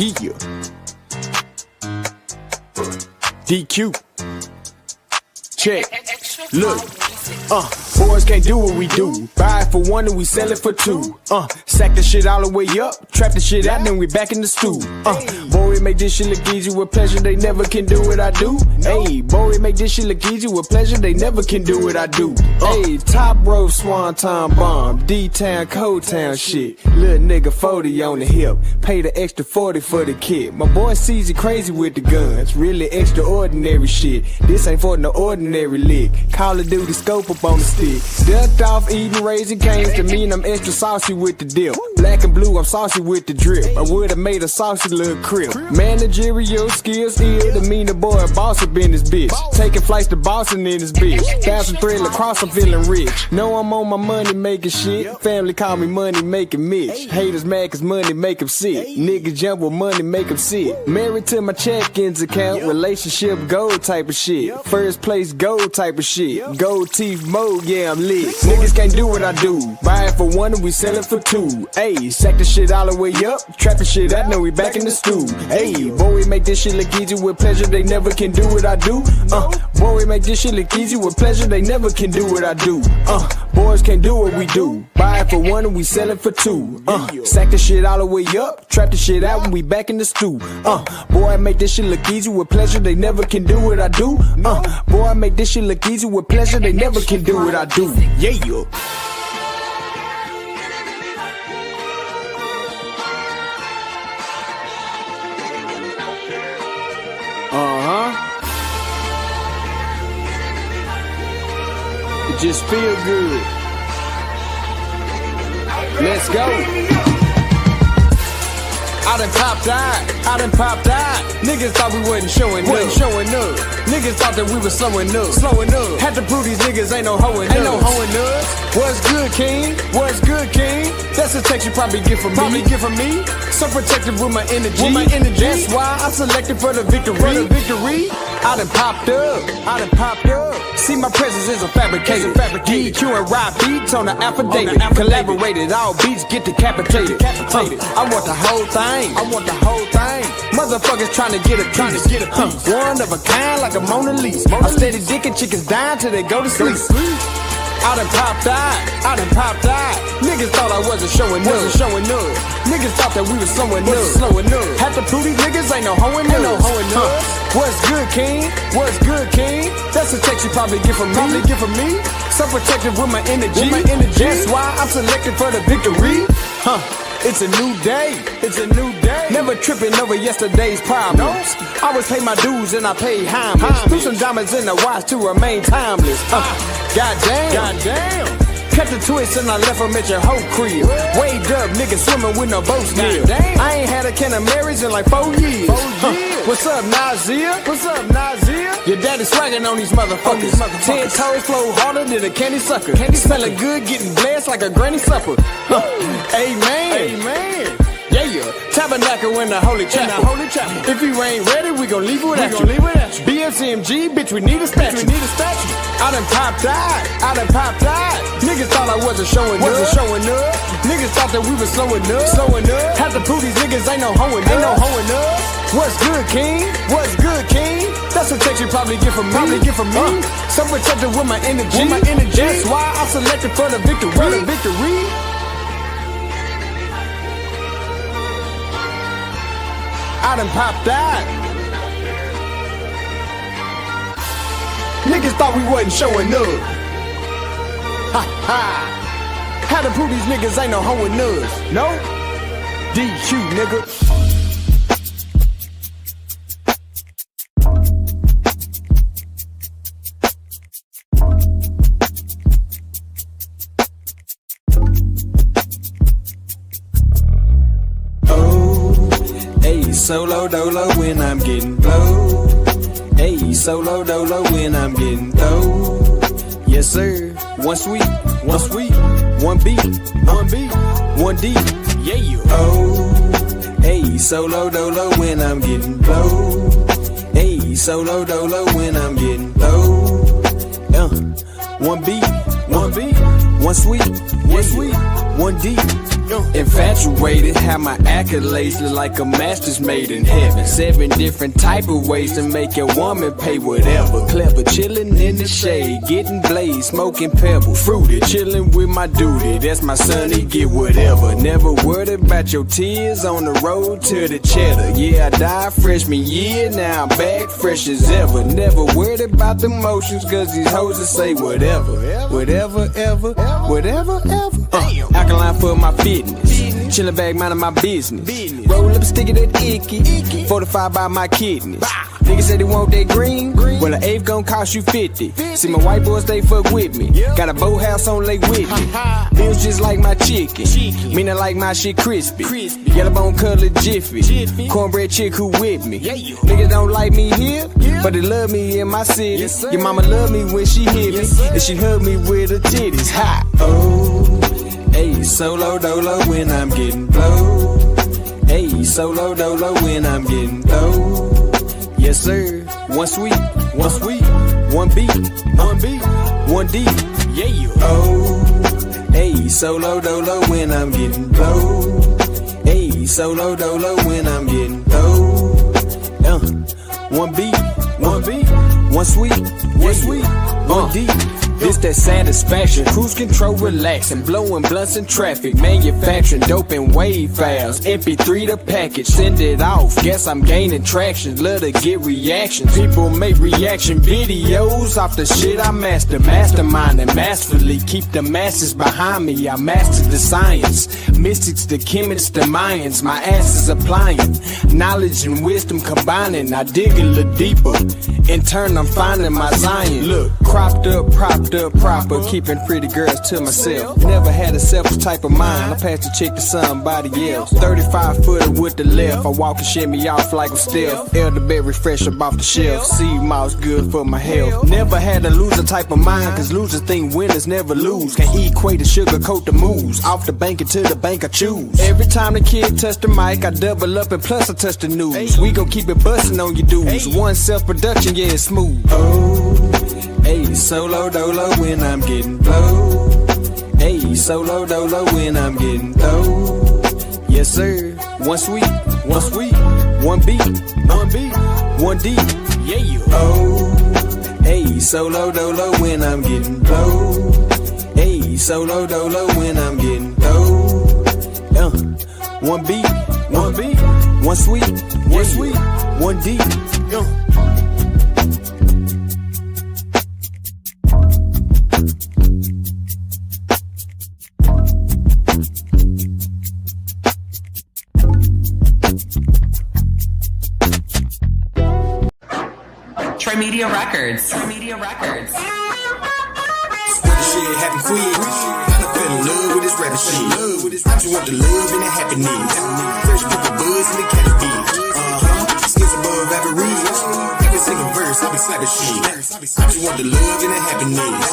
Yeah. DQ. Check. Look. Boys can't do what we do. Buy it for one and we sell it for two. Sack the shit all the way up, trap the shit out, then we back in the stew. Boy, we make this shit look easy with pleasure. They never can do what I do. Hey, boy, we make this shit look easy with pleasure. They never can do what I do. Hey, top rope, swanton bomb, D-town, cold town shit. Little nigga 40 on the hip, pay the extra 40 for the kid. My boy sees it crazy with the guns, really extraordinary shit. This ain't for no ordinary lick. Call of Duty scope up on the stick. Ducked off eating Raisin Cane's to mean I'm extra saucy with the dip. Black and blue, I'm saucy with the drip. I would've made a saucy little crib. Managerial skills ill to mean the boy a boss up in this bitch. Taking flights to Boston in this bitch. 1,003 lacrosse, I'm feeling rich. Know I'm on my money making shit. Family call me money making Mitch. Haters mad cause money make them sick. Niggas jump with money make them sick. Married to my check-ins account. Relationship gold type of shit. First place gold type of shit. Gold teeth mode, yeah, I'm lit. Niggas can't do what I do. Buy it for one and we sell it for two. Ayy, sack the shit all the way up, trap the shit out, now we back in the stew. Ayy, boy, we make this shit look easy with pleasure. They never can do what I do. Boy, we make this shit look easy with pleasure. They never can do what I do. Boys can't do what we do. Buy it for one and we sell it for two. Sack the shit all the way up, trap the shit out, and we back in the stew. Boy, I make this shit look easy with pleasure. They never can do what I do. Boy, I make this shit look easy with pleasure. They never can do what I do. Yeah. It just feel good. Let's go. I done popped out. Niggas thought we wasn't showing up. Niggas thought that we was slowing up. Had to prove these niggas ain't no hoeing us. What's good, king? That's a text you probably get from me. So protective with my energy. That's why I selected for the victory. I done popped up. See, my presence is a fabricated. DQ and ride beats on the affidavit. Collaborated, all beats get decapitated. I want the whole thing. Motherfuckers tryna get a piece. One of a kind like a Mona Lisa. I steady dicking chickens down till they go to sleep. I done popped out. Niggas thought I wasn't showing up. Niggas thought that we was slowing up. Had to prove these niggas ain't no hoeing us. What's good, king? That's a text you probably get from me. So protective with my energy. That's why I'm selected for the victory. It's a new day. Never tripping over yesterday's problems. Always pay my dues and I pay homage. Threw some diamonds in the watch to remain timeless. Goddamn. Cut the twist and I left them at your whole crib. Waved up, niggas swimming with no boat still. I ain't had a can of Marys in like 4 years. What's up, Nazir? Your daddy swagging on these motherfuckers. 10 toes flow harder than a candy sucker. Smelling good, getting blessed like a granny supper. Amen. Yeah, tabernacle in the holy chapel. If you ain't ready, we gon' leave it without you. BSMG, bitch, we need a statue. I done popped out. Niggas thought I wasn't showing up. Niggas thought that we was slowing up. Had to prove these niggas ain't no hoeing us. What's good, king? That's a text you probably get from me. So protected with my energy. That's why I selected for the victory. I done popped out. Niggas thought we wasn't showing up. Had to prove these niggas ain't no hoeing us. No? DQ, nigga. Solo dolo when I'm getting blow. Hey, solo dolo when I'm getting dough. Yes sir. One sweet, one beat, one deep. Yeah. Oh, hey, solo dolo when I'm getting blow. Hey, solo dolo when I'm getting low. One beat, one sweet, one deep. Infatuated, have my accolades look like a master's made in heaven. 7 different type of ways to make a woman pay whatever. Clever, chillin' in the shade, getting blazed, smoking pebbles. Fruity, chillin' with my duty, that's my son, he get whatever. Never worried about your tears on the road to the cheddar. Yeah, I died freshman year, now I'm back fresh as ever. Never worried about the motions, cause these hoes will say whatever. Whatever, ever, whatever, ever. Alkaline for my fitness. Chillin' back, mindin' my business. Roll up, stick it at icky. Fortified by my kidneys. Niggas say they want that green. Well, an eighth gon' cost you 50. See my white boys, they fuck with me. Got a boathouse on Lake Whitney. Bills just like my chicken. Meaning like my shit crispy. Yellow bone colored jiffy. Cornbread chick who with me. Niggas don't like me here, but they love me in my city. Your mama love me when she hit me, and she hug me with her titties. Ha! Oh. Hey, solo dolo when I'm getting blow. Hey, solo dolo when I'm getting low. Yes sir, one sweet, one beat, one deep. Yeah, you. Oh, hey, solo dolo when I'm getting blow. Hey, solo dolo when I'm getting low. One beat, one sweet, one deep. This that satisfaction, cruise control, relaxing, blowing blunts in traffic, manufacturing dope and wave files, MP3 the package, send it off, guess I'm gaining traction, love to get reactions, people make reaction videos off the shit I mastermind and masterfully, keep the masses behind me, I mastered the science, mystics, the chemists, the Mayans, my ass is applying, knowledge and wisdom combining, I dig a little deeper, in turn I'm finding my Zion, look, cropped up, propped up proper, keeping pretty girls to myself. Never had a selfish type of mind. I passed the chick to somebody else. 35 footer with the left. I walk and shimmy off like a stealth. Elderberry fresh up off the shelf. Sea moss good for my health. Never had a loser type of mind, cause losers think winners never lose. Can't equate the sugar coat the moves. Off the bank into the bank I choose. Every time the kid touch the mic, I double up and plus I touch the news. We gon' keep it bustin' on you dudes. One self-production, yeah, it's smooth. Oh. Hey, solo dolo when I'm getting blow. Hey, solo dolo when I'm getting low. Yes sir, one sweet, one beat, one deep. Yeah, you. Oh, hey, solo dolo when I'm getting blow. Hey, solo dolo when I'm getting low. One beat, one sweet, one deep. Media Records. Media Records. What the shit happen quick. I fell in love with this rapper shit. I just want the love and the happiness. Fresh purple buzz and the caterpillar. Skills above average. Every single verse I be slapping shit. I just want the love and the happiness.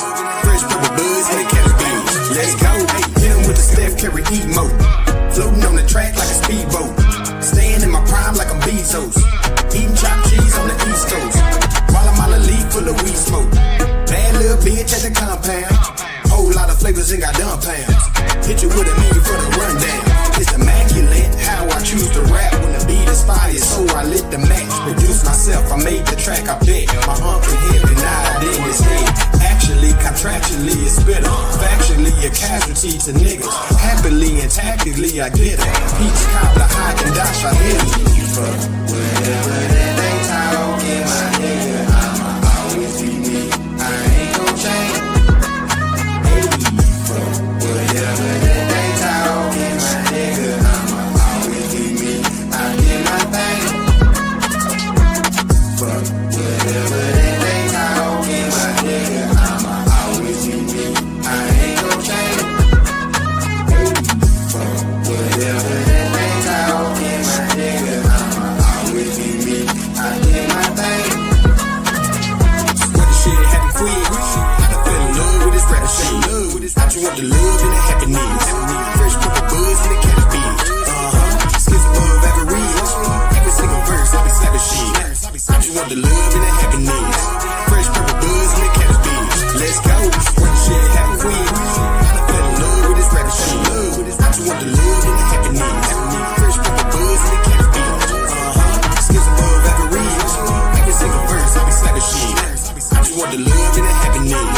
Fresh purple buzz and the caterpillar. Let's go. Hit 'em with the Steph Curry emote. Floating on the track like a speedboat. Staying in my prime like I'm Bezos. Eating chopped cheese on the East Coast. While I'm on a leaf full of weed smoke. Bad little bitch at the compound. Whole lot of flavors and got dumb pounds. Hit you with a million for the rundown. It's immaculate how I choose to rap. When the beat is fire, so I lit the match. Produced myself, I made the track, I bet. My uncle hit and I in his head. Actually, contractually, it's bitter. Factually, a casualty to niggas. Happily and tactically, I get it. Each cop, the high and dash, I hit it. Fuck whatever that they talking, my nigga. I'ma always be me. I ain't gon' change. Hey, fuck whatever that they talking, my nigga. I'ma always be me. I did my thing. Fuck whatever that they talking, my nigga. I'ma always be me. I ain't gon' change. Hey, fuck whatever that they talking, my nigga. I'ma always be me. I did my thing. What the shit happen quick. I fell in love with this rapper shit. I just want the love and the happiness. Fresh purple buzz and the caterpillar. Skills above average. Every single verse I be slapping shit. I just want the love and the happiness. Fresh purple buzz and the caterpillar. Let's go. What the shit happen quick. I fell in love with this rapper shit. want the love and the happiness. Fresh pepper buzz and the caffeine. Skills above average. Every single verse, I be slapping shit. I just want the love and the happiness.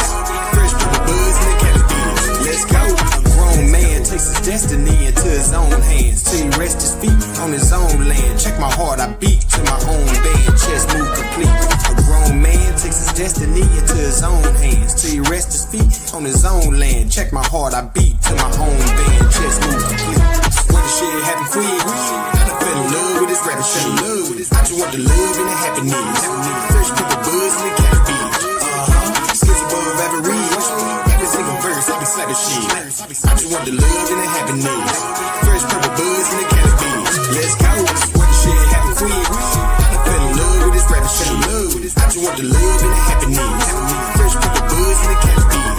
Fresh pepper buzz and the caffeine. Let's go. A grown man takes his destiny into his own hands. Till he rests his feet on his own land. Check my heart, I beat to my own band. Chest move complete. A grown man takes his destiny into his own hands. Till he rests his feet on his own land. Check my heart, I beat to my own band. Chest move complete. When the shit happen quick, I done fell in love with this rapping shit. I just want the love and the happiness. Fresh pepper buzz and the caffeine. Skills above average. Every single verse, I be slapping shit. I just want the love and the happiness. Fresh pepper buzz and the caffeine. Let's go. When the shit happen quick, I done fell in love with this rapping shit. I just want the love and the happiness. Fresh pepper buzz and the caffeine.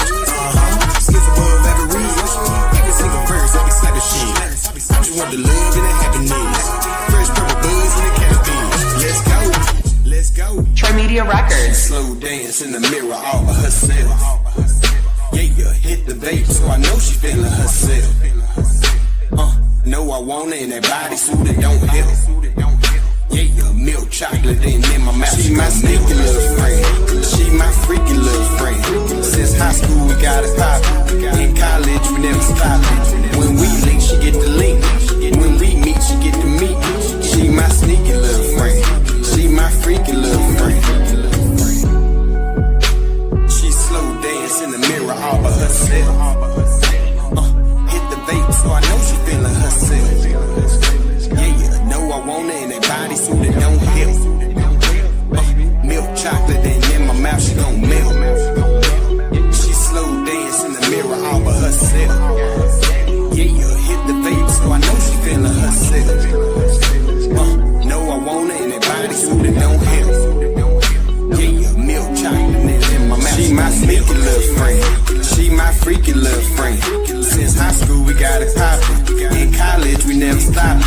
Skills above average. Every single verse, I be slapping shit. I just want the love and the happiness. Fresh pepper buzz and the caffeine. Let's go. Let's go. Trimedia Records. Slow dance in the mirror all by herself. Yeah, hit the vape, so I know she feeling herself. Know I want her in that bodysuit that don't help. Yeah, milk chocolate in my mouth. She my sneaky little friend. She my freaky little friend. Since high school we got it poppin'. In college we never stop it. When we link, she get the link. When we meet, she get the meet. She my sneaky little friend. She my freaky little friend. She slow dance in the mirror all by herself. Hit the vape, so I know she feeling herself. Yeah, know I want her in that bodysuit that don't help. Milk chocolate and in my mouth she gon' melt. She slow dance in the mirror all by herself. Yeah, hit the vape, so I know she feeling herself. Know I want her in that bodysuit that don't help. Yeah, milk chocolate and in my mouth. She my sneaky little friend. She my freaky little friend. Since high school we got it poppin'. In college we never stop it.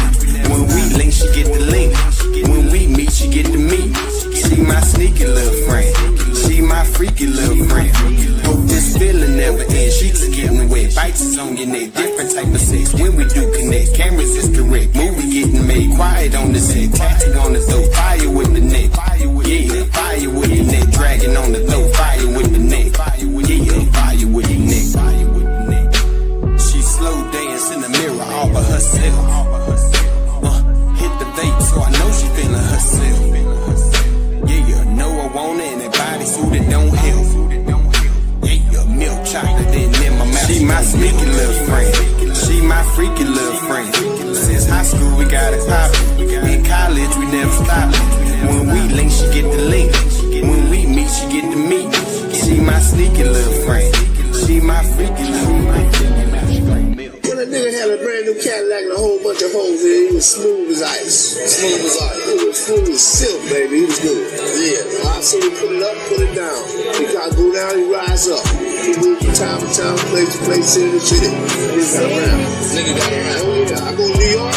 When we link, she get the link. When we meet, she get the meet. She my sneaky little friend. She my freaky little friend. Hope this feeling never ends. She just getting wet. Bites is on your neck. Different type of sex. When we do connect, cameras is correct. Movie getting made. Quiet on the set. Tattoo on the throat. Fire with the neck. Yeah, fire with the neck. Dragging on the throat. Fire with the neck. Yeah, fire with the neck. She slow dance in the mirror all by herself. Hit the vape, so I know she feeling herself. Yeah, know I want her in that bodysuit that don't help. Yeah, milk chocolate in my mouth. She my sneaky little friend. She my freaky little friend. Since high school we got it poppin'. In college we never stop it. When we link, she get the link. When we meet, she get the meet. She my sneaky little friend. She my freaky little friend. When a nigga had a brand new Cadillac and a whole bunch of hoes in it, he was smooth as ice. Smooth as ice. It was smooth as silk, baby. He was good. Yeah. I see him put it up, put it down. He gotta go down, he rise up. He moved from town to town, place to place, city to city. Nigga got around. Nigga got around. Oh yeah. I go to New York,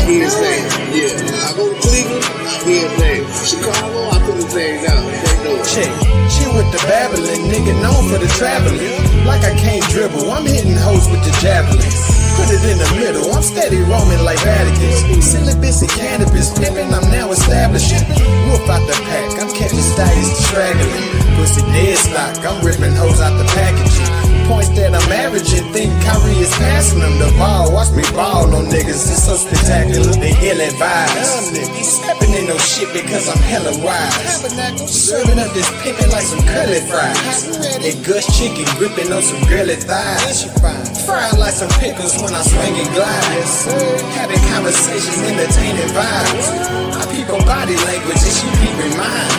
he his name. Yeah. I go to Cleveland, he his name. Chicago, I put his name down. They know it. Check. She with the babbling, nigga known for the traveling. Like I can't dribble, I'm hitting hoes with the javelin. Put it in the middle, I'm steady roaming like Vatican. Syllabus and cannabis pimping, I'm now establishing. Wolf out the pack, I'm catching styles straggling. Pussy dead stock, I'm ripping hoes out the packaging. Points that I'm averaging, think Kyrie is passing them the ball. Watch me ball on niggas, it's so spectacular, they ill advised. Stepping in no shit because I'm hella wise. Serving up this pimpin' like some curly fries. That Gus chicken gripping on some girly thighs. Frying like some pickles when I swing and glide. Having conversations, entertaining vibes. I peep her body language and she peeping mine.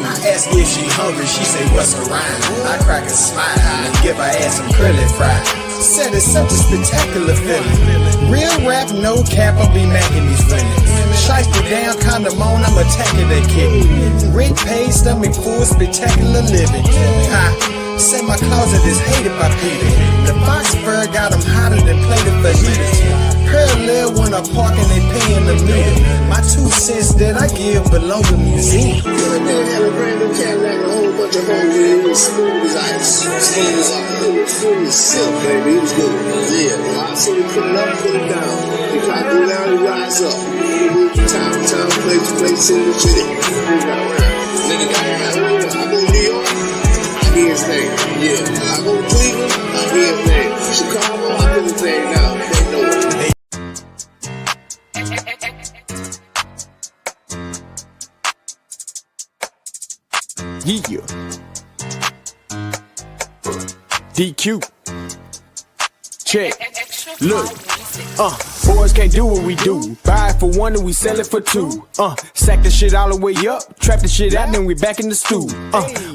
I ask if she hungry, she say what's her rhyme. I crack a smile and give her ass some curly fries. Said it's such a spectacular feeling. Real rap, no cap, I'll be macking these women. Shiesty down, condom on, I'm attacking that kid. Rent paid, stomach full, spectacular living. Say my closet is hated by people. The fox fur got them hotter than plated fajitas. Pearl parallel when I park and they pay in the middle. My 2 cents that I give belong to the museum. That nigga had a brand new Cadillac and a whole bunch of hoes in it. It was smooth as ice. Smooth as ice. It was smooth as silk, baby. It was good. Yeah. I saw him put it up, put it down. He tried to go down, he rise up. He moved from town to town, place to place, city to city. He got around. Nigga got around. I go to New York, I hear his name. Yeah. I go to Cleveland, I hear his name. Chicago, I hear his name now. They know it. Yeah. DQ. Check. Look. Boys can't do what we do. Buy it for one and we sell it for two. Sack the shit all the way up. Trap the shit out, then we back in the stew.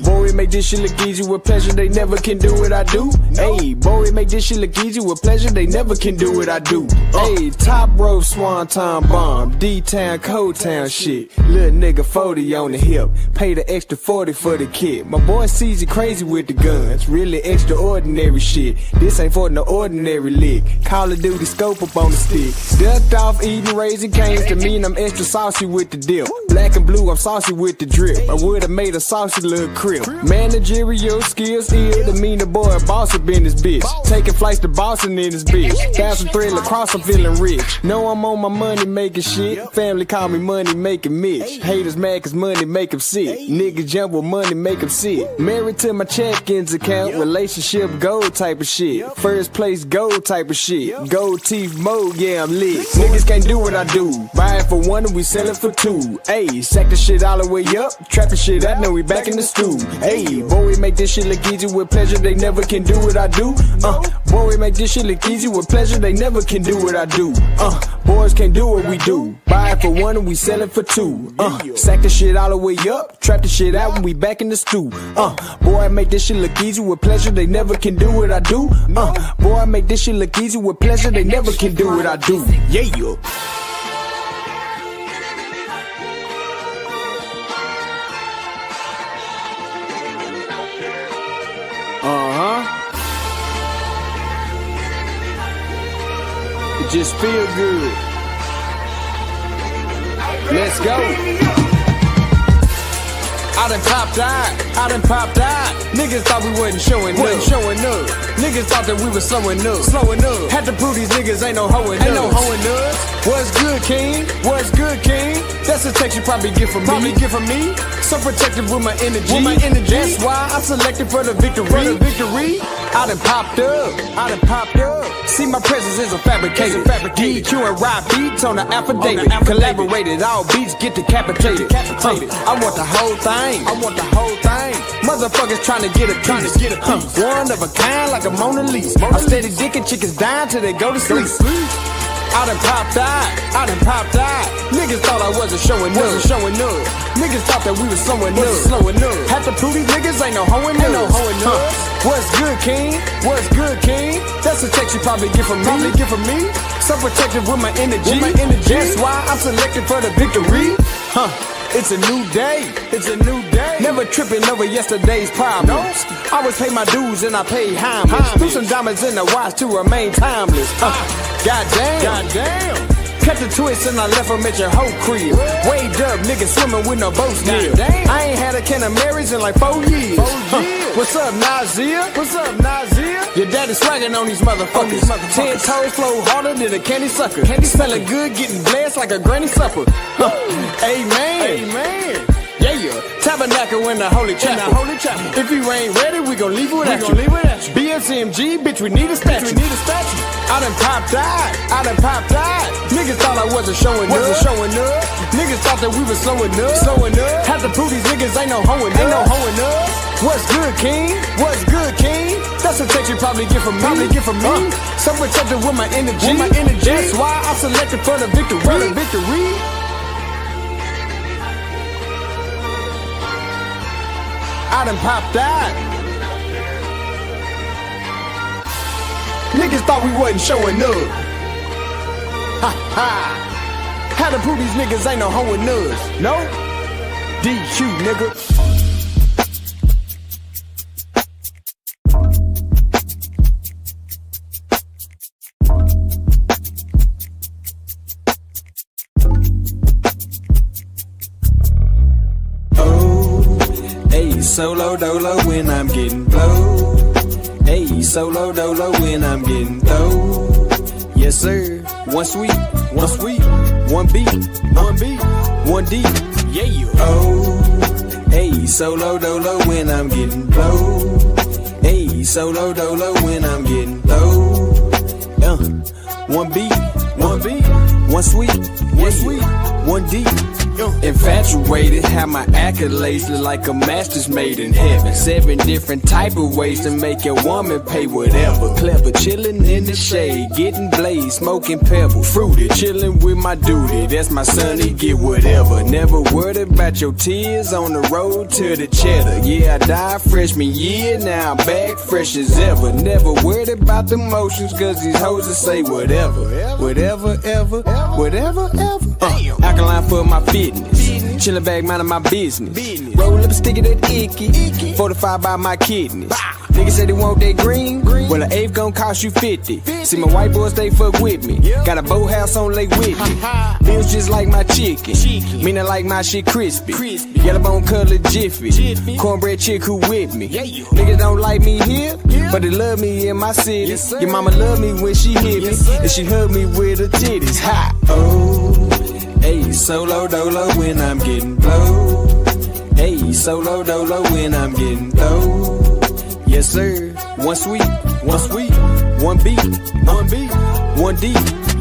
Boy, we make this shit look easy with pleasure. They never can do what I do. Hey, boy, we make this shit look easy with pleasure. They never can do what I do. Hey, top rope, swanton bomb. D-town, cold town shit. Little nigga 40 on the hip. Pay the extra 40 for the kid. My boy sees you crazy with the guns. Really extraordinary shit. This ain't for no ordinary lick. Call of Duty scope up on the stick. Ducked off eating Raisin Canes to mean I'm extra saucy with the dip. Black and blue, I'm saucy with the drip. I would've made a saucy little crib. Managerial skills ill to mean the boy a boss up in this bitch. Taking flights to Boston in this bitch. 1,003 lacrosse, I'm feeling rich. Know I'm on my money making shit. Family call me money making Mitch. Haters mad cause money make them sick. Niggas jump with money make them sick. Married to my check-ins account. Relationship gold type of shit. First place gold type of shit. Gold teeth mode, yeah, I'm lit. Niggas can't do what I do. Buy it for one and we sell it for two. Ayy, sack the shit all the way up. Trap the shit out, now we back in the stew. Ayy, boy, we make this shit look easy with pleasure. They never can do what I do. Boy, we make this shit look easy with pleasure. They never can do what I do. Boys can't do what we do. Buy it for one and we sell it for two. Sack the shit all the way up. Trap the shit out when we back in the stew. Boy, I make this shit look easy with pleasure. They never can do what I do. Boy, I make this shit look easy with pleasure. They never can do what I do. Yeah. It just feel good. Let's go. I done popped out. Niggas thought we wasn't showing up. Niggas thought that we was slowing up. Had to prove these niggas ain't no hoeing us. What's good, king? That's a text you probably get from me. So protective with my energy. That's why I'm selected for the victory. I done popped up. See, my presence is a fabricated. DQ and rap beats on the affidavit. Collaborated, all beats get decapitated. I want the whole thing. Motherfuckers trying to get a piece. One of a kind like a Mona Lisa. I'm steady dicking chickens down till they go to sleep. I done popped out. Niggas thought I wasn't showing up. Niggas thought that we was slowing up. Had to prove these niggas ain't no hoeing us. What's good, king? That's a text you probably get from me. So protective with my energy. That's why I'm selected for the victory. It's a new day. Never tripping over yesterday's problems. Always pay my dues and I pay homage. Threw some diamonds in the watch to remain timeless. Goddamn. Cut the twist and I left them at your whole crib. Waved up, niggas swimming with no boat still. I ain't had a can of Marys in like 4 years. What's up, Nazir? Your daddy swagging on these motherfuckers. 10 toes flow harder than a candy sucker. Smelling good, getting blessed like a granny supper. Amen. Yeah. Tabernacle in the holy chapel. If you ain't ready, we gon' leave it at you. BSMG, bitch, we need a statue. I done popped out. Niggas thought I wasn't showing up. Niggas thought that we was slowing up. Had to prove these niggas ain't no hoeing us. What's good, king? That's a text you probably get from me. So protected with my energy. That's why I'm selected for the victory. I done popped out. Niggas thought we wasn't showing up. Had to prove these niggas ain't no hoeing us. No? DQ, nigga. solo dolo when I'm getting blow. Hey, solo dolo when I'm getting low. Yes sir, one sweet, one beat, one D. Yeah, you. Oh, hey, solo dolo when I'm getting low. Hey, solo dolo when I'm getting low. One beat, one sweet, one D. Infatuated, have my accolades look like a master's made in heaven. 7 different type of ways to make a woman pay whatever. Clever, chillin' in the shade, getting blazed, smoking pebbles. Fruity, chillin' with my duty, that's my sonny, get whatever. Never worried about your tears on the road to the cheddar. Yeah, I died freshman year, now I'm back fresh as ever. Never worried about the motions, cause these hoes will say whatever. Whatever, ever, whatever, ever. Alkaline for my fitness. Chillin' back, minding my business. Roll up a stick of that icky. Fortified by my kidneys. Niggas say they want that green. Well, an eighth gon' cost you 50. See my white boys, they fuck with me. Got a boathouse on Lake Whitney. Bills just like my chicken. Meaning like my shit crispy. Yellow bone colored jiffy. Cornbread chick who with me. Niggas don't like me here, but they love me in my city. Your mama love me when she hit me. And she hug me with her titties. Ha! Oh. Hey, solo dolo when I'm getting blow. Hey, solo dolo when I'm getting low. Yes sir, one sweet, one beat, one D.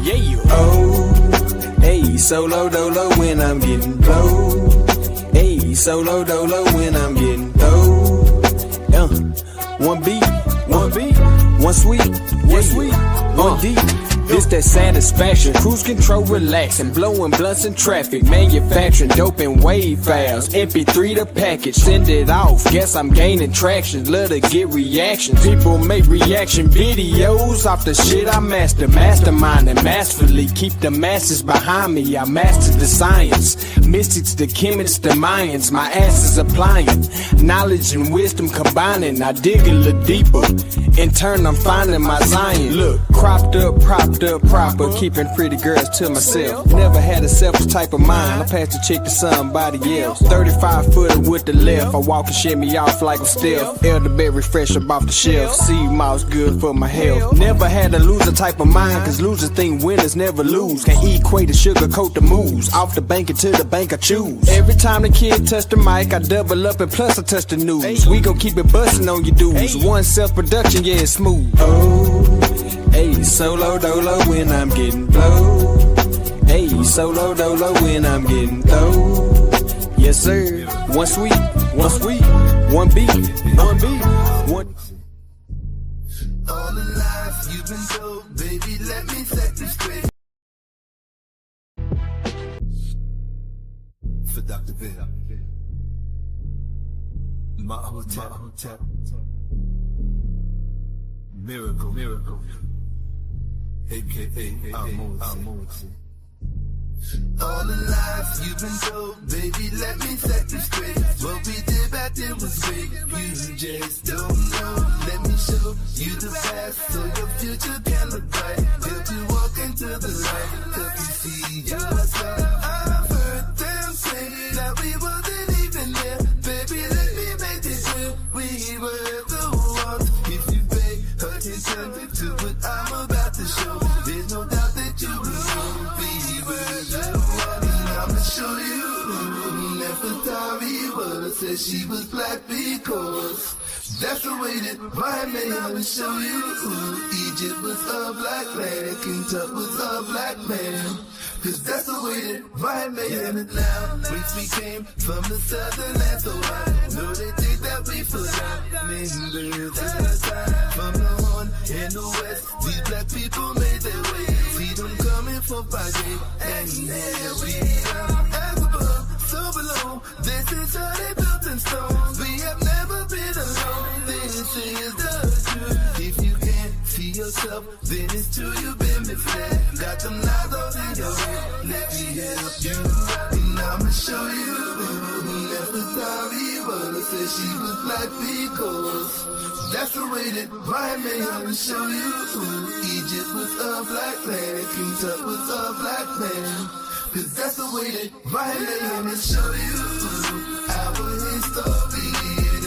Yeah, you. Oh, hey, solo dolo when I'm getting low. Hey, solo dolo when I'm getting low. One beat, one sweet, one D. This that satisfaction, cruise control relaxing, blowing blunts in traffic, manufacturing dope and wave files, MP3 the package, send it off, guess I'm gaining traction, love to get reactions, people make reaction videos off the shit I mastermind and masterfully keep the masses behind me, I mastered the science, mystics, the chemists, the Mayans, my ass is applying, knowledge and wisdom combining, I dig a little deeper, in turn I'm finding my Zion, look, cropped up, propped up proper, keeping pretty girls to myself. Never had a selfish type of mind. I passed the chick to somebody else. 35 footer with the left. I walk and shimmy off like a stealth. Elderberry fresh up off the shelf. Sea mouse good for my health. Never had a loser type of mind, cause losers think winners never lose. Can't equate to sugarcoat the moves. Off the bank into the bank I choose. Every time the kid touch the mic, I double up and plus I touch the news. We gon' keep it bustin' on you dudes. One self-production, yeah, it's smooth. Oh. Hey, solo dolo when I'm getting blow. Hey, solo dolo when I'm getting low. Yes sir, one sweet, one beat, one. All the lies you've been told, baby, let me set you straight. For Dr. Bill, my hotel, miracle. AKA Almonte. All the lies you've been told, baby, let me set you straight. What we did back then was great. You just don't know. Let me show you the past so your future can look bright. Help you walk into the light. Cause you see yourself. I've heard them say that we wasn't even there. Baby, let me make this real. We were the ones. If you pay attention to what I'm about to show, there's no doubt that you will be with the one. And I'ma show you Nefertari would have said she was black because that's the way that my man. I'ma show you Egypt was a black land, King Tut was a black man. Cause that's the way that my man. And now we came from the southern land, so I know they think that we forgot. From the horn in the west, these black people made their way. See them coming for Friday, and here we are. As above, so below, this is how they built in stone. We have never been alone, this is the truth. If you can't see yourself, then it's true you've been misled. Got them lies all in your head, let me help you. And I'ma show you Nefertari would have said she was black because that's the way that my man. I'ma show you Egypt was a black land, King Tut was a black man. Cause that's the way that my man. I'ma show you our history.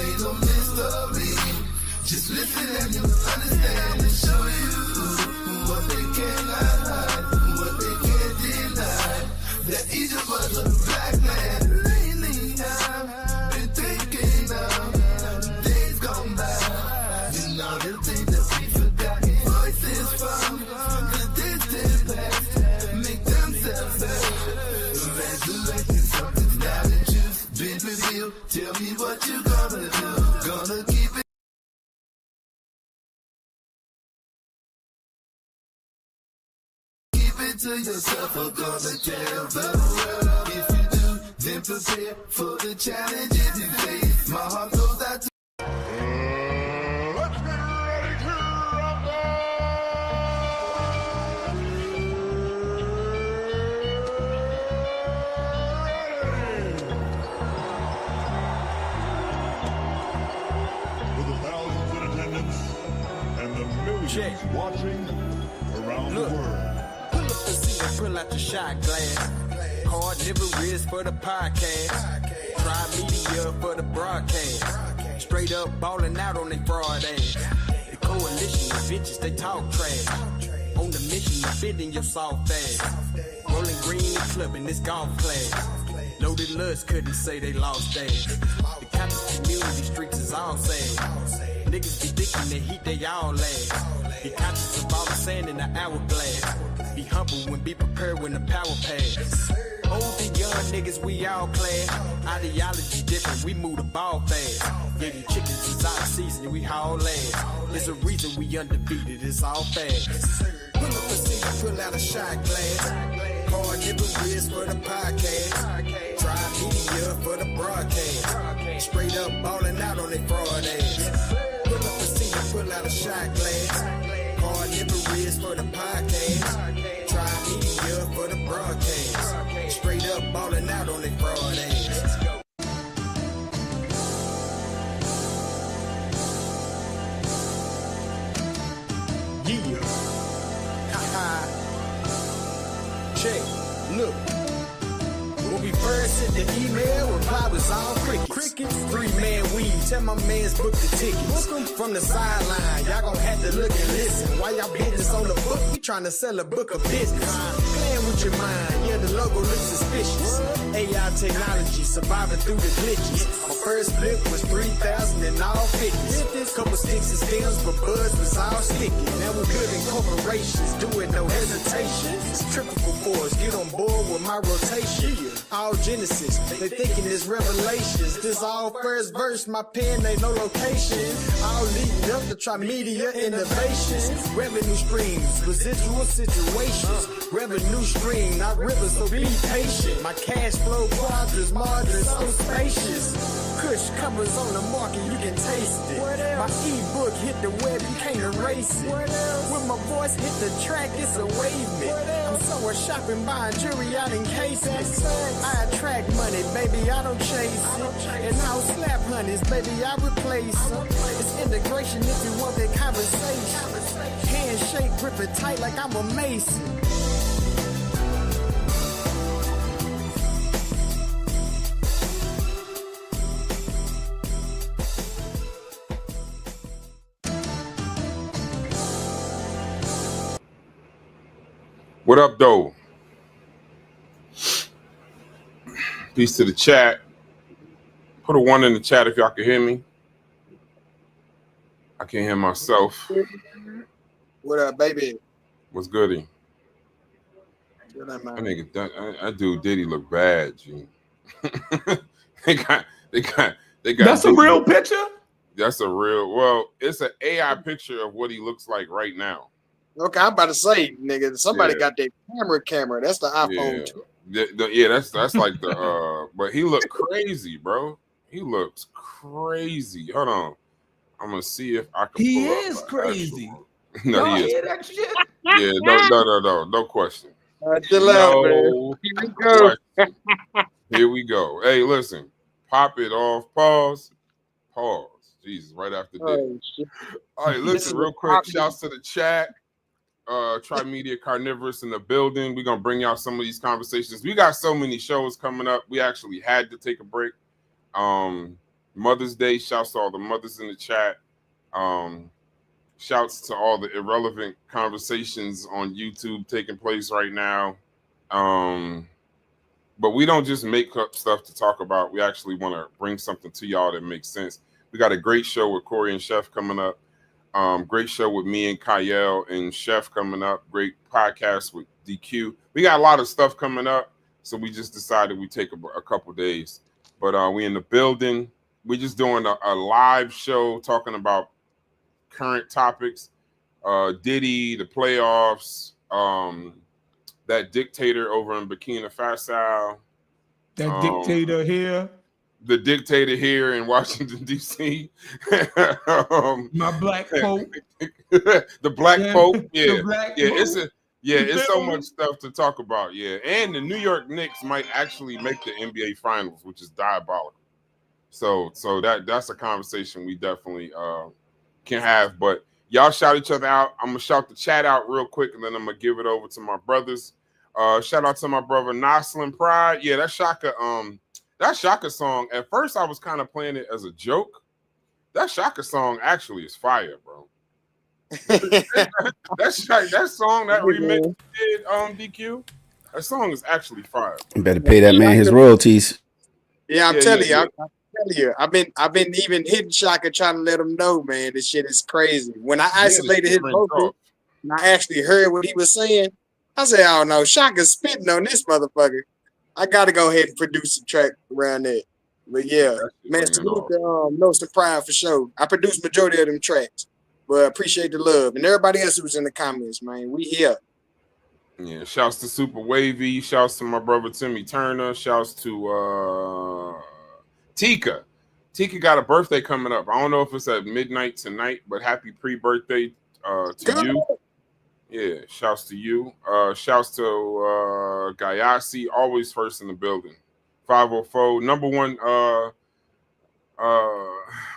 it real. Tell me what you gonna do. Gonna keep it. Keep it to yourself or gonna tell the world. If you do, then prepare for the challenges you face. My heart goes out to Let's get ready to For the thousands in attendance and the millions watching around the world. Pull up the seat and pull out your shot glass. Carnivorous for the podcast. Try media for the broadcast. Straight up balling out on they broad ass. The coalition of bitches, they talk trash. On the mission of bending your soft ass. Rolling green and clubbing this golf class. Loaded lust couldn't say they lost ass. The campus community streets is all sad. Niggas be thinking the heat they all last. Be conscious of all the sand in the hourglass. Be humble when be prepared when the power pass. Old and young niggas, we all clash. Ideology different, we move the ball fast. Yeah, these chickens is out of season, we haul ass. There's a reason we undefeated, it's all fast. Pull up a seat and pull out a shot glass. Carnivorous for the podcast. Try media for the broadcast. Straight up balling out on they fraud ass. Pull up a seat and pull out a shot glass. Carnivorous for the podcast. Try media for the broadcast. Straight up balling out on they fraud ass. Yeah. Haha. Check. Look. When we first sent the email, reply was all crickets. 3-man weed, tell my mans book the tickets. From the sideline, y'all gon' have to look and listen. While y'all business on the book, we tryna sell a book of business. Playing with your mind, yeah, the logo looks suspicious. AI technology, surviving through the glitches. My first flip was 3,000 and all 50s. Couple sticks and stems, but buzz was all sticky. Now we're building corporations, doing no hesitation. It's triple fours, get on board with my rotation. All Genesis, they thinking it's Revelations. This all first verse, my pen ain't no location. All leading up to try media innovations. Revenue streams, residual situations. Revenue stream, not rivers, so be patient. My cash flow quadrants, margins so spacious. Kush covers on the market, you can taste it. My ebook hit the web, you can't erase it. When my voice hit the track, it's a wavement. I'm somewhere shopping, buying jewelry out in cases. I attract money, baby, I don't chase it. And I don't slap honeys, baby, I replace them. It's integration if you want that conversation. Handshake, grip it tight like I'm a mason. What up, though? Peace to the chat. Put a 1 in the chat if y'all can hear me. I can't hear myself. What up, baby? What's goody? Good up, man. That nigga, that dude Diddy look bad, G. they got. That's a real picture? That's a real. Well, it's an AI picture of what he looks like right now. Okay, I'm about to say, nigga, somebody got their camera. That's the iPhone. Yeah, that's like the but he looked crazy, bro. He looks crazy. Hold on. I'm gonna see if I can He pull up is crazy. No, Y'all he is. hear that shit? Yeah, no question. Chill out, man. Here we go. Here we go. Hey, listen. Pop it off. Pause. Jesus, right after this. All right, listen, real quick. Shouts to the chat. Tri-Media Carnivorous in the building. We're gonna bring y'all some of these conversations. We got so many shows coming up. We actually had to take a break. Mother's Day, shouts to all the mothers in the chat. Shouts to all the irrelevant conversations on YouTube taking place right now. But we don't just make up stuff to talk about. We actually want to bring something to y'all that makes sense. We got a great show with Corey and Chef coming up. Great show with me and Kyle and Chef coming up. Great podcast with DQ. We got a lot of stuff coming up, so we just decided we take a couple days. But we in the building. We just doing a live show talking about current topics. Diddy, the playoffs, that dictator over in Burkina Faso. That dictator here. The dictator here in Washington, D.C. My black pope. The black pope. Yeah. The black yeah, pope. It's so much stuff to talk about. Yeah. And the New York Knicks might actually make the NBA finals, which is diabolical. So that's a conversation we definitely can have. But y'all shout each other out. I'm gonna shout the chat out real quick, and then I'm gonna give it over to my brothers. Shout out to my brother Noslin Pride. Yeah, that Shaka song. At first, I was kind of playing it as a joke. That Shaka song actually is fire, bro. that song, that remix did DQ. That song is actually fire. You better pay that man his royalties. Yeah, I'm telling you. I've been even hitting Shaka trying to let him know, man. This shit is crazy. When I isolated his vocal and I actually heard what he was saying, I said, "Oh no, Shaka's spitting on this motherfucker. I gotta go ahead and produce a track around that." But yeah, man, salute to No Surprise for sure. I produced majority of them tracks, but appreciate the love and everybody else who was in the comments, man. We here. Yeah, shouts to Super Wavy. Shouts to my brother Timmy Turner. Shouts to Tika. Tika got a birthday coming up. I don't know if it's at midnight tonight, but happy pre-birthday to you. Yeah, shouts to you. Shouts to Gayasi, always first in the building. 504, number one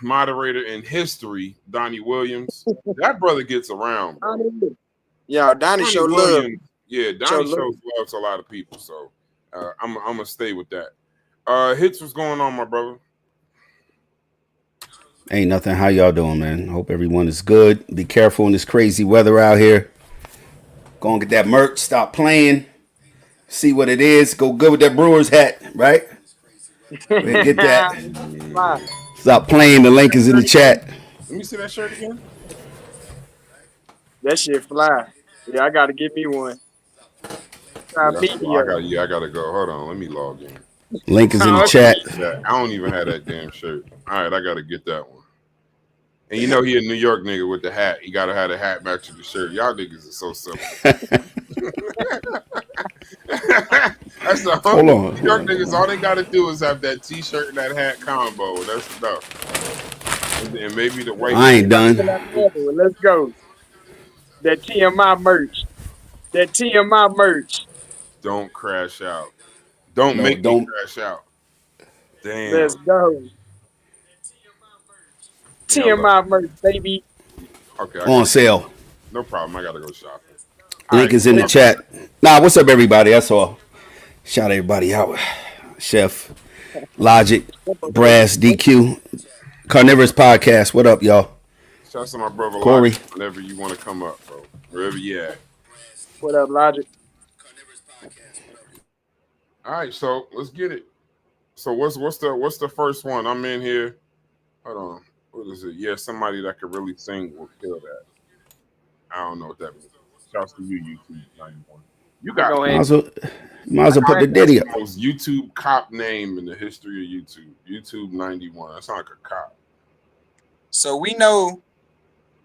moderator in history, Donnie Williams. That brother gets around, bro. Yeah, Donnie show love. Yeah, Donnie shows love to a lot of people. So I'm gonna stay with that. Hits, what's going on, my brother? Ain't nothing. How y'all doing, man? Hope everyone is good. Be careful in this crazy weather out here. Go and get that merch. Stop playing. See what it is. Go good with that Brewers hat, right? Get that. Stop playing. The link is in the chat. Let me see that shirt again. That shit fly. Yeah, I gotta get me one. I gotta go. Hold on, let me log in. Link is in the chat. I don't even have that damn shirt. All right, I gotta get that one. And you know he a New York nigga with the hat. He gotta have the hat match with the shirt. Y'all niggas are so simple. That's the Hold on. New York niggas. All they gotta do is have that T-shirt and that hat combo. That's enough. And maybe the white. I ain't done. Let's go. That TMI merch. That TMI merch. Don't crash out. Don't me crash out. Damn. Let's go. TMI merch, baby. Okay. On sale. No problem. I gotta go shopping. Link is in the chat. Nah, what's up, everybody? That's all. Shout everybody out. Chef, Logic, Brass, DQ, Carnivorous Podcast. What up, y'all? Shout out to my brother Corey. Logic, whenever you want to come up, bro. Wherever you at. What up, Logic? All right, so let's get it. So what's the first one? I'm in here. Hold on. What is it? Yeah, somebody that could really sing will kill that. I don't know what that means. Shouts to you, YouTube 91. You got might as well put the Diddy up. Most YouTube cop name in the history of YouTube. YouTube 91. That sounds like a cop. So we know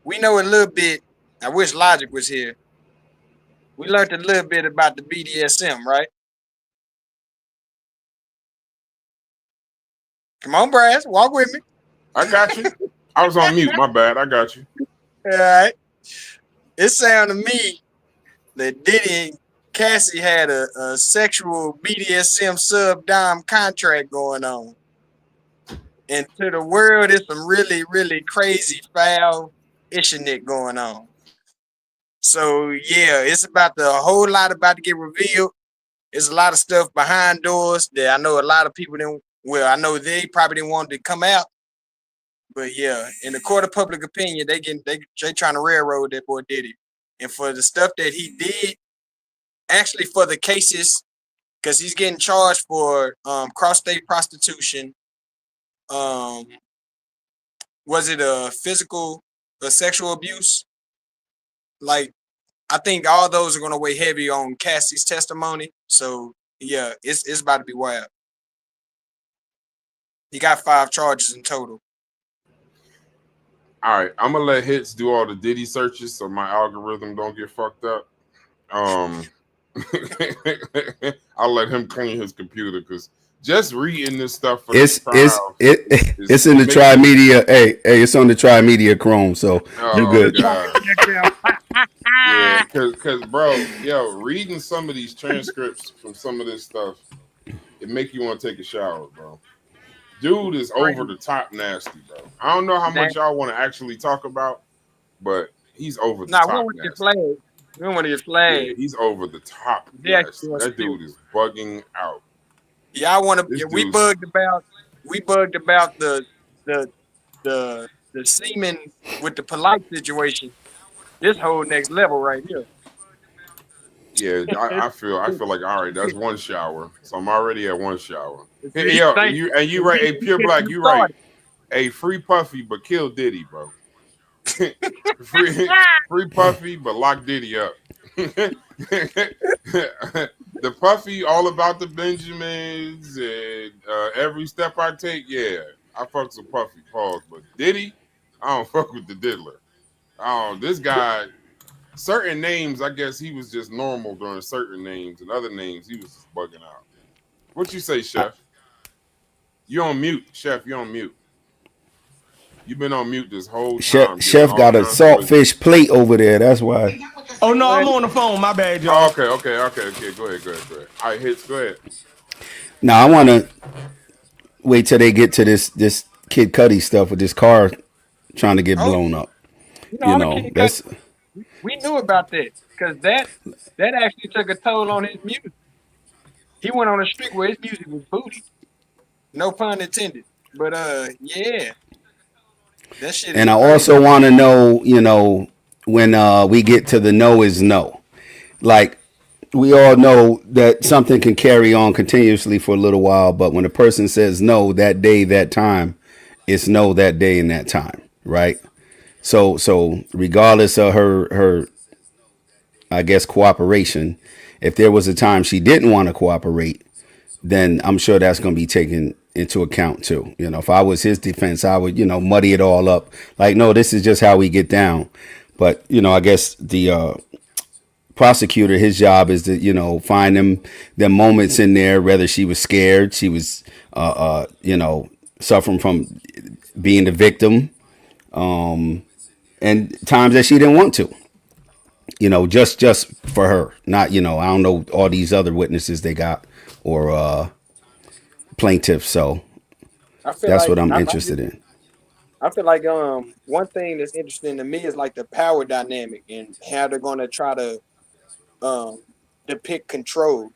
a little bit. I wish Logic was here. We learned a little bit about the BDSM, right? Come on, Brass, walk with me. I got you. I was on mute. My bad. I got you. All right. It sounded to me that Diddy and Cassie had a sexual BDSM sub-dom contract going on. And to the world, there's some really, really crazy foul ishing going on. So, yeah, it's a whole lot about to get revealed. There's a lot of stuff behind doors that I know a lot of people didn't. Well, I know they probably didn't want to come out, but yeah, in the court of public opinion, they trying to railroad that boy Diddy, and for the stuff that he did, actually for the cases, because he's getting charged for cross-state prostitution. Was it a sexual abuse? Like, I think all those are gonna weigh heavy on Cassie's testimony. So yeah, it's about to be wild. He got 5 charges in total. All right, I'm gonna let Hits do all the Diddy searches so my algorithm don't get fucked up. I'll let him clean his computer because just reading this stuff for it's this trial, it's in the Tri-Media. Hey, it's on the Tri-Media Chrome, so you good. Yeah, because bro, reading some of these transcripts from some of this stuff, it make you want to take a shower, bro. Dude is over the top nasty, bro. I don't know how much y'all want to actually talk about, but he's over the top nasty. We don't want to get flagged. Yeah, he's over the top nasty. That dude is bugging out. Yeah, I want to. We bugged about the semen with the polite situation. This whole next level right here. Yeah, I feel like all right. That's one shower, so I'm already at one shower. Hey, yo, you right? Hey, Pure Black, you right? Hey, free Puffy, but kill Diddy, bro. free Puffy, but lock Diddy up. The Puffy, all about the Benjamins, and every step I take. Yeah, I fucks with Puffy. Pause, but Diddy, I don't fuck with the diddler. This guy. Certain names, I guess he was just normal during certain names, and other names he was just bugging out. What you say, Chef? You on mute, Chef? You on mute? You've been on mute this whole time. Chef got a saltfish plate over there. That's why. Oh no, I'm on the phone. My bad, y'all. Okay. Go ahead. All right, Hits. Go ahead. Now I want to wait till they get to this Kid Cudi stuff with this car trying to get blown up. You know, that's. We knew about that because that actually took a toll on his music. He went on a streak where his music was booty. No pun intended. But yeah. That shit. And I also want to know, you know, when we get to the no is no. Like we all know that something can carry on continuously for a little while, but when a person says no that day, that time, it's no that day and that time, right? So regardless of her, I guess, cooperation, if there was a time she didn't want to cooperate, then I'm sure that's going to be taken into account too. You know, if I was his defense, I would, you know, muddy it all up. Like, no, this is just how we get down. But, you know, I guess the prosecutor, his job is to, you know, find them moments in there, whether she was scared, she was, you know, suffering from being the victim, and times that she didn't want to, you know, just for her, not, you know, I don't know all these other witnesses they got or plaintiffs. So that's what I'm interested in. I feel like one thing that's interesting to me is like the power dynamic and how they're going to try to depict control,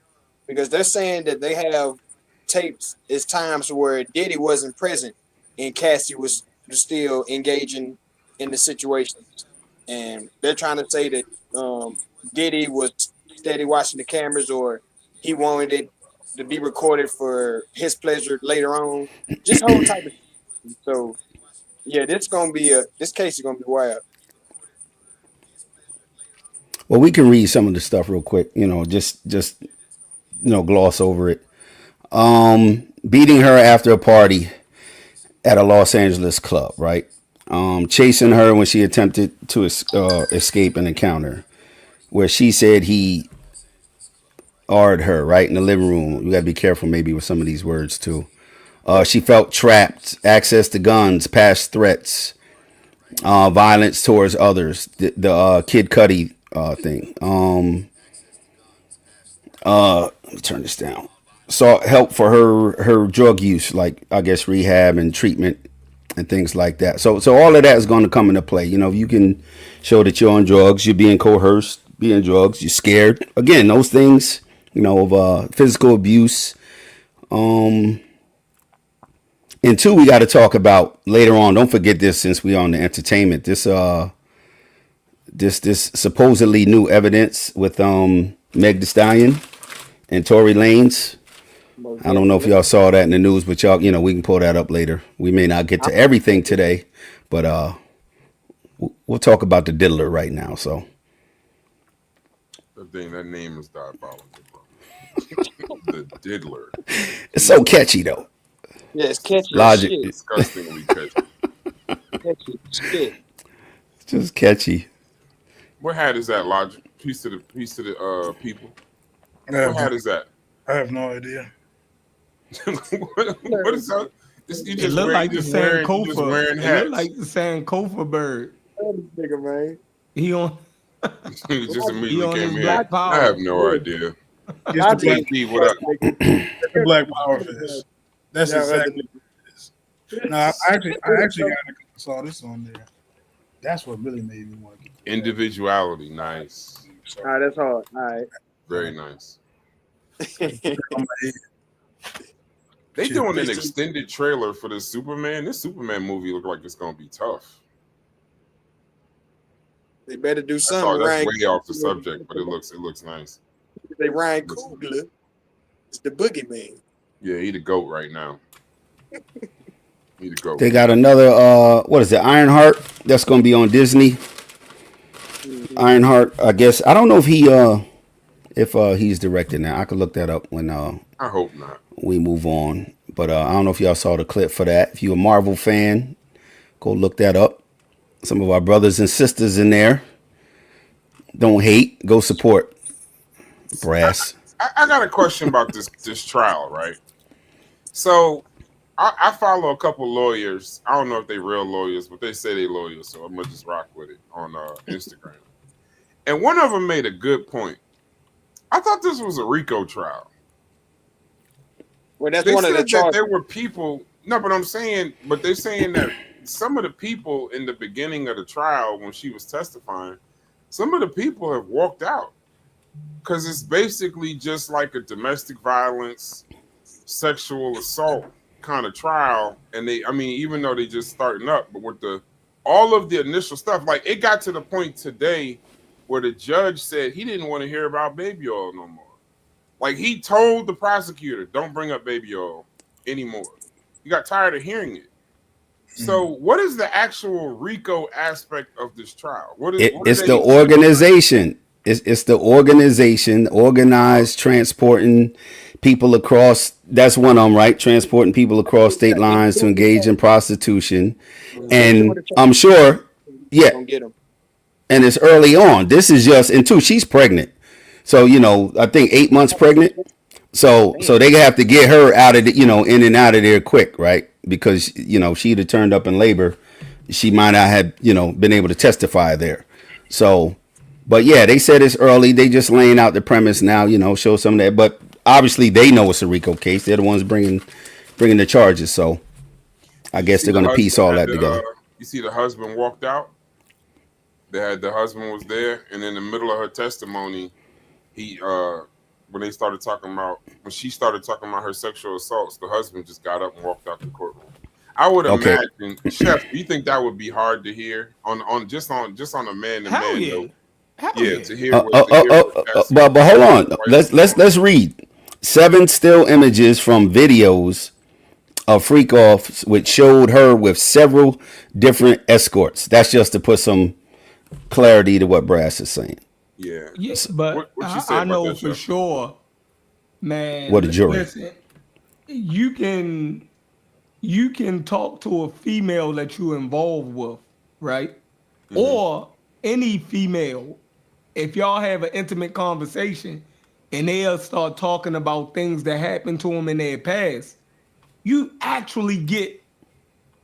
because they're saying that they have tapes. It's times where Diddy wasn't present and Cassie was still engaging in the situations, and they're trying to say that Diddy was steady watching the cameras, or he wanted it to be recorded for his pleasure later on. Just whole type of. So yeah, this case is gonna be wild. Well, we can read some of the stuff real quick. You know, just you know, gloss over it. Beating her after a party at a Los Angeles club, right? Chasing her when she attempted to escape an encounter, where she said he R'd her right in the living room. You gotta be careful maybe with some of these words too. She felt trapped, access to guns, past threats, violence towards others. The Kid Cudi thing. Let me turn this down. Sought help for her drug use, like I guess rehab and treatment and things like that. So all of that is going to come into play. You know, if you can show that you're on drugs, you're being coerced, being drugs, you're scared. Again, those things, you know, of physical abuse. And two, we got to talk about later on. Don't forget this, since we're on the entertainment. This supposedly new evidence with Meg Thee Stallion and Tory Lanez. I don't know if y'all saw that in the news, but y'all, you know, we can pull that up later. We may not get to everything today, but we'll talk about the diddler right now. So that name is diabolical, bro. The diddler. It's so catchy though. Yeah, it's catchy Logic. shit. Disgustingly catchy. Catchy shit. It's just catchy. What hat is that, Logic? Piece to the people. What hat is that? I have no idea. what is that? You It just look like the just wearing Sankofa. It hats. look like the Sankofa bird. Nigga, man. He on. He just He immediately on came his in. Black Power. I have no idea. It's the JP, what up? the Black Power Fest. That's exactly what it is. No, I actually saw this on there. That's what really made me want to get Individuality, nice. All right, that's hard. All right. Very nice. They doing an extended trailer for the Superman. This Superman movie look like it's gonna be tough. They better do That's something. that's Ryan way off the subject, but it looks nice. They Ryan Coogler. It's the boogeyman. Yeah, he the GOAT right now. He the GOAT. They got another what is it? Ironheart that's going to be on Disney. Ironheart, I guess. I don't know if he's directing that. I could look that up when I hope not. we move on. But I don't know if y'all saw the clip for that. If you're a Marvel fan, go look that up. Some of our brothers and sisters in there. Don't hate. Go support. Brass. I got a question about this trial, right? So I follow a couple lawyers. I don't know if they real lawyers, but they say they lawyers, so I'm gonna just rock with it on Instagram. And one of them made a good point. I thought this was a RICO trial. Well, that's They one of the said that charges. there were people. No, but I'm saying, but they're saying that some of the people in the beginning of the trial, when she was testifying, some of the people have walked out because it's basically just like a domestic violence, sexual assault kind of trial. And even though they just starting up, but with all of the initial stuff, like it got to the point today where the judge said he didn't want to hear about baby oil no more. Like he told the prosecutor, don't bring up baby oil anymore. He got tired of hearing it. So what is the actual RICO aspect of this trial? It's the organization. It's the organization, organized transporting people across. That's one of them, right? Transporting people across state lines to engage in prostitution. And I'm sure, yeah. And it's early on. This is just, and two, she's pregnant. So, I think 8 months pregnant. So they have to get her out of the, in and out of there quick, right? Because, she'd have turned up in labor. She might not have, been able to testify there. So, but yeah, they said it's early. They just laying out the premise now, show some of that. But obviously they know it's a RICO case. They're the ones bringing the charges. So I guess they're going to piece all that together. You see the husband walked out. The husband was there. And in the middle of her testimony, when she started talking about her sexual assaults, the husband just got up and walked out the courtroom. I would imagine, Chef, do you think that would be hard to hear on a man to man note? To hear. But hold on, let's read 7 still images from videos of freak offs which showed her with several different escorts. That's just to put some clarity to what Brass is saying. Yeah. Yes, but I know for sure, man. What a jury. Listen, you can talk to a female that you're involved with, right? Mm-hmm. Or any female, if y'all have an intimate conversation and they'll start talking about things that happened to them in their past, you actually get,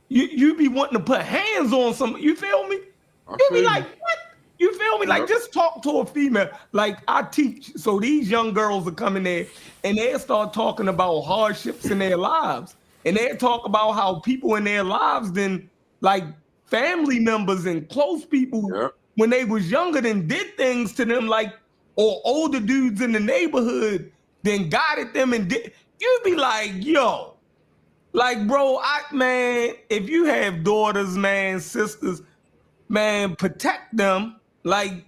you be wanting to put hands on some, you feel me? You be like, what? You feel me? Like, just talk to a female. Like, I teach, so these young girls will come in there and they'll start talking about hardships in their lives. And they'll talk about how people in their lives then, like, family members and close people, when they was younger, then did things to them, like, or older dudes in the neighborhood then guided them and did. You'd be like, yo, like, bro, man, if you have daughters, man, sisters, man, protect them. Like,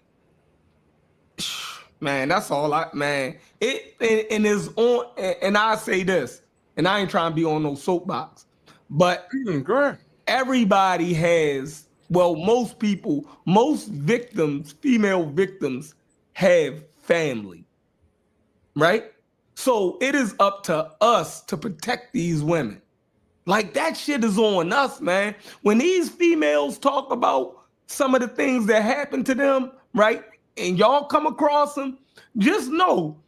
man, that's all man. And is on, and I say this, and I ain't trying to be on no soapbox, but everybody has, well, most victims, female victims have family, right? So it is up to us to protect these women. Like that shit is on us, man. When these females talk about some of the things that happen to them, right? And y'all come across them, just know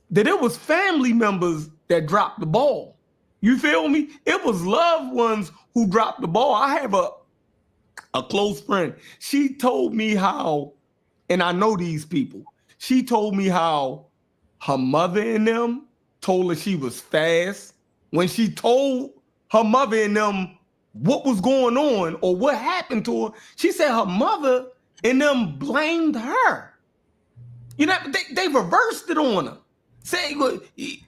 that it was family members that dropped the ball. You feel me? It was loved ones who dropped the ball. I have a close friend. She told me how, and I know these people. She told me how her mother and them told her she was fast. When she told her mother and them what was going on or what happened to her, she said her mother and them blamed her. You know, they reversed it on her. Say, well,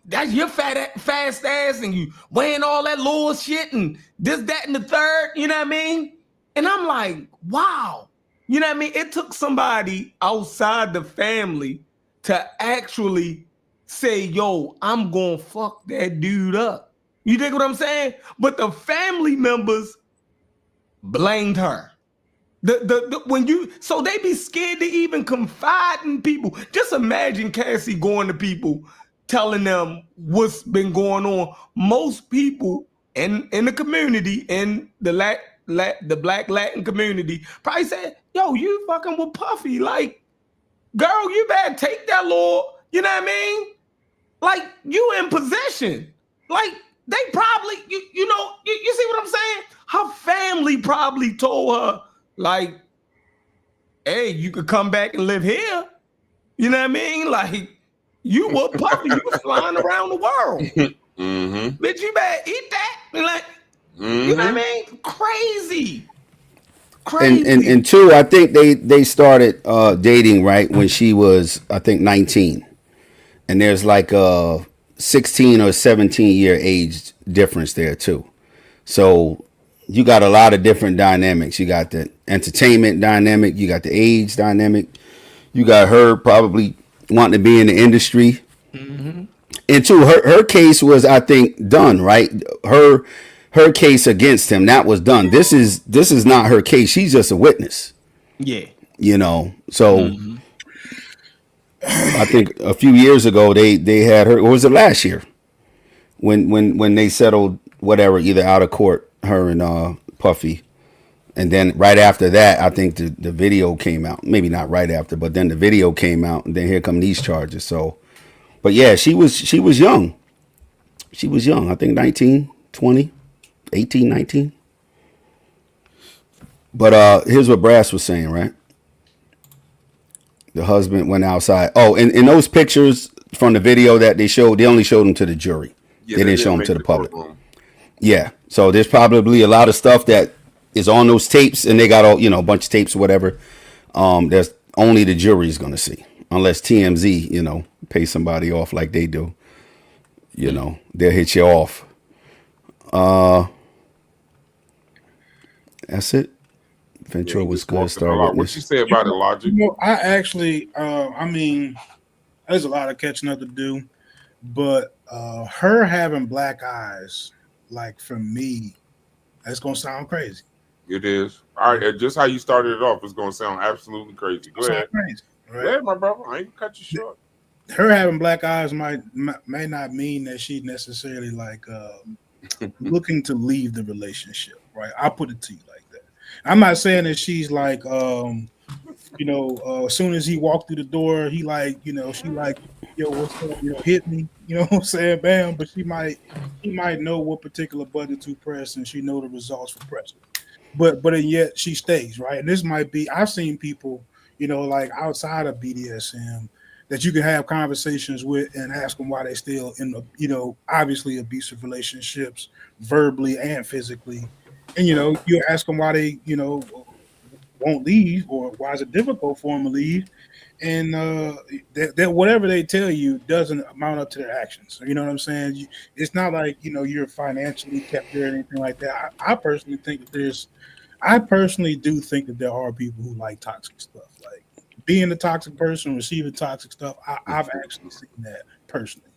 that's your fast ass and you weighing all that little shit and this, that, and the third, you know what I mean? And I'm like, wow. You know what I mean? It took somebody outside the family to actually say, yo, I'm gonna fuck that dude up. You dig what I'm saying? But the family members blamed her. So they be scared to even confide in people. Just imagine Cassie going to people telling them what's been going on. Most people in the community, in the Black Latin community, probably said, yo, you fucking with Puffy. Like, girl, you better take that law. You know what I mean? Like, you in possession. Like, they probably, you know, you see what I'm saying? Her family probably told her, like, hey, you could come back and live here. You know what I mean? Like, you were Puffy. You was flying around the world. Mm-hmm. Bitch, you better eat that. Like, you know what I mean? Crazy. And two, I think they started dating right when she was, I think, 19. And there's like a 16 or 17 year age difference there too. So you got a lot of different dynamics. You got the entertainment dynamic, you got the age dynamic, you got her probably wanting to be in the industry. Mm-hmm. And two, her case was, I think, done, right? Her case against him, that was done. This is not her case. She's just a witness. Yeah. You know, so I think a few years ago they had her, or was it last year? When they settled whatever, either out of court, her and Puffy. And then right after that, I think the video came out. Maybe not right after, but then the video came out, and then here come these charges. So, but yeah, she was young. She was young. I think 19, 20, 18, 19. But here's what Brass was saying, right? The husband went outside. Oh, and in those pictures from the video that they showed, they only showed them to the jury. Yeah, they didn't show them to the public. Yeah. So there's probably a lot of stuff that is on those tapes, and they got all, a bunch of tapes or whatever. There's only the jury's gonna see, unless TMZ, pay somebody off like they do. They'll hit you off. That's it. Ventura was good. What you say about it, Logic? I actually, I mean, there's a lot of catching up to do, but her having black eyes, like for me, that's gonna sound crazy. It is. All right, just how you started it off is gonna sound absolutely crazy. Go ahead. Crazy, right? Go ahead, my brother. I ain't cut you short. Her having black eyes may not mean that she necessarily like looking to leave the relationship, right? I'll put it to you like that. I'm not saying that she's like, as soon as he walked through the door, he like, she like, yo, what's up? Hit me, you know what I'm saying? Bam. But he might know what particular button to press, and she know the results for pressing. But yet she stays, right? And this might be, I've seen people, like outside of BDSM that you can have conversations with and ask them why they still in obviously abusive relationships, verbally and physically. And, you ask them why they, won't leave, or why is it difficult for them to leave. And that whatever they tell you doesn't amount up to their actions. You know what I'm saying? It's not like, you're financially kept there or anything like that. I personally do think that there are people who like toxic stuff. Like being a toxic person, receiving toxic stuff. I've actually seen that personally.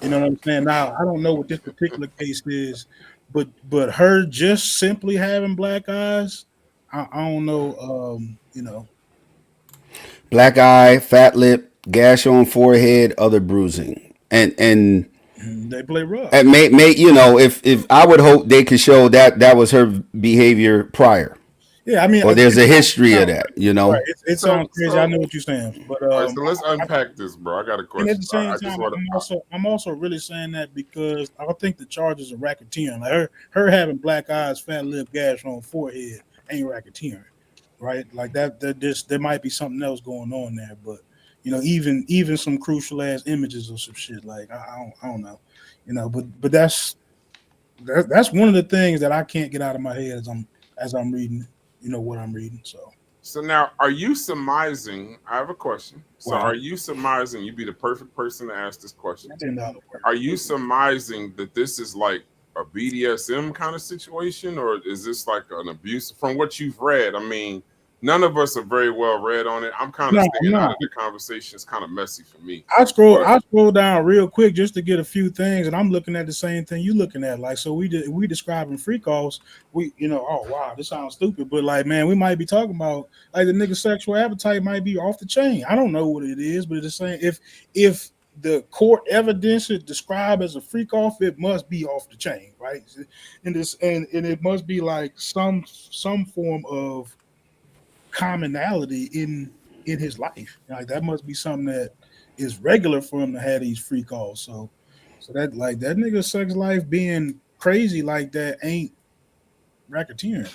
You know what I'm saying? Now, I don't know what this particular case is, but her just simply having black eyes, I don't know, Black eye, fat lip, gash on forehead, other bruising. And They play rough. And may you know, if I would hope they could show that was her behavior prior. Yeah, I mean, Or there's a history of that, you know. Right. It sounds crazy. I know what you're saying, but all right, so let's unpack this, bro. I got a question. And at the same time, I'm also really saying that because I think the charges are racketeering. Like her having black eyes, fat lip, gash on forehead ain't racketeering, right? Like that there might be something else going on there, but you know, even some crucial ass images or some shit. Like I don't know, you know, but that's one of the things that I can't get out of my head as I'm reading, you know, what I'm reading. So now, are you surmising? I have a question. So, Wow. are you surmising? You'd be the perfect person to ask this question. Are you surmising that this is like a BDSM kind of situation, or is this like an abuse? From what you've read, I mean, none of us are very well read on it. I'm kind of staying out of the conversation. It's kind of messy for me. I scroll down real quick just to get a few things, and I'm looking at the same thing you looking at. Like, so we describing freak offs. We, you know, oh wow, this sounds stupid, but like, man, we might be talking about like the nigga's sexual appetite might be off the chain. I don't know what it is, but it's saying if the court evidence is described as a freak off, it must be off the chain, right? And it must be like some form of commonality in his life. Like that must be something that is regular for him to have these free calls. So that like that nigga's sex life being crazy like that ain't racketeering.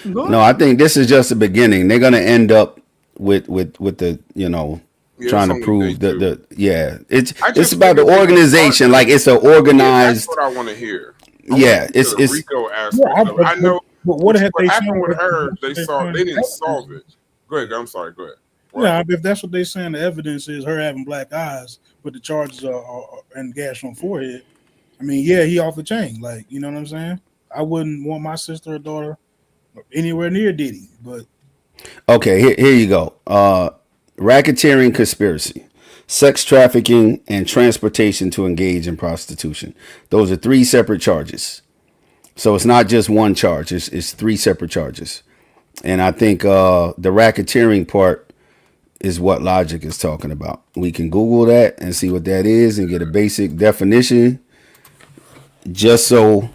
No, I think this is just the beginning. They're gonna end up with the, you know, trying to prove it's about the organization. Like it's an organized. That's what I want to hear. It's Rico aspect. I know. But what happened with her? They didn't solve it. Go ahead. I'm sorry. Go ahead. Yeah, if that's what they're saying, the evidence is her having black eyes, but the charges are and gash on forehead. I mean, yeah, he off the chain. Like, you know what I'm saying? I wouldn't want my sister or daughter anywhere near Diddy. But okay, here you go. Racketeering, conspiracy, sex trafficking, and transportation to engage in prostitution. Those are 3 separate charges. So it's not just one charge. It's 3 separate charges. And I think the racketeering part is what Logic is talking about. We can Google that and see what that is and get a basic definition. Just so,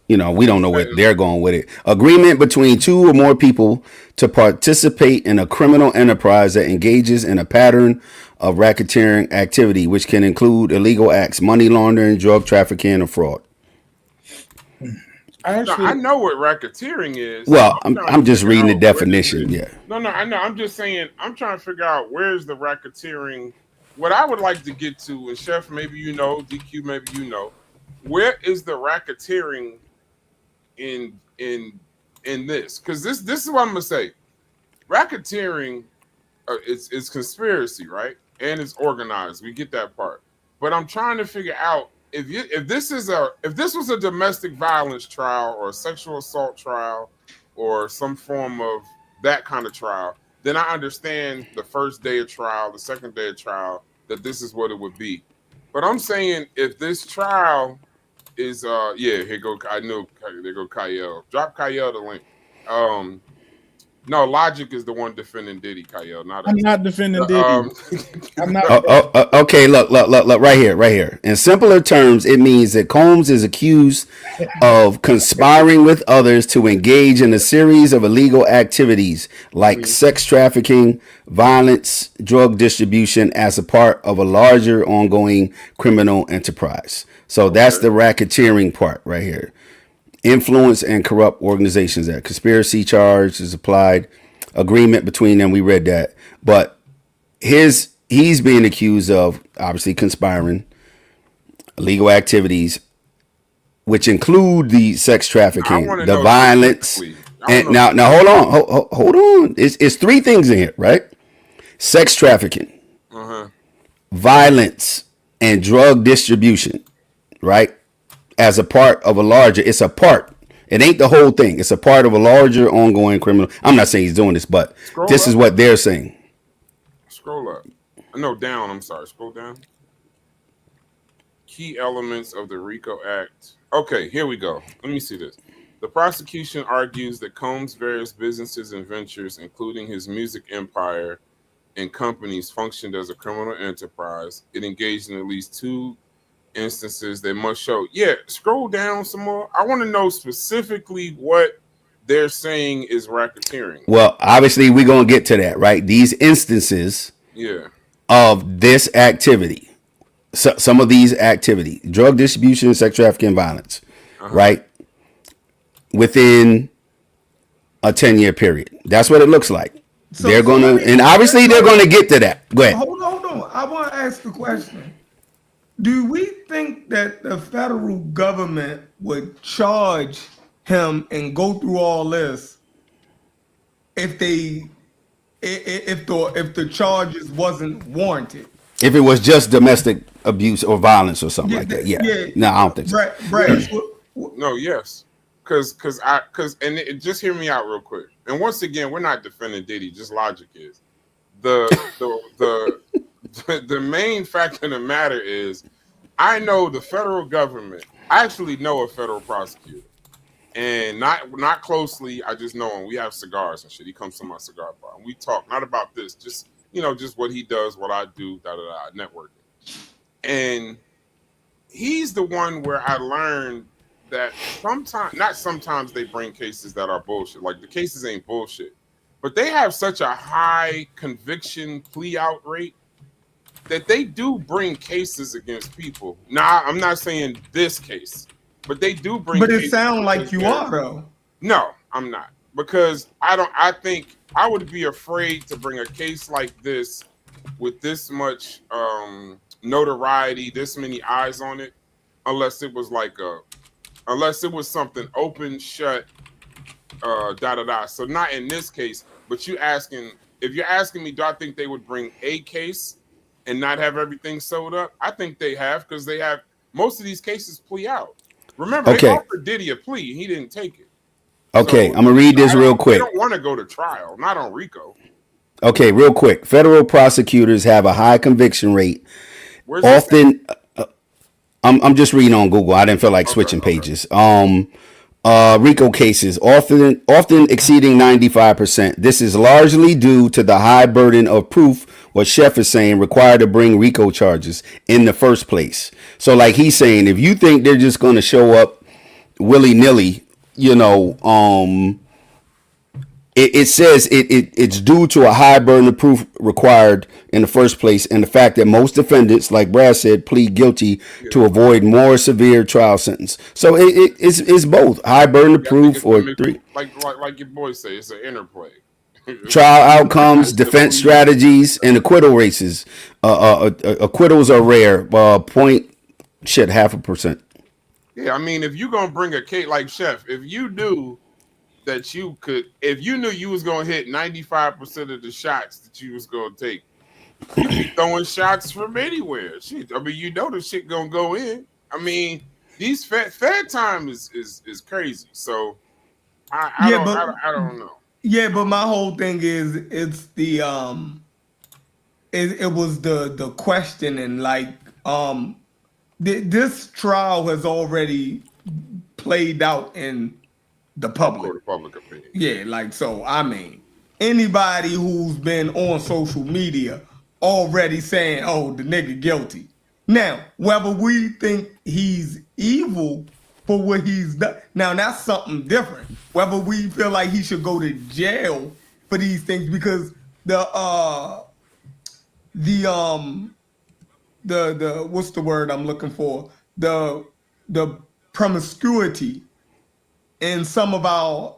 you know, we don't know where they're going with it. Agreement between 2 or more people to participate in a criminal enterprise that engages in a pattern of racketeering activity, which can include illegal acts, money laundering, drug trafficking, or fraud. I know what racketeering is. Well, I'm just reading the definition. Yeah. No, I know. I'm just saying. I'm trying to figure out where's the racketeering. What I would like to get to, and Chef, maybe you know, DQ, maybe you know, where is the racketeering in this? Because this is what I'm gonna say. Racketeering is conspiracy, right? And it's organized. We get that part. But I'm trying to figure out if this was a domestic violence trial or a sexual assault trial or some form of that kind of trial, then I understand the first day of trial, the second day of trial, that this is what it would be. But I'm saying if this trial is here go I know there go Kyle. Drop Kyle the link. No, Logic is the one defending Diddy, Kyle. I'm not defending Diddy. I'm not. Okay, look, right here. In simpler terms, it means that Combs is accused of conspiring with others to engage in a series of illegal activities like sex trafficking, violence, drug distribution as a part of a larger ongoing criminal enterprise. So that's the racketeering part right here. Influence and corrupt organizations. That conspiracy charge is applied. Agreement between them. We read that, but he's being accused of obviously conspiring, illegal activities, which include the sex trafficking, the violence, and now hold on. It's 3 things in here, right? Sex trafficking, violence, and drug distribution, right? As a part of a larger, it's a part. It ain't the whole thing. It's a part of a larger ongoing criminal. I'm not saying he's doing this, but this is what they're saying. Scroll up. No, down. I'm sorry. Scroll down. Key elements of the RICO Act. Okay, here we go. Let me see this. The prosecution argues that Combs' various businesses and ventures, including his music empire and companies, functioned as a criminal enterprise. It engaged in at least 2 instances that must show. Yeah, scroll down some more. I want to know specifically what they're saying is racketeering. Well, obviously, we're going to get to that, right? These instances of this activity, some of these activity, drug distribution, sex trafficking, violence, right? Within a 10-year period. That's what it looks like. So, they're going to, and obviously they're going to get to that. Go ahead. Hold on. I want to ask the question. Do we think that the federal government would charge him and go through all this if the charges wasn't warranted? If it was just domestic abuse or violence or something like that, no, I don't think so. Right. No, yes, because just hear me out real quick. And once again, we're not defending Diddy. Just logic is the main fact of the matter is I know the federal government. I actually know a federal prosecutor. And not closely, I just know him. We have cigars and shit. He comes to my cigar bar. And we talk, not about this, just what he does, what I do, networking. And he's the one where I learned that sometimes they bring cases that are bullshit. Like the cases ain't bullshit. But they have such a high conviction plea out rate that they do bring cases against people. Now, I'm not saying this case. But they do bring. But it sounds like you are though. No, I'm not, because I think I would be afraid to bring a case like this with this much notoriety, this many eyes on it, unless it was something open, shut, So not in this case. But if you're asking me, do I think they would bring a case and not have everything sewed up? I think they have, because they have most of these cases plea out. Remember, they offered Diddy a plea. He didn't take it. Okay, I'm going to read this real quick. They don't want to go to trial, not on RICO. Okay, real quick. Federal prosecutors have a high conviction rate. Often, I'm just reading on Google. I didn't feel like switching pages. RICO cases often exceeding 95%. This is largely due to the high burden of proof, what Chef is saying, required to bring RICO charges in the first place. So like he's saying, if you think they're just going to show up willy-nilly, it says it's due to a high burden of proof required in the first place, and the fact that most defendants, like Brad said, plead guilty to avoid more severe trial sentence. So it's both high burden of proof or three. Like your boys say, it's an interplay. Trial outcomes, defense strategies, and acquittal races. Acquittals are rare. 0.5%. Yeah, I mean, if you're gonna bring a case like Chef, if you knew that if you knew you was gonna hit 95% of the shots that you was gonna take, you'd be throwing shots from anywhere. Shit, I mean, the shit gonna go in. I mean, these Fed time is crazy. So I don't know. Yeah, but my whole thing is it's the it was the questioning, like this trial has already played out in the public opinion. Yeah, like, so I mean, anybody who's been on social media already saying, oh, the nigga guilty. Now, whether we think he's evil for what he's done, now that's something different. Whether we feel like he should go to jail for these things, because the what's the word I'm looking for? The promiscuity in some of our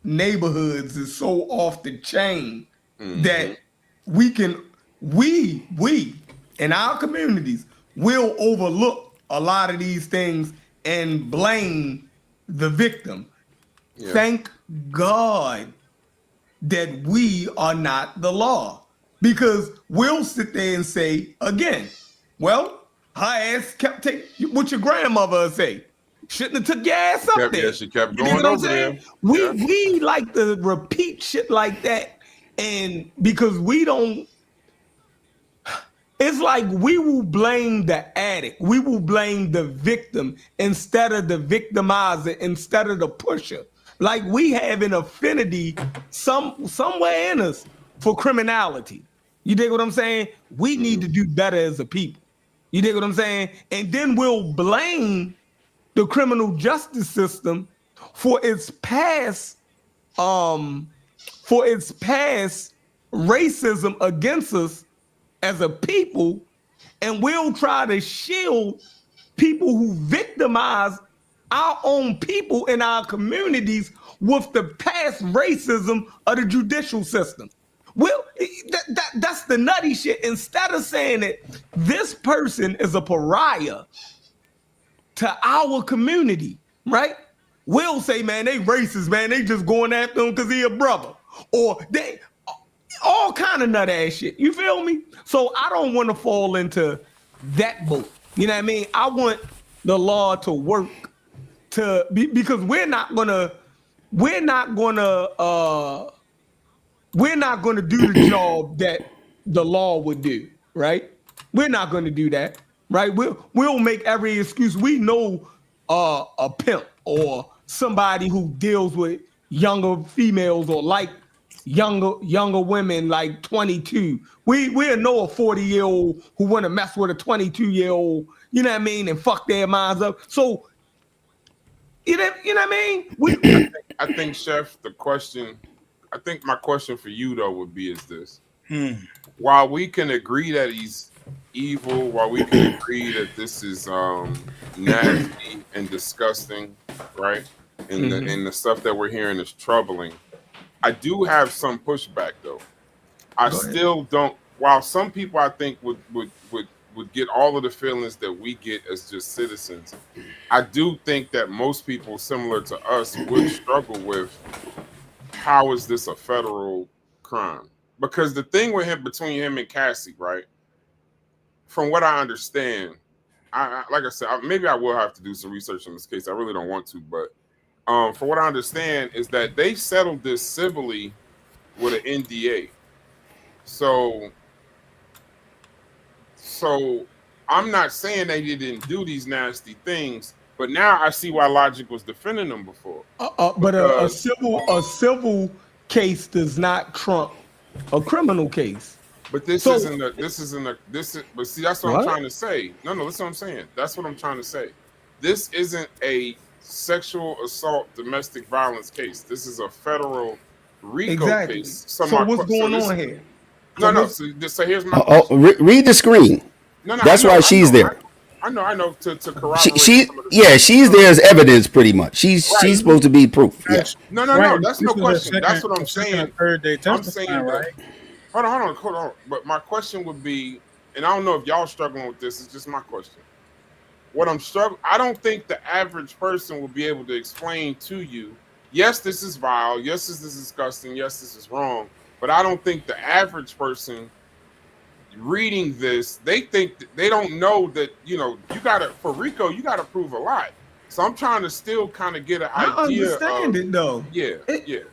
neighborhoods is so off the chain that we in our communities will overlook a lot of these things and blame the victim. Yeah. Thank God that we are not the law, because we'll sit there and say again, well, her ass kept taking what your grandmother say. Shouldn't have took your ass up there. Yeah, she kept going over there. We like to repeat shit like that, and because we don't, it's like we will blame the addict, we will blame the victim instead of the victimizer, instead of the pusher. Like we have an affinity somewhere in us for criminality. You dig what I'm saying? We need to do better as a people. You dig what I'm saying? And then we'll blame the criminal justice system for its past racism against us as a people, and we'll try to shield people who victimize our own people in our communities with the past racism of the judicial system. Well, that's the nutty shit. Instead of saying that this person is a pariah to our community, right? We'll say, man, they racist, man. They just going after him because he a brother. Or they all kind of nut ass shit. You feel me? So I don't want to fall into that boat. You know what I mean? I want the law to work to be, because we're not gonna do the job that the law would do, right? We're not gonna do that, right? We'll make every excuse. We know a pimp or somebody who deals with younger females or like younger women like 22. We'll know a 40-year-old who want to mess with a 22-year-old, you know what I mean, and fuck their minds up. So you know what I mean? I think, Chef, my question for you though would be is this. While we can agree that he's evil, while we can agree that this is nasty and disgusting, right? And the stuff that we're hearing is troubling. I do have some pushback though. I still don't. While some people I think would get all of the feelings that we get as just citizens, I do think that most people similar to us would struggle with how is this a federal crime? Because the thing with him, between him and Cassie, right? From what I understand, I like I said, maybe I will have to do some research on this case. I really don't want to, but from what I understand is that they settled this civilly with an NDA. So I'm not saying they didn't do these nasty things, but now I see why Logic was defending them before. But a civil case does not trump a criminal case. But but see, that's what I'm trying to say. No, that's what I'm saying. That's what I'm trying to say. This isn't a sexual assault domestic violence case. This is a federal RICO case. So what's going on here? So here's my read the screen. That's why she's there. I know to corroborate. She's there as evidence pretty much. She's supposed to be proof. Yeah. No, that's no question. That's what I'm saying. I'm saying right. Hold on. But my question would be, and I don't know if y'all struggling with this, it's just my question. I don't think the average person will be able to explain to you, yes, this is vile, yes, this is disgusting, yes, this is wrong, but I don't think the average person reading this, they don't know that, for RICO, you gotta prove a lot. So I'm trying to still kind of get an idea. I understand it though. Yeah. It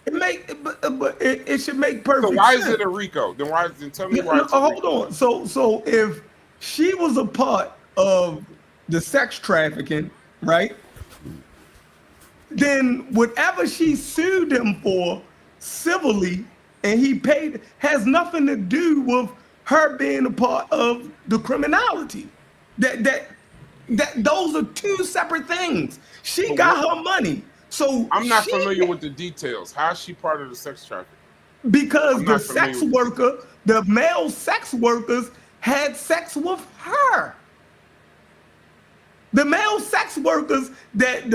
should make perfect sense. So why is it a RICO? Then tell me why. Hold on. So if she was a part of the sex trafficking, right? Then whatever she sued him for civilly and he paid has nothing to do with her being a part of the criminality. That those are two separate things. She got her money. So I'm not familiar with the details. How is she part of the sex trafficking? Because the sex worker, the male sex workers had sex with her. The male sex workers that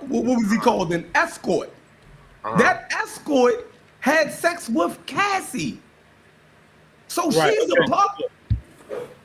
what was he called? An escort. That escort had sex with Cassie. So she's a part.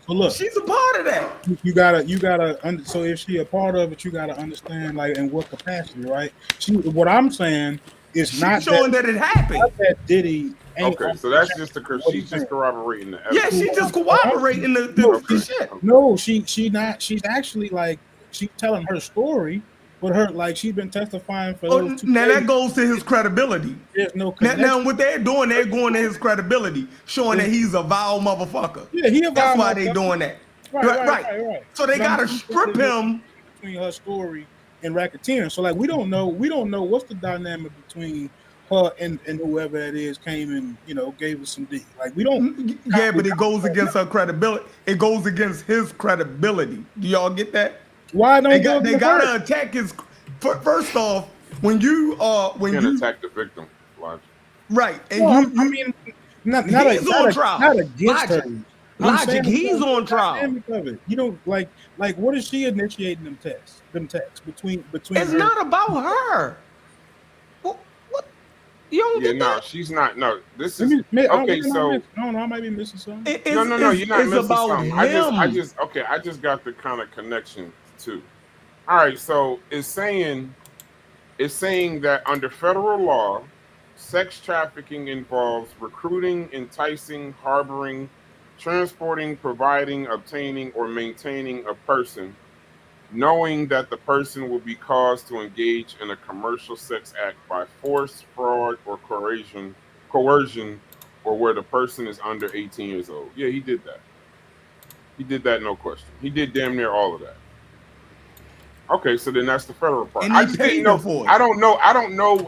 So look, she's a part of that. You gotta. So if she a part of it, you gotta understand like in what capacity, right? What I'm saying is she's not showing that it happened. Not that Diddy. Okay, so that's just she's just corroborating the evidence. Yeah, she's just corroborating the shit. No, she's not. She's actually like she's telling her story, but her like she's been testifying for. Those 2 now days. that goes to his credibility. There's no now what they're doing to his credibility, showing that he's a vile motherfucker. Yeah, he a vile. That's why they doing that. Right. So they gotta strip him between her story and racketeering. So like we don't know what's the dynamic between and whoever that is came and gave us some D. Like we don't. Yeah, but it goes against her credibility. It goes against his credibility. Do y'all get that? Why don't they gotta attack his? First off, when you attack the victim, Logic. Right, and well, I mean, not on trial. Not against Logic. her. Logic, he's on trial. Of it. Like what is she initiating them texts between? It's her? not about her. What? You don't get that? No, she's not. No, this is okay. So I might be missing something. No, you're not missing about something. him. I just got the kind of connection too. All right, so it's saying that under federal law, sex trafficking involves recruiting, enticing, harboring, transporting, providing, obtaining, or maintaining a person, knowing that the person will be caused to engage in a commercial sex act by force, fraud, or coercion, or where the person is under 18 years old. Yeah, he did that. He did that, no question. He did damn near all of that. Okay, so then that's the federal part. And I just didn't know. for it. I don't know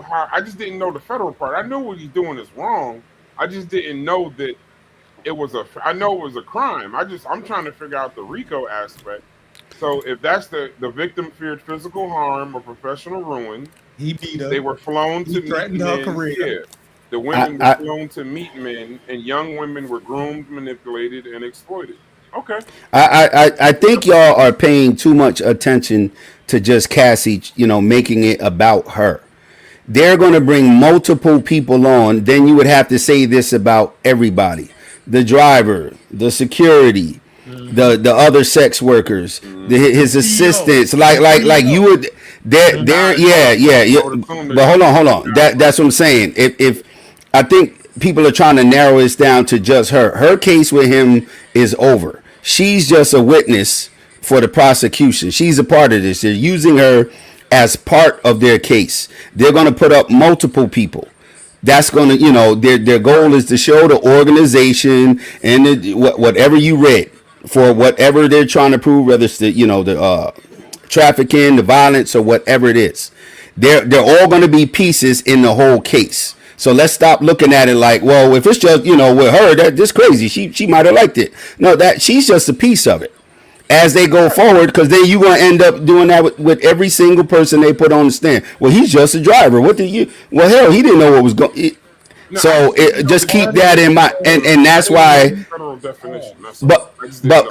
how. I just didn't know the federal part. I knew what he's doing is wrong. I just didn't know that it was I know it was a crime. I'm trying to figure out the RICO aspect. So if that's the victim feared physical harm or professional ruin, he beat her. They were flown to threatened meet her men. career. Yeah. The women were flown to meet men, and young women were groomed, manipulated, and exploited. Okay. I think y'all are paying too much attention to just Cassie, making it about her. They're going to bring multiple people on. Then you would have to say this about everybody: the driver, the security, the other sex workers, his assistants. Like you would. Yeah. But hold on. That's what I'm saying. If I think people are trying to narrow this down to just her. Her case with him is over. She's just a witness for the prosecution. She's a part of this. They're using her as part of their case. They're going to put up multiple people. That's going to, their goal is to show the organization and whatever you read for whatever they're trying to prove, whether it's the trafficking, the violence, or whatever it is. They're all going to be pieces in the whole case. So let's stop looking at it like, well, if it's just, with her, that's crazy. She might have liked it. No, she's just a piece of it as they go forward, because then you're going to end up doing that with every single person they put on the stand. Well, he's just a driver. What did you? Well, hell, he didn't know what was going. Just keep that in mind, and that's why. Federal definition. But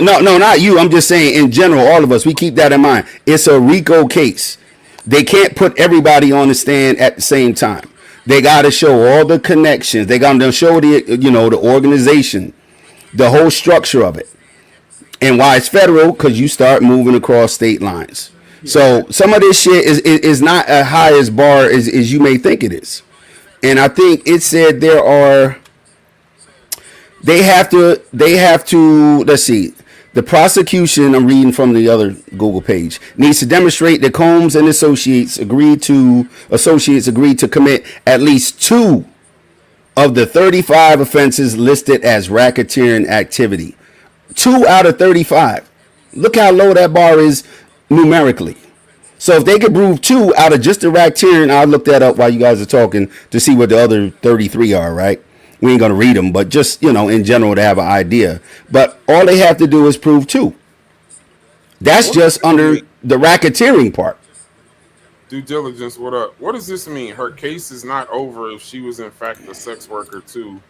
no, not you. I'm just saying in general, all of us, we keep that in mind. It's a RICO case. They can't put everybody on the stand at the same time. They got to show all the connections. They got to show the organization, the whole structure of it, and why it's federal, because you start moving across state lines. Yeah. So some of this shit is not as high as bar as you may think it is. And I think it said they have to. Let's see. The prosecution, I'm reading from the other Google page, needs to demonstrate that Combs and associates agreed to commit at least 2 of the 35 offenses listed as racketeering activity. 2 out of 35. Look how low that bar is numerically. So if they could prove 2 out of just the racketeering, I'll look that up while you guys are talking to see what the other 33 are, right? We ain't going to read them, but just, in general to have an idea. But all they have to do is prove 2. That's just under the racketeering part. Due diligence, what up? What does this mean? Her case is not over if she was in fact a sex worker too.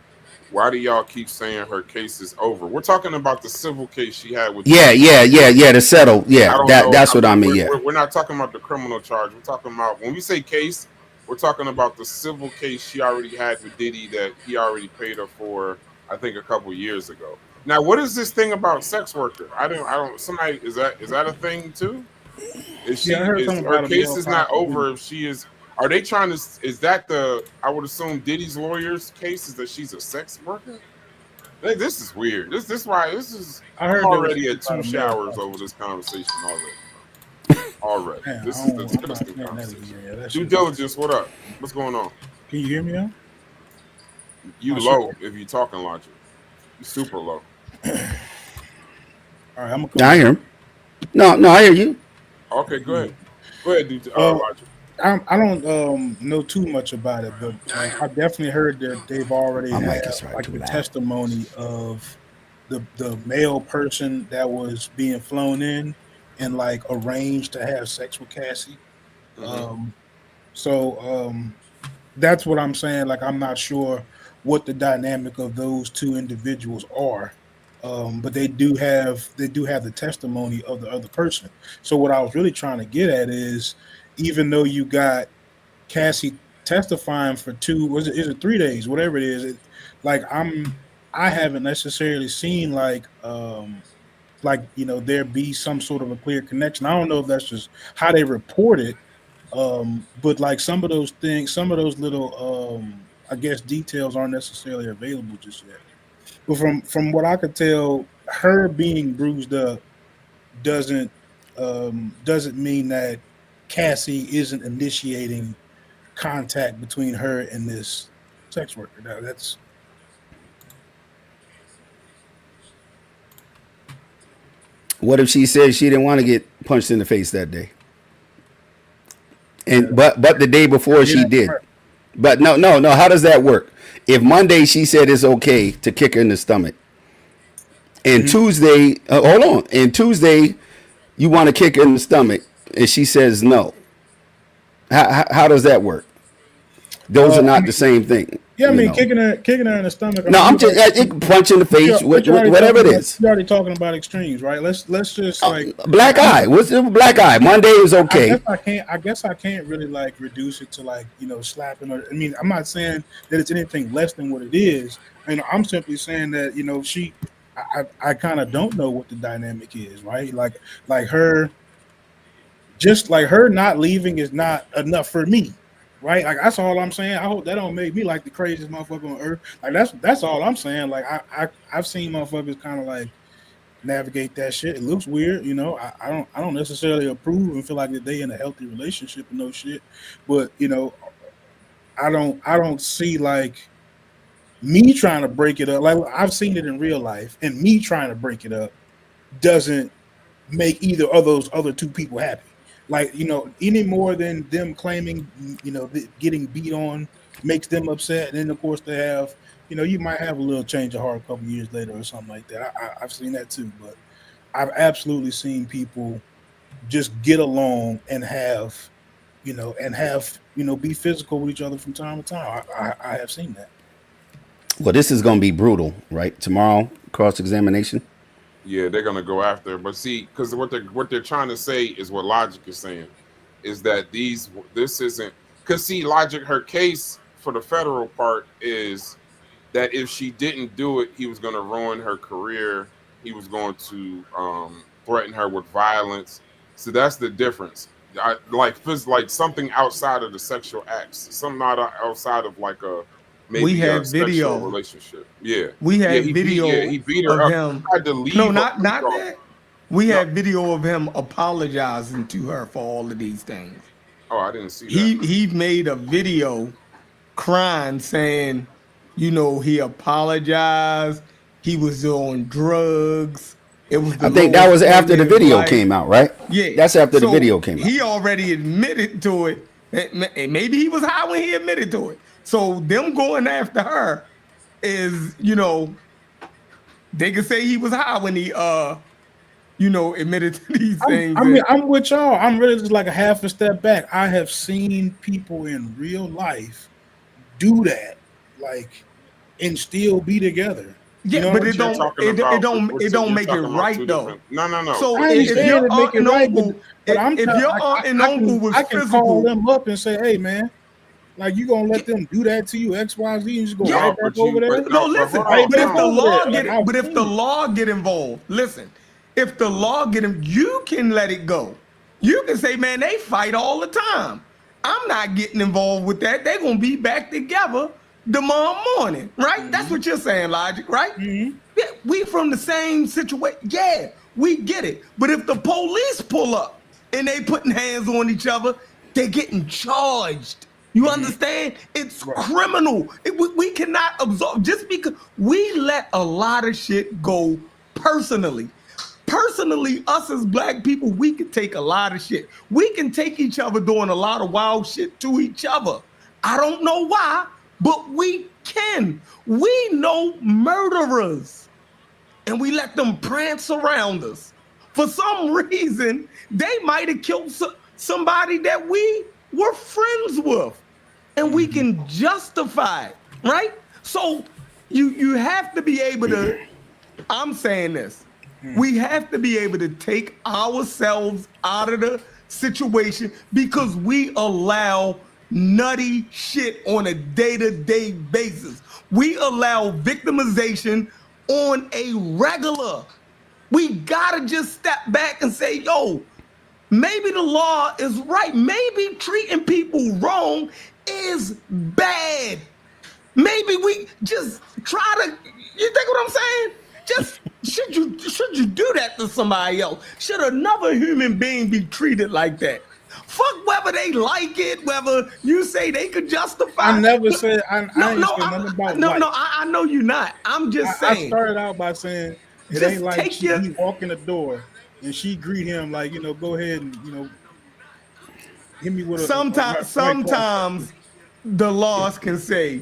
Why do y'all keep saying her case is over? We're talking about the civil case she had with. Yeah, to settle. Yeah, that's what I mean. We're not talking about the criminal charge. We're talking about, when we say case, we're talking about the civil case she already had with Diddy that he already paid her for, I think, a couple years ago. Now, what is this thing about sex worker? I don't. Somebody, is that a thing too? Her case is not over if she is. Are they trying to? Is that I would assume Diddy's lawyer's case is that she's a sex worker. This is weird. This is why this is. I'm already at 2 showers over this conversation already. Man, this is the disgusting conversation. Due diligence. What up? What's going on? Can you hear me now? You low if you talking Logic. You super low. All right, I'm gonna. I hear him. No, I hear you. Okay, go ahead. Go ahead, dude. Logic. I don't know too much about it, but I definitely heard that they've already My had mic is right like too the loud. testimony of the male person that was being flown in and like arranged to have sex with Cassie. So that's what I'm saying. Like I'm not sure what the dynamic of those two individuals are. But they do have the testimony of the other person. So what I was really trying to get at is, even though you got Cassie testifying for is it 3 days, whatever it is, like I haven't necessarily seen like there be some sort of a clear connection. I don't know if that's just how they report it, but like some of those things, some of those little I guess details aren't necessarily available just yet. But from what I could tell, her being bruised up doesn't doesn't mean that Cassie isn't initiating contact between her and this sex worker. That's What if she said she didn't want to get punched in the face that day? And but the day before she did. But no. How does that work? If Monday she said it's okay to kick her in the stomach, and Tuesday, hold on, and Tuesday you want to kick her in the stomach, and she says no. How does that work? Those are not the same thing. Yeah, I mean, kicking her in the stomach. No, I'm just punch in the face, whatever it is. You're already talking about extremes, right? Let's just like black eye. What's the black eye? Monday is okay. I guess I can't really like reduce it to like slapping her. I mean, I'm not saying that it's anything less than what it is. And I'm simply saying that I kind of don't know what the dynamic is, right? Like her, just like her not leaving is not enough for me. Right, like that's all I'm saying. I hope that don't make me like the craziest motherfucker on earth. Like that's all I'm saying. Like I've seen motherfuckers kind of like navigate that shit. It looks weird, I don't necessarily approve and feel like that they in a healthy relationship and no shit. But I don't see like me trying to break it up. Like I've seen it in real life, and me trying to break it up doesn't make either of those other two people happy. Like, any more than them claiming, getting beat on makes them upset. And then, of course, they have, you might have a little change of heart a couple years later or something like that. I've seen that too. But I've absolutely seen people just get along and have, be physical with each other from time to time. I have seen that. Well, this is going to be brutal, right? Tomorrow, cross-examination. Yeah, they're gonna go after her. But see, because what they're trying to say is what Logic is saying, is that this isn't, because see, Logic, her case for the federal part is that if she didn't do it, he was gonna ruin her career. He was going to threaten her with violence. So that's the difference. Like something outside of the sexual acts, something not outside of like a maybe we have a video sexual relationship. Yeah, we have video he beat her of up. him. Tried to leave No, her. not that. We have video of him apologizing to her for all of these things. Oh, I didn't see that. He made a video crying, saying, he apologized. He was on drugs. It was. I think that was after the video came out, right? Yeah, that's after the video came out. He already admitted to it, and maybe he was high when he admitted to it. So them going after her is, they could say he was high when he admitted to these things. I'm with y'all. I'm really just like a half a step back. I have seen people in real life do that, like, and still be together. Yeah, but it don't make it right though. No. So if your aunt and uncle, if your aunt and uncle was I can call them up and say, hey man, like you gonna let them do that to you, XYZ, and just go right back over there? No, listen. But if the law get involved, listen. If the law you can let it go. You can say, man, they fight all the time. I'm not getting involved with that. They're gonna be back together tomorrow morning, right? Mm-hmm. That's what you're saying, Logic, right? Mm-hmm. Yeah, we from the same situation. Yeah, we get it. But if the police pull up and they putting hands on each other, they're getting charged. You understand? It's criminal. We cannot absorb, just because we let a lot of shit go personally. personally, us as black people, we can take a lot of shit. We can take each other doing a lot of wild shit to each other. I don't know why, but we can. We know murderers, and we let them prance around us. For some reason, they might have killed somebody that we were friends with, and we can justify it, right? So you have to be able to, I'm saying this, we have to be able to take ourselves out of the situation because we allow nutty shit on a day-to-day basis. We allow victimization on a regular. We gotta just step back and say, yo, maybe the law is right. Maybe treating people wrong is bad. Maybe we just try to, you think what I'm saying? Just, should you do that to somebody else? Should another human being be treated like that? Fuck whether they like it, whether you say they could justify. I never said, I ain't said nothing about no, white. no, I know you're not. I'm just saying. I started out by saying, it Just ain't like take your- he walk in the door and she greet him like, go ahead and, hit me with a Sometimes the laws can say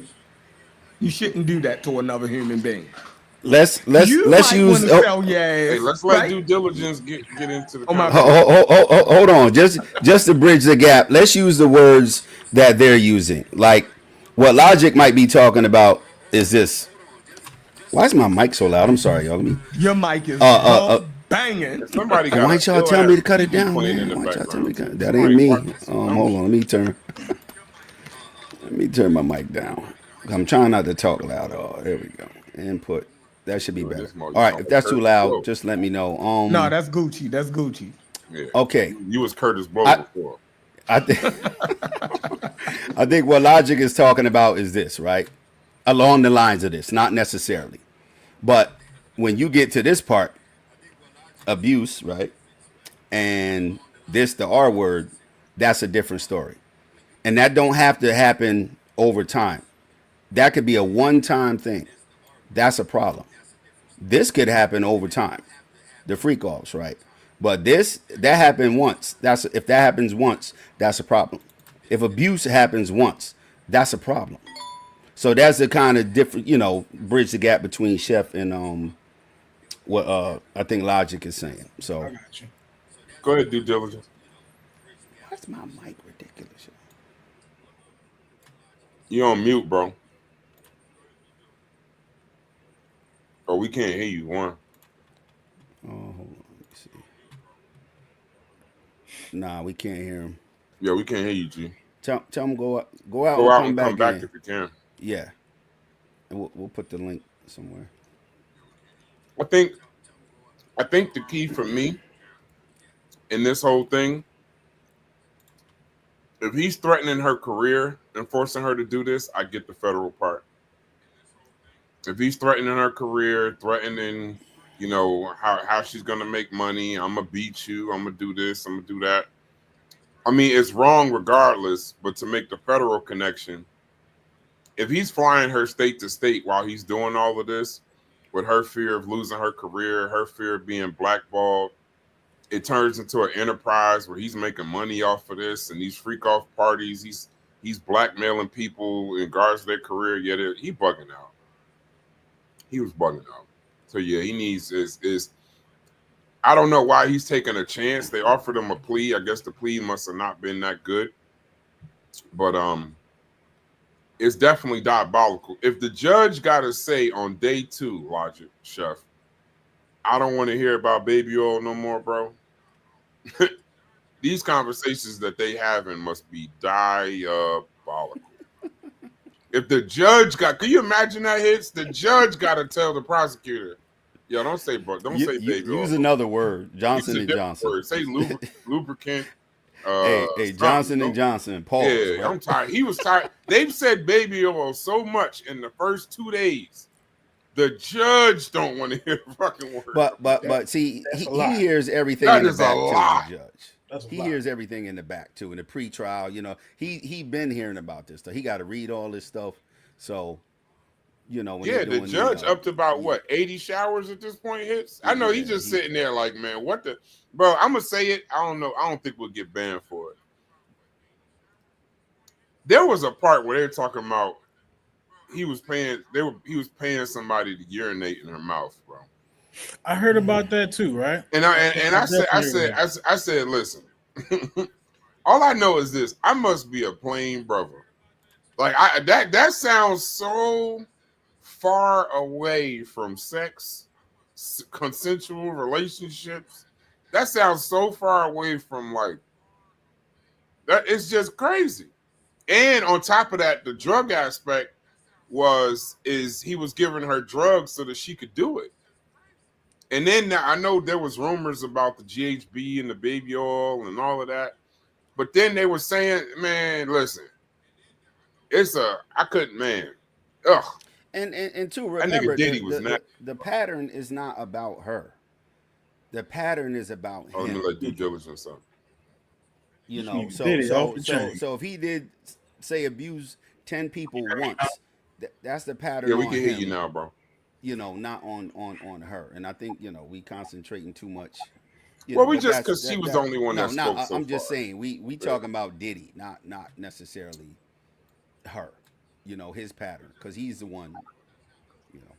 you shouldn't do that to another human being. Let's you use. Sell your ass, Hey, let's let right? due diligence get into the. Hold on, just to bridge the gap. Let's use the words that they're using. Like what Logic might be talking about is this. Why is my mic so loud? I'm sorry, y'all. Your mic is banging. Somebody got. Why don't y'all tell me to cut it down, playing man? in the Why don't y'all tell me to cut background. it? That ain't me. Hold on, let me turn my mic down. I'm trying not to talk loud. Oh, there we go. Input. That should be better. All right, if that's too loud, just let me know. No, that's Gucci. That's Gucci. Yeah. Okay. You was Curtis Blow before. I think what Logic is talking about is this, right? Along the lines of this, not necessarily. But when you get to this part, abuse, right? And this, the R word, that's a different story. And that don't have to happen over time. That could be a one-time thing. That's a problem. This could happen over time. The freak offs, right? But that happened once. If that happens once, that's a problem. If abuse happens once, that's a problem. So that's the kind of different, bridge the gap between Chef and what I think Logic is saying. So I got you. Go ahead, due diligence. Why's my mic ridiculous? You on mute, bro. Oh, we can't hear you, one. Oh, hold on. Let me see. Nah, we can't hear him. Yeah, we can't hear you, G. Tell him go out. Go out and come back in. if you can. Yeah, and we'll put the link somewhere. I think the key for me in this whole thing, if he's threatening her career and forcing her to do this, I get the federal part. If he's threatening her career, threatening, how she's gonna make money, I'm gonna beat you, I'm gonna do this, I'm gonna do that. I mean, it's wrong regardless, but to make the federal connection, if he's flying her state to state while he's doing all of this, with her fear of losing her career, her fear of being blackballed, it turns into an enterprise where he's making money off of this and these freak off parties. He's blackmailing people in regards to their career. Yet he bugging out. He was bugging out. So yeah, he needs is. I don't know why he's taking a chance. They offered him a plea. I guess the plea must have not been that good. But it's definitely diabolical. If the judge got a say on day 2, Logic, Chef, I don't want to hear about baby oil no more, bro. These conversations that they having must be diabolical. If the judge can you imagine that hits? The judge got to tell the prosecutor, yo, don't say baby oil. Use another word, Johnson and Johnson. Word. Say lubricant. Hey, Johnson and Johnson. Pause. Yeah, right? I'm tired. He was tired. They've said baby oil so much in the first 2 days. The judge don't want to hear the fucking word. But see, he hears everything that in the is back a too. lie. The judge. He hears everything in the back too. In the pre-trial, he been hearing about this stuff. He got to read all this stuff. So You know, when Yeah, they're the doing, judge up to about what 80 showers at this point hits. I know he's just sitting there like, man, what the bro? I'm gonna say it. I don't know. I don't think we'll get banned for it. There was a part where they were talking about he was paying paying somebody to urinate in her mouth, bro. I heard about that too, right? And I said, listen, all I know is this: I must be a plain brother. Like that sounds so far away from sex, consensual relationships. That sounds so far away from like that. It's just crazy. And on top of that, the drug aspect is he was giving her drugs so that she could do it. And then I know there was rumors about the GHB and the baby oil and all of that. But then they were saying, man, listen, I couldn't, man. Ugh. And two, remember, Diddy was the pattern is not about her. The pattern is about him. Let me let due diligence up. You know, so if he did say abuse 10 people once, that's the pattern. Yeah, we on can him, hear you now, bro. You know, not on her. And I think, you know, we concentrating too much. Well, we just because she was the only one that spoke so I'm just far. saying we talking about Diddy, not necessarily her. You know, his pattern, because he's the one. You know.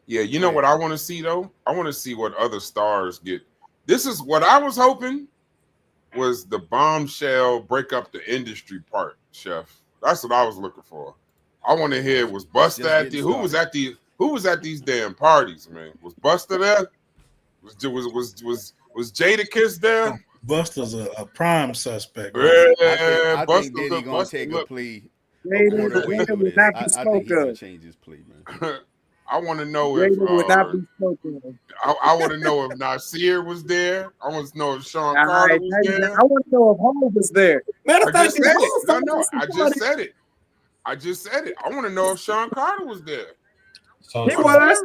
Yeah, you know what I want to see though? I want to see what other stars get. This is what I was hoping was the bombshell break up the industry part, Chef. That's what I was looking for. I want to hear was Busta at the who was at these damn parties, man? Was Busta there? Was Jadakiss there? Busta's a prime suspect. Right? I think Diddy gonna take a plea. I think he's gonna change his plea, man. I want to know if I want to know if Nasir was there. I want to know if Sean Carter was there. I want to know if Hov was there. Matter of fact, I just said it. I want to know if Sean Carter was there. He was.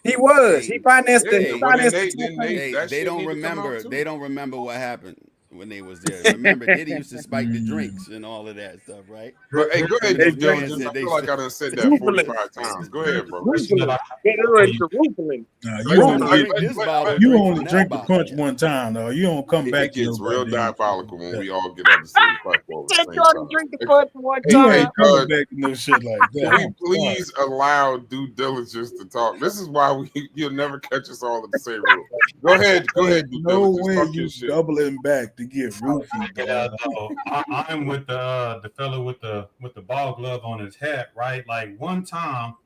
He was. He financed it. They don't remember. They don't remember what happened when they was there. Remember, Diddy used to spike the drinks and all of that stuff, right? But, hey, go ahead, I feel like I done said that 45 times. Go ahead, bro. You only drink the punch one time, though. You don't come back. It gets real diabolical when we all get on the same platform. Drink the punch one time. You ain't coming back to no shit like that. Can we please allow due diligence to talk? This is why you'll never catch us all in the same room. Go ahead. No way you doubling back to get roofied. I'm with the fellow with the ball glove on his hat, right? Like one time,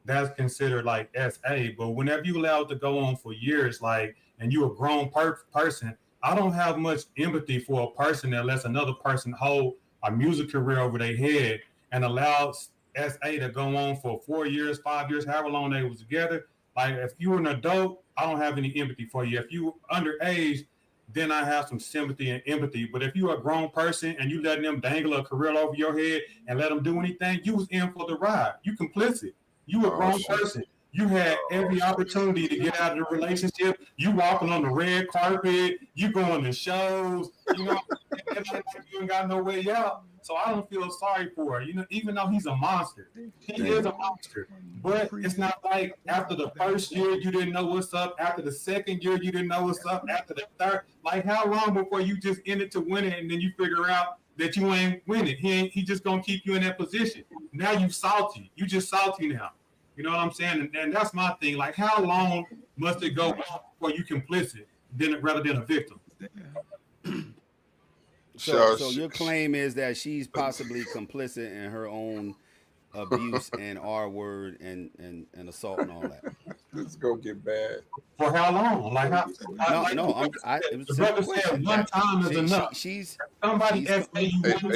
that's considered like SA. But whenever you allowed to go on for years, like, and you a grown person, I don't have much empathy for a person that lets another person hold a music career over their head and allows SA to go on for 4 years, 5 years, however long they was together. Like, if you were an adult, I don't have any empathy for you. If you underage, then I have some sympathy and empathy. But if you're a grown person and you letting them dangle a career over your head and let them do anything, you was in for the ride. You complicit. You a grown person. You had every opportunity to get out of the relationship. You walking on the red carpet. You going to shows. You know, you ain't got no way out. So I don't feel sorry for her. You know, even though he's a monster, he is a monster. But it's not like after the first year you didn't know what's up. After the second year you didn't know what's up. After the third, like how long before you just end it to win it and then you figure out that you ain't winning? He just gonna keep you in that position. Now you salty. You just salty now. You know what I'm saying? And that's my thing. Like, how long must it go before you complicit rather than a victim? So your claim is that she's possibly complicit in her own abuse and R word and assault and all that. This is gonna get bad. For how long? Like how? It was a simple question. One time is enough. Hey,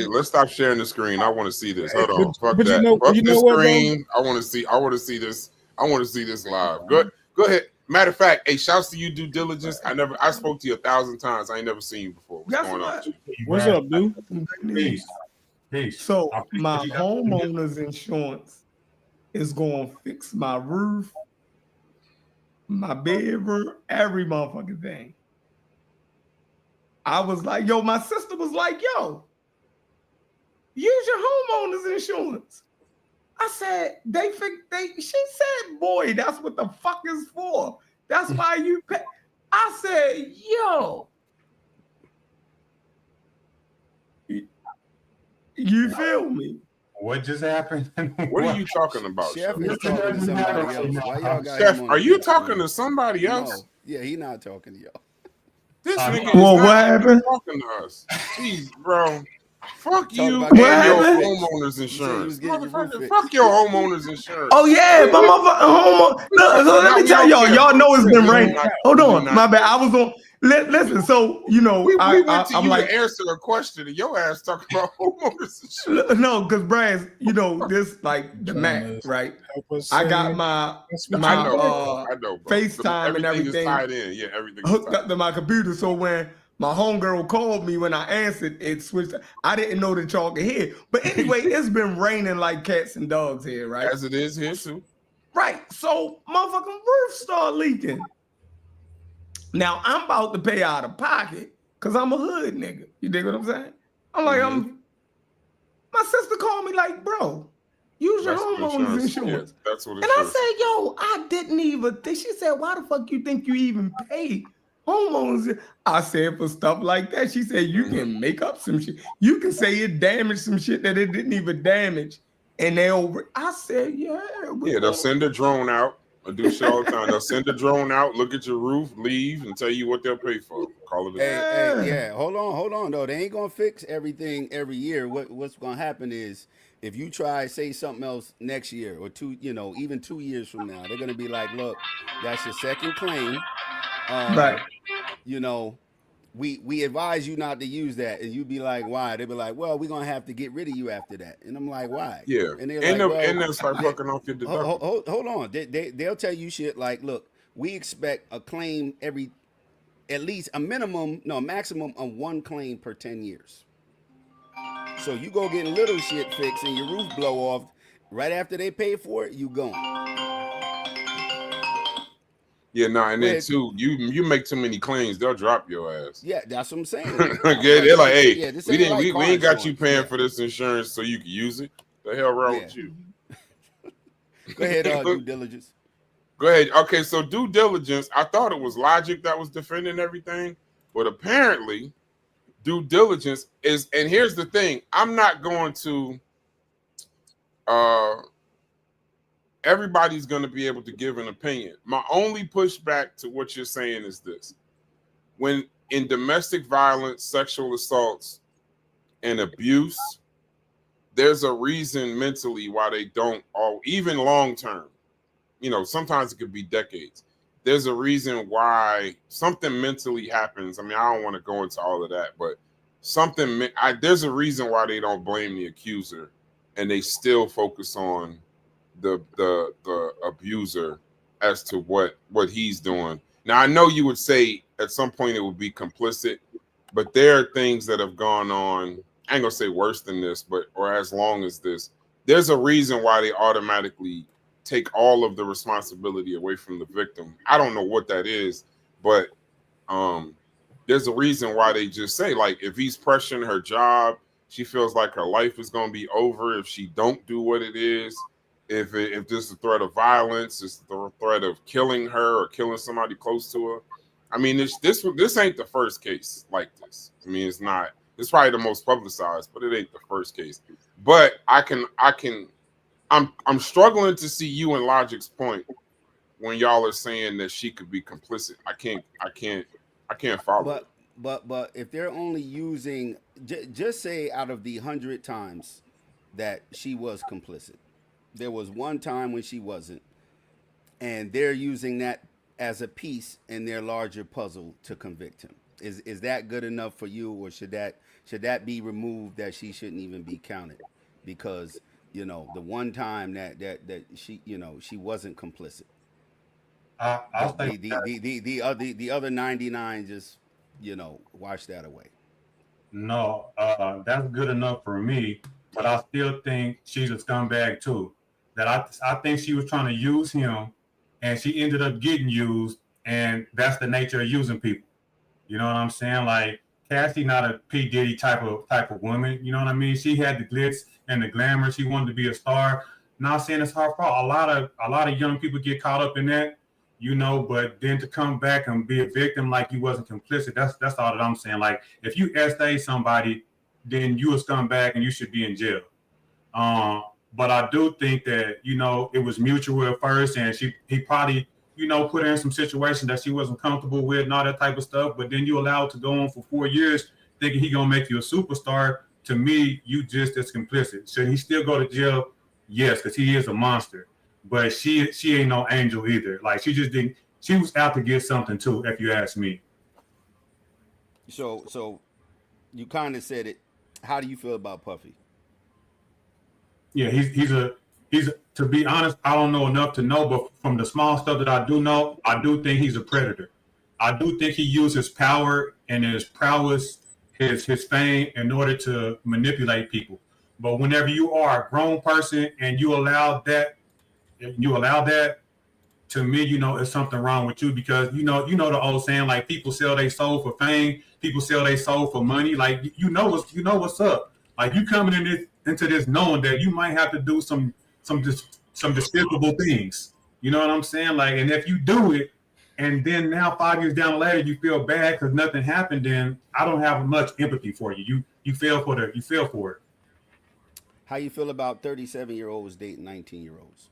let's stop sharing the screen. I want to see this. Hold on. Fuck but that. Fuck the screen. I want to see this. I want to see this live. Go ahead. Matter of fact, hey, shouts to you, due diligence. I spoke to you 1,000 times. I ain't never seen you before. What's going on? What's up, dude? Peace. So my homeowner's insurance is going to fix my roof, my bedroom, every motherfucking thing. I was like, yo, my sister was like, yo, use your homeowner's insurance. I said, she said, boy, that's what the fuck is for. That's why you pay. I said, yo. You feel me? What just happened? What are you talking about, Chef? Chef? Is talking to somebody else. Why y'all got Chef, him on are the you fence, talking man? to somebody else? No. Yeah, he not talking to y'all. This nigga Well, is what not happened? talking to us. Jeez, bro. Fuck you about and getting your your fix. homeowner's You said you was insurance. getting your roof Motherfucker, fixed. fuck your homeowner's insurance. Oh yeah, but motherfucker, look, so let me tell y'all. Y'all know it's been raining. Hold on, my bad. I was on. Listen, so you know, we went to I'm you like, to answer a question, and your ass talking about homeowners insurance. no, because Brad, you know this like the Mac, right? I got my I know, bro. FaceTime and Everything is everything tied in. Yeah, everything is hooked tied up to my computer. So when my homegirl called me, when I answered, it switched. I didn't know that y'all could hear. But anyway, it's been raining like cats and dogs here, right? As it is here too. Right. So motherfucking roof start leaking. Now I'm about to pay out of pocket because I'm a hood nigga. You dig what I'm saying? I'm like, my sister called me like, bro, use your homeowner's insurance. Yeah, that's what it And I said, yo, I didn't even think. She said, why the fuck you think you even pay homeowners? I said, for stuff like that. She said, you can make up some shit. You can say it damaged some shit that it didn't even damage. And they over. I said, yeah. They'll send a drone out. I do shit all the time. They'll send a drone out, look at your roof, leave, and tell you what they'll pay for. Call it a day. Hey, yeah. Hold on, though. They ain't gonna fix everything every year. What's gonna happen is if you try say something else next year or even 2 years from now, they're gonna be like, look, that's your second claim. Right. We advise you not to use that, and you'd be like, why? They'd be like, well, we're gonna have to get rid of you after that, and I'm like, why? Yeah, and they're and like, well, they'll start fucking off your deductible. hold on, they'll tell you shit like, look, we expect a claim at least a maximum of one claim per 10 years. So you go getting little shit fixed and your roof blow off right after they pay for it, you gone. Yeah, and then too, you make too many claims, they'll drop your ass. Yeah, that's what I'm saying. They're like, hey, yeah, we ain't got you paying for this insurance so you can use it. The hell wrong with you? Go ahead, due diligence. Go ahead. Okay, so due diligence, I thought it was Logic that was defending everything, but apparently due diligence is, and here's the thing, I'm not going to everybody's going to be able to give an opinion. My only pushback to what you're saying is this. When in domestic violence, sexual assaults, and abuse, there's a reason mentally why they don't, all even long term, sometimes it could be decades. There's a reason why something mentally happens. I mean, I don't want to go into all of that, but there's a reason why they don't blame the accuser and they still focus on the abuser as to what he's doing. Now, I know you would say at some point it would be complicit, but there are things that have gone on. I ain't gonna say worse than this, or as long as this. There's a reason why they automatically take all of the responsibility away from the victim. I don't know what that is, but there's a reason why they just say, like, if he's pressuring her job, she feels like her life is gonna be over if she don't do what it is. If there's a threat of violence, it's the threat of killing her or killing somebody close to her. I mean, this ain't the first case like this. I mean, it's not. It's probably the most publicized, but it ain't the first case. But I'm struggling to see you and Logic's point when y'all are saying that she could be complicit. I can't follow. But if they're only using, just say out of the 100 times that she was complicit, there was one time when she wasn't, and they're using that as a piece in their larger puzzle to convict him. Is that good enough for you, or should that be removed? That she shouldn't even be counted because the one time that she she wasn't complicit. I'll say the other 99 just wash that away. No, that's good enough for me, but I still think she's a scumbag too. That I think she was trying to use him, and she ended up getting used, and that's the nature of using people. You know what I'm saying? Like, Cassie not a P. Diddy type of woman. You know what I mean? She had the glitz and the glamour. She wanted to be a star. not saying it's her fault. A lot of young people get caught up in that, you know, but then to come back and be a victim like you wasn't complicit, that's all that I'm saying. Like, if you SA somebody, then you a scumbag and you should be in jail. But I do think that, you know, it was mutual at first, and he probably, you know, put her in some situations that she wasn't comfortable with and all that type of stuff. But then you allow it to go on for 4 years, thinking he gonna make you a superstar. To me, you just as complicit. Should he still go to jail? Yes, because he is a monster. But she ain't no angel either. Like, she just didn't. She was out to get something too, if you ask me. So you kind of said it. How do you feel about Puffy? Yeah, he's to be honest, I don't know enough to know, but from the small stuff that I do know, I do think he's a predator. I do think he uses power and his prowess, his fame in order to manipulate people. But whenever you are a grown person and you allow that, to me, you know, it's something wrong with you, because you know the old saying, like, people sell their soul for fame, people sell their soul for money. Like, you know what's up. Like, you coming into this knowing that you might have to do some despicable things. You know what I'm saying? Like, and if you do it, and then now 5 years down later you feel bad because nothing happened, then I don't have much empathy for you. You feel for it. How you feel about 37-year-olds dating 19-year-olds?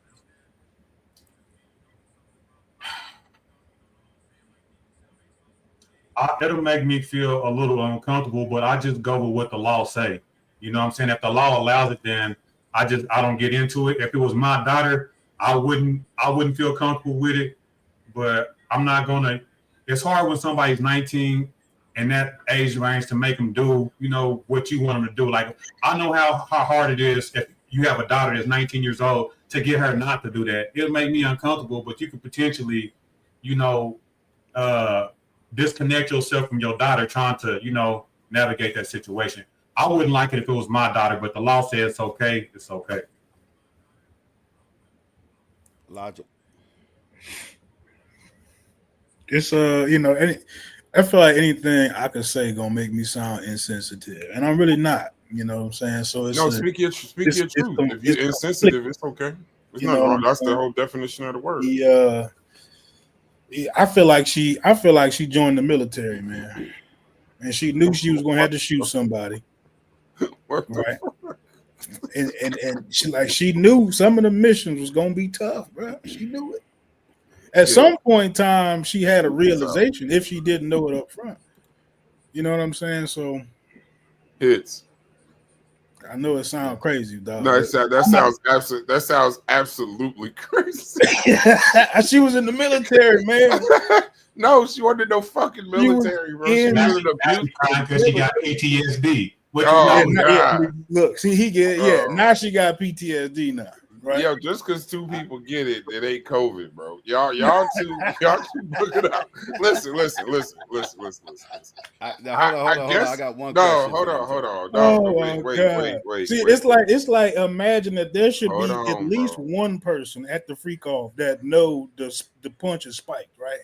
It'll make me feel a little uncomfortable, but I just go with what the law say. You know what I'm saying? If the law allows it, then I don't get into it. If it was my daughter, I wouldn't feel comfortable with it. But I'm not gonna. It's hard when somebody's 19 and that age range to make them do, you know, what you want them to do. Like, I know how hard it is if you have a daughter that's 19 years old to get her not to do that. It'll make me uncomfortable, but you could potentially, you know, disconnect yourself from your daughter trying to, you know, navigate that situation. I wouldn't like it if it was my daughter, but the law says it's okay. It's okay. Logic. It's you know, I feel like anything I could say gonna make me sound insensitive, and I'm really not. You know what I'm saying? So it's speak your truth. If you're insensitive, it's okay. It's not wrong. That's the whole definition of the word. I feel like she joined the military, man, and she knew she was gonna have to shoot somebody. Right? And she knew some of the missions was gonna be tough, bro. She knew it. At some point in time, she had a realization if she didn't know it up front. You know what I'm saying? So I know it sounds crazy, dog. No, that sounds absolutely crazy. She was in the military, man. No, she wasn't no fucking military, bro. She was because she got PTSD. Look, see, now she got PTSD now. Right? Yo, just because two people get it, it ain't COVID, bro. Y'all two book it out. Listen. Hold on. I got one question. Hold on. No, wait. See, it's like imagine that there should be at least one person at the freak off that know the punch is spiked, right?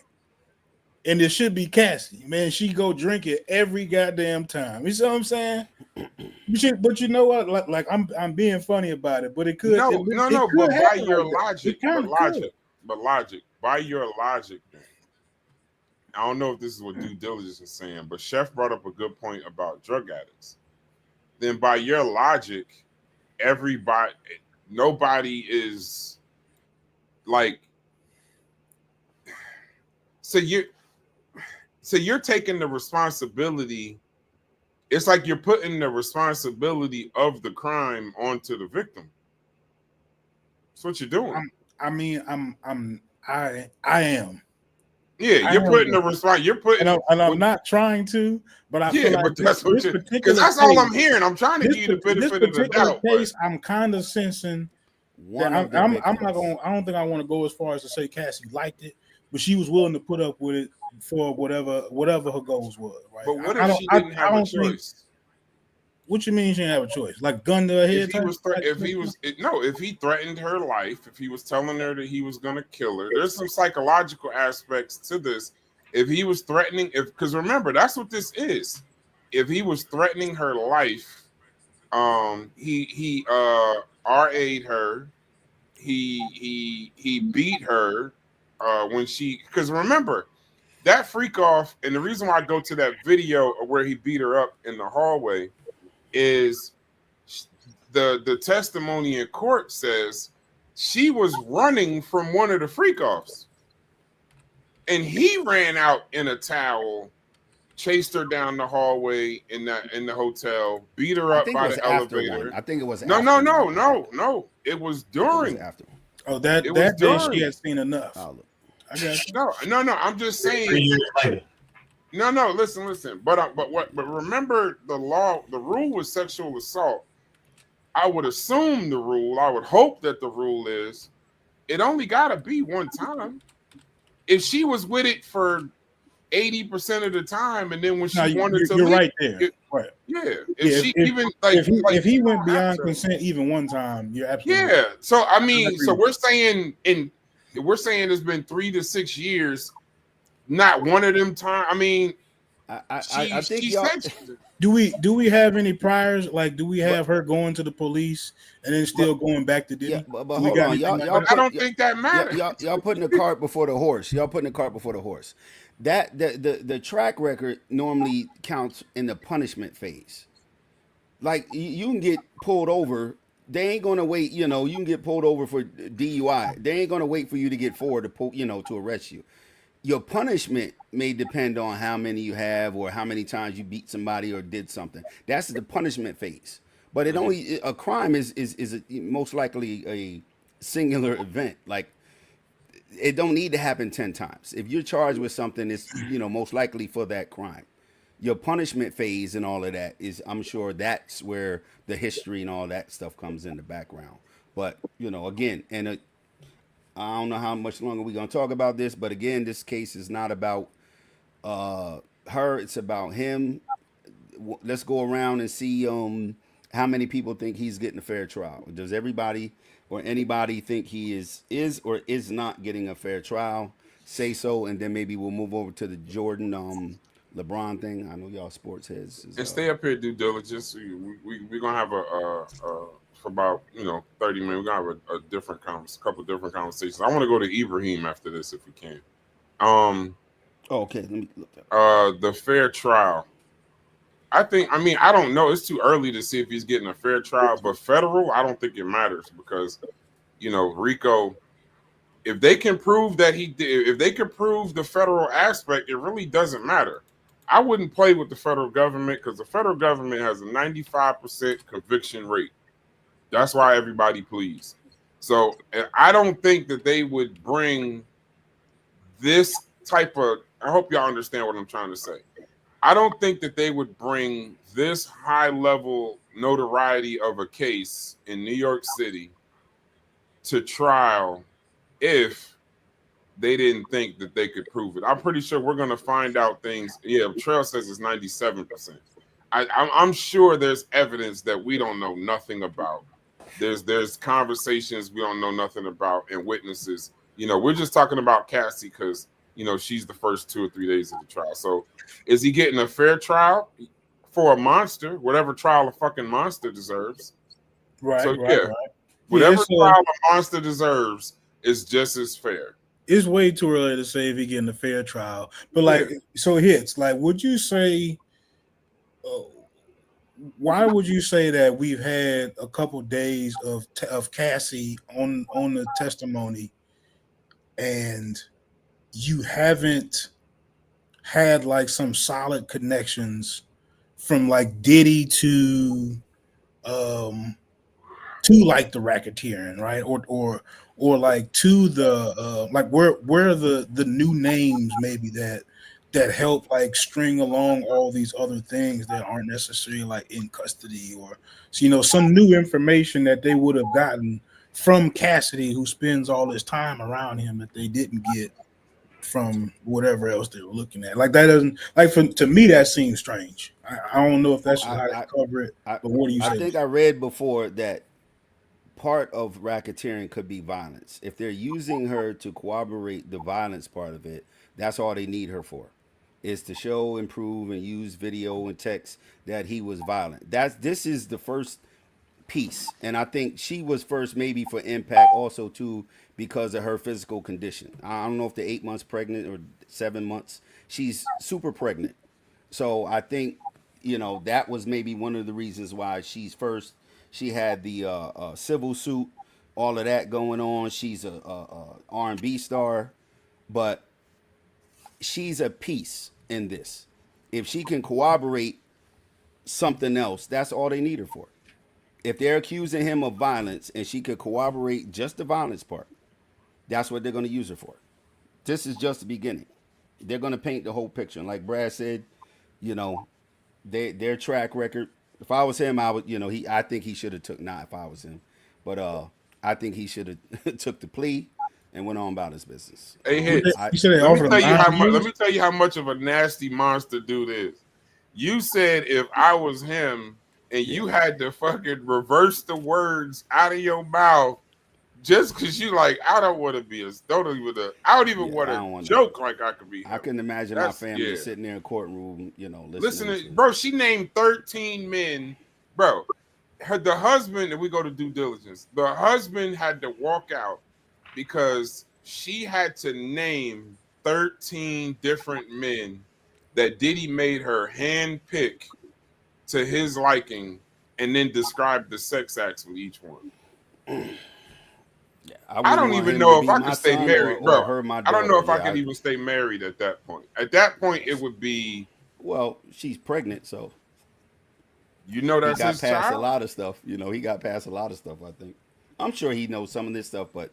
And it should be Cassie, man. She go drink it every goddamn time. You see what I'm saying? But you know what? Like I'm being funny about it, but it could. No. But by your logic, by your logic, I don't know if this is what due diligence is saying, but Chef brought up a good point about drug addicts. Then by your logic, nobody is like. So you're taking the responsibility. It's like you're putting the responsibility of the crime onto the victim. That's what you're doing. I am. Yeah, you're putting the response. You're putting, and I'm not trying to, but I feel like but that's what you're. Because that's all I'm hearing. I'm trying to give you the benefit of the doubt. Case, I'm kind of sensing. I'm not going. I don't think I want to go as far as to say Cassie liked it, but she was willing to put up with it for whatever her goals was. Right? But what if she didn't have a choice? What you mean she didn't have a choice? Like gun to her head? If he threatened her life, if he was telling her that he was going to kill her, there's some psychological aspects to this. If he was threatening, because remember, that's what this is. If he was threatening her life, he RA'd her, he beat her when she, because remember that freak off, and the reason why I go to that video of where he beat her up in the hallway is the testimony in court says she was running from one of the freak offs, and he ran out in a towel, chased her down the hallway in the hotel, beat her up by the elevator. I think it was no. It was during. After. Oh, that It was day she during. had seen enough. I got you. No. I'm just saying. 3 years later. No. Listen. But remember the law. The rule was sexual assault. I would assume the rule. I would hope that the rule is it only got to be one time. If she was with it for 80% of the time, and then when she wanted to you're leave, right there. Right. Yeah. If he went beyond consent even one time, you're absolutely yeah. right. So I mean, so we're saying it's been 3 to 6 years, not one of them time. I mean, I think y'all. Do we have any priors? Like, do we have her going to the police and then still going back to Diddy? Yeah, but hold on, I don't think that matters. Y'all putting the cart before the horse. That the track record normally counts in the punishment phase. Like you can get pulled over. They ain't gonna wait. You can get pulled over for DUI. They ain't gonna wait for you to get forward to arrest you. Your punishment may depend on how many you have or how many times you beat somebody or did something. That's the punishment phase. But a crime is most likely a singular event. Like it don't need to happen 10 times. If you're charged with something, it's most likely for that crime. Your punishment phase and all of that is, I'm sure that's where the history and all that stuff comes in the background. But again, and I don't know how much longer we're gonna talk about this, but again, this case is not about her; it's about him. Let's go around and see how many people think he's getting a fair trial. Does everybody or anybody think he is or is not getting a fair trial? Say so, and then maybe we'll move over to the Jordan LeBron thing. I know y'all sports heads. And stay up here, due diligence. We're gonna have for about 30 minutes. We're gonna have a couple different conversations. I want to go to Ibrahim after this if we can. Okay. Let me look that. The fair trial. I don't know. It's too early to see if he's getting a fair trial, but federal, I don't think it matters because Rico. If they can prove that he did, if they can prove the federal aspect, it really doesn't matter. I wouldn't play with the federal government because the federal government has a 95% conviction rate. That's why everybody pleads. So I don't think that they would bring this type of, I hope y'all understand what I'm trying to say. I don't think that they would bring this high level notoriety of a case in New York City to trial if they didn't think that they could prove it. I'm pretty sure we're going to find out things. Yeah, Trail says it's 97%. I'm sure there's evidence that we don't know nothing about. There's conversations we don't know nothing about and witnesses. We're just talking about Cassie because, she's the first 2 or 3 days of the trial. So is he getting a fair trial for a monster, whatever trial a fucking monster deserves? Right, so, right. Whatever trial a monster deserves is just as fair. It's way too early to say if he's getting a fair trial. But so hits, would you say, why would you say that we've had a couple days of Cassie on the testimony and you haven't had some solid connections from Diddy to the racketeering, right? Or to the where are the new names maybe that help string along all these other things that aren't necessarily in custody or some new information that they would have gotten from Cassidy, who spends all his time around him, that they didn't get from whatever else they were looking at. That doesn't to me that seems strange. I don't know if that's how to cover it, but what do you say? I think I read before that part of racketeering could be violence. If they're using her to corroborate the violence part of it, that's all they need her for, is to show, improve, and use video and text that he was violent. This is the first piece, and I think she was first maybe for Impact also too because of her physical condition. I don't know if they're 8 months pregnant or 7 months. She's super pregnant, so I think that was maybe one of the reasons why she's first. She had the civil suit, all of that going on. She's a R&B star, but she's a piece in this. If she can corroborate something else, that's all they need her for. If they're accusing him of violence and she could corroborate just the violence part, that's what they're going to use her for. This is just the beginning. They're going to paint the whole picture. And like Brad said, their track record. If I was him, I would, I think he should have took, not if I was him, but I think he should have took the plea and went on about his business. Hey, Hits. Let me tell you how much of a nasty monster dude is. You said if I was him and you had to fucking reverse the words out of your mouth just because you like, I don't want to be I don't even want to joke like I could be him. I couldn't imagine my family sitting there in a courtroom, listening. Bro, she named 13 men. Bro, the husband, and we go to due diligence, the husband had to walk out because she had to name 13 different men that Diddy made her hand pick to his liking and then describe the sex acts with each one. I don't even know if I could stay married, bro. I don't know if I could even stay married at that point. At that point, it would be. Well, she's pregnant, so. That's his child? He got past a lot of stuff. He got past a lot of stuff, I think. I'm sure he knows some of this stuff, but.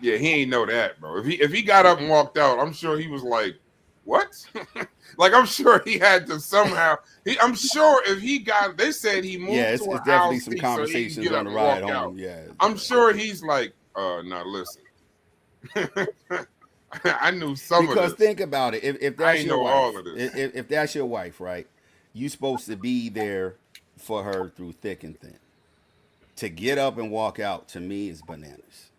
Yeah, he ain't know that, bro. If he got up and walked out, I'm sure he was like, what? Like, I'm sure he had to somehow. I'm sure if he got, they said he moved it's to a definitely house some conversations on the ride home. Yeah, I'm sure he's like, now listen. I knew some of this. Because think about it. If that's your wife, all of this. If that's your wife, right? You supposed to be there for her through thick and thin. To get up and walk out, to me, is bananas.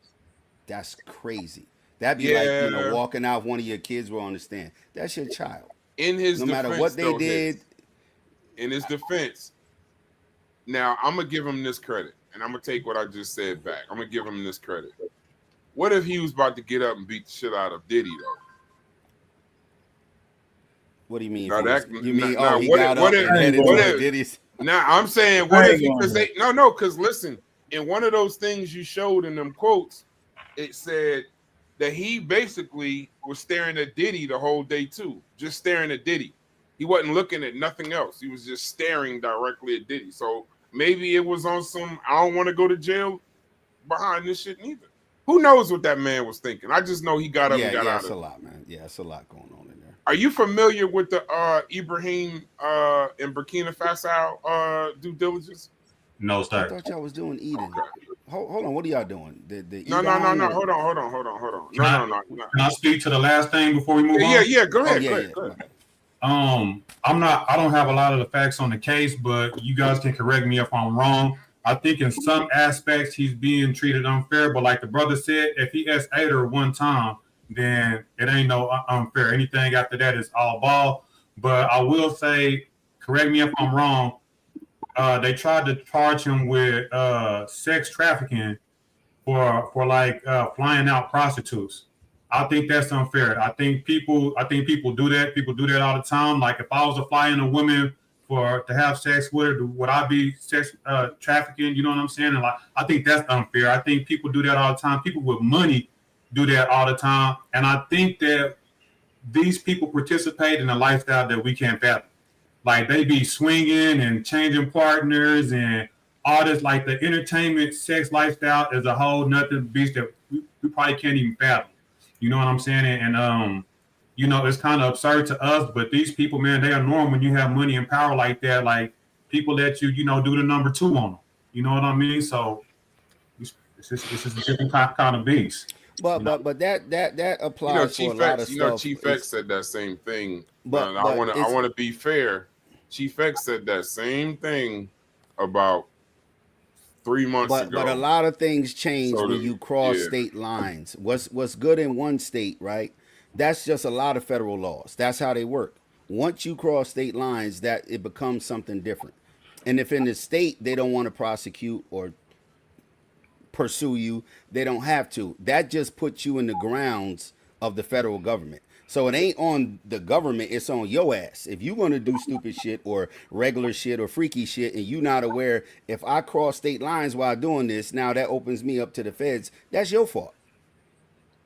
That's crazy. That'd be like walking out. One of your kids will understand. That's your child. In his no defense, matter what they did. In his defense, now I'm gonna give him this credit, and I'm gonna take what I just said back. I'm gonna give him this credit. What if he was about to get up and beat the shit out of Diddy though? What do you mean? Now he got up and headed to Diddy's? Now I'm saying, what if? Because listen, in one of those things you showed in them quotes, it said that he basically was staring at Diddy the whole day too, just staring at Diddy. He wasn't looking at nothing else. He was just staring directly at Diddy. So maybe it was on some, I don't want to go to jail behind this shit neither. Who knows what that man was thinking? I just know he got up and got out of it. Yeah, it's a lot, man. Yeah, it's a lot going on in there. Are you familiar with the Ibrahim in Burkina Faso due diligence? No, sir. I thought y'all was doing Eden. Okay. Hold on, what are y'all doing? No. Hold on. No. Can I speak to the last thing before we move on? Yeah. Go ahead. Go ahead. I don't have a lot of the facts on the case, but you guys can correct me if I'm wrong. I think in some aspects he's being treated unfair, but like the brother said, if he ate her one time, then it ain't no unfair. Anything after that is all ball. But I will say, correct me if I'm wrong, they tried to charge him with sex trafficking for flying out prostitutes. I think that's unfair. I think people do that. People do that all the time. Like if I was to fly in a woman to have sex with her, would I be sex trafficking? You know what I'm saying? And like I think that's unfair. I think people do that all the time. People with money do that all the time. And I think that these people participate in a lifestyle that we can't fathom. Like they be swinging and changing partners and all this. Like the entertainment sex lifestyle is a whole nother beast that we probably can't even fathom. You know what I'm saying? And it's kind of absurd to us, but these people, man, they are normal when you have money and power like that. Like people let you, do the number two on them. You know what I mean? So it's just a different kind of beast. But that applies for a lot of stuff. Chief X said that same thing. But I want to be fair. Chief X said that same thing about 3 months ago. But a lot of things change when you cross state lines. What's good in one state, right? That's just a lot of federal laws. That's how they work. Once you cross state lines, that it becomes something different. And if in the state they don't want to prosecute or pursue you, they don't have to. That just puts you in the grounds of the federal government. So it ain't on the government, it's on your ass. If you want to do stupid shit or regular shit or freaky shit and you not aware, if I cross state lines while doing this, now that opens me up to the feds, that's your fault.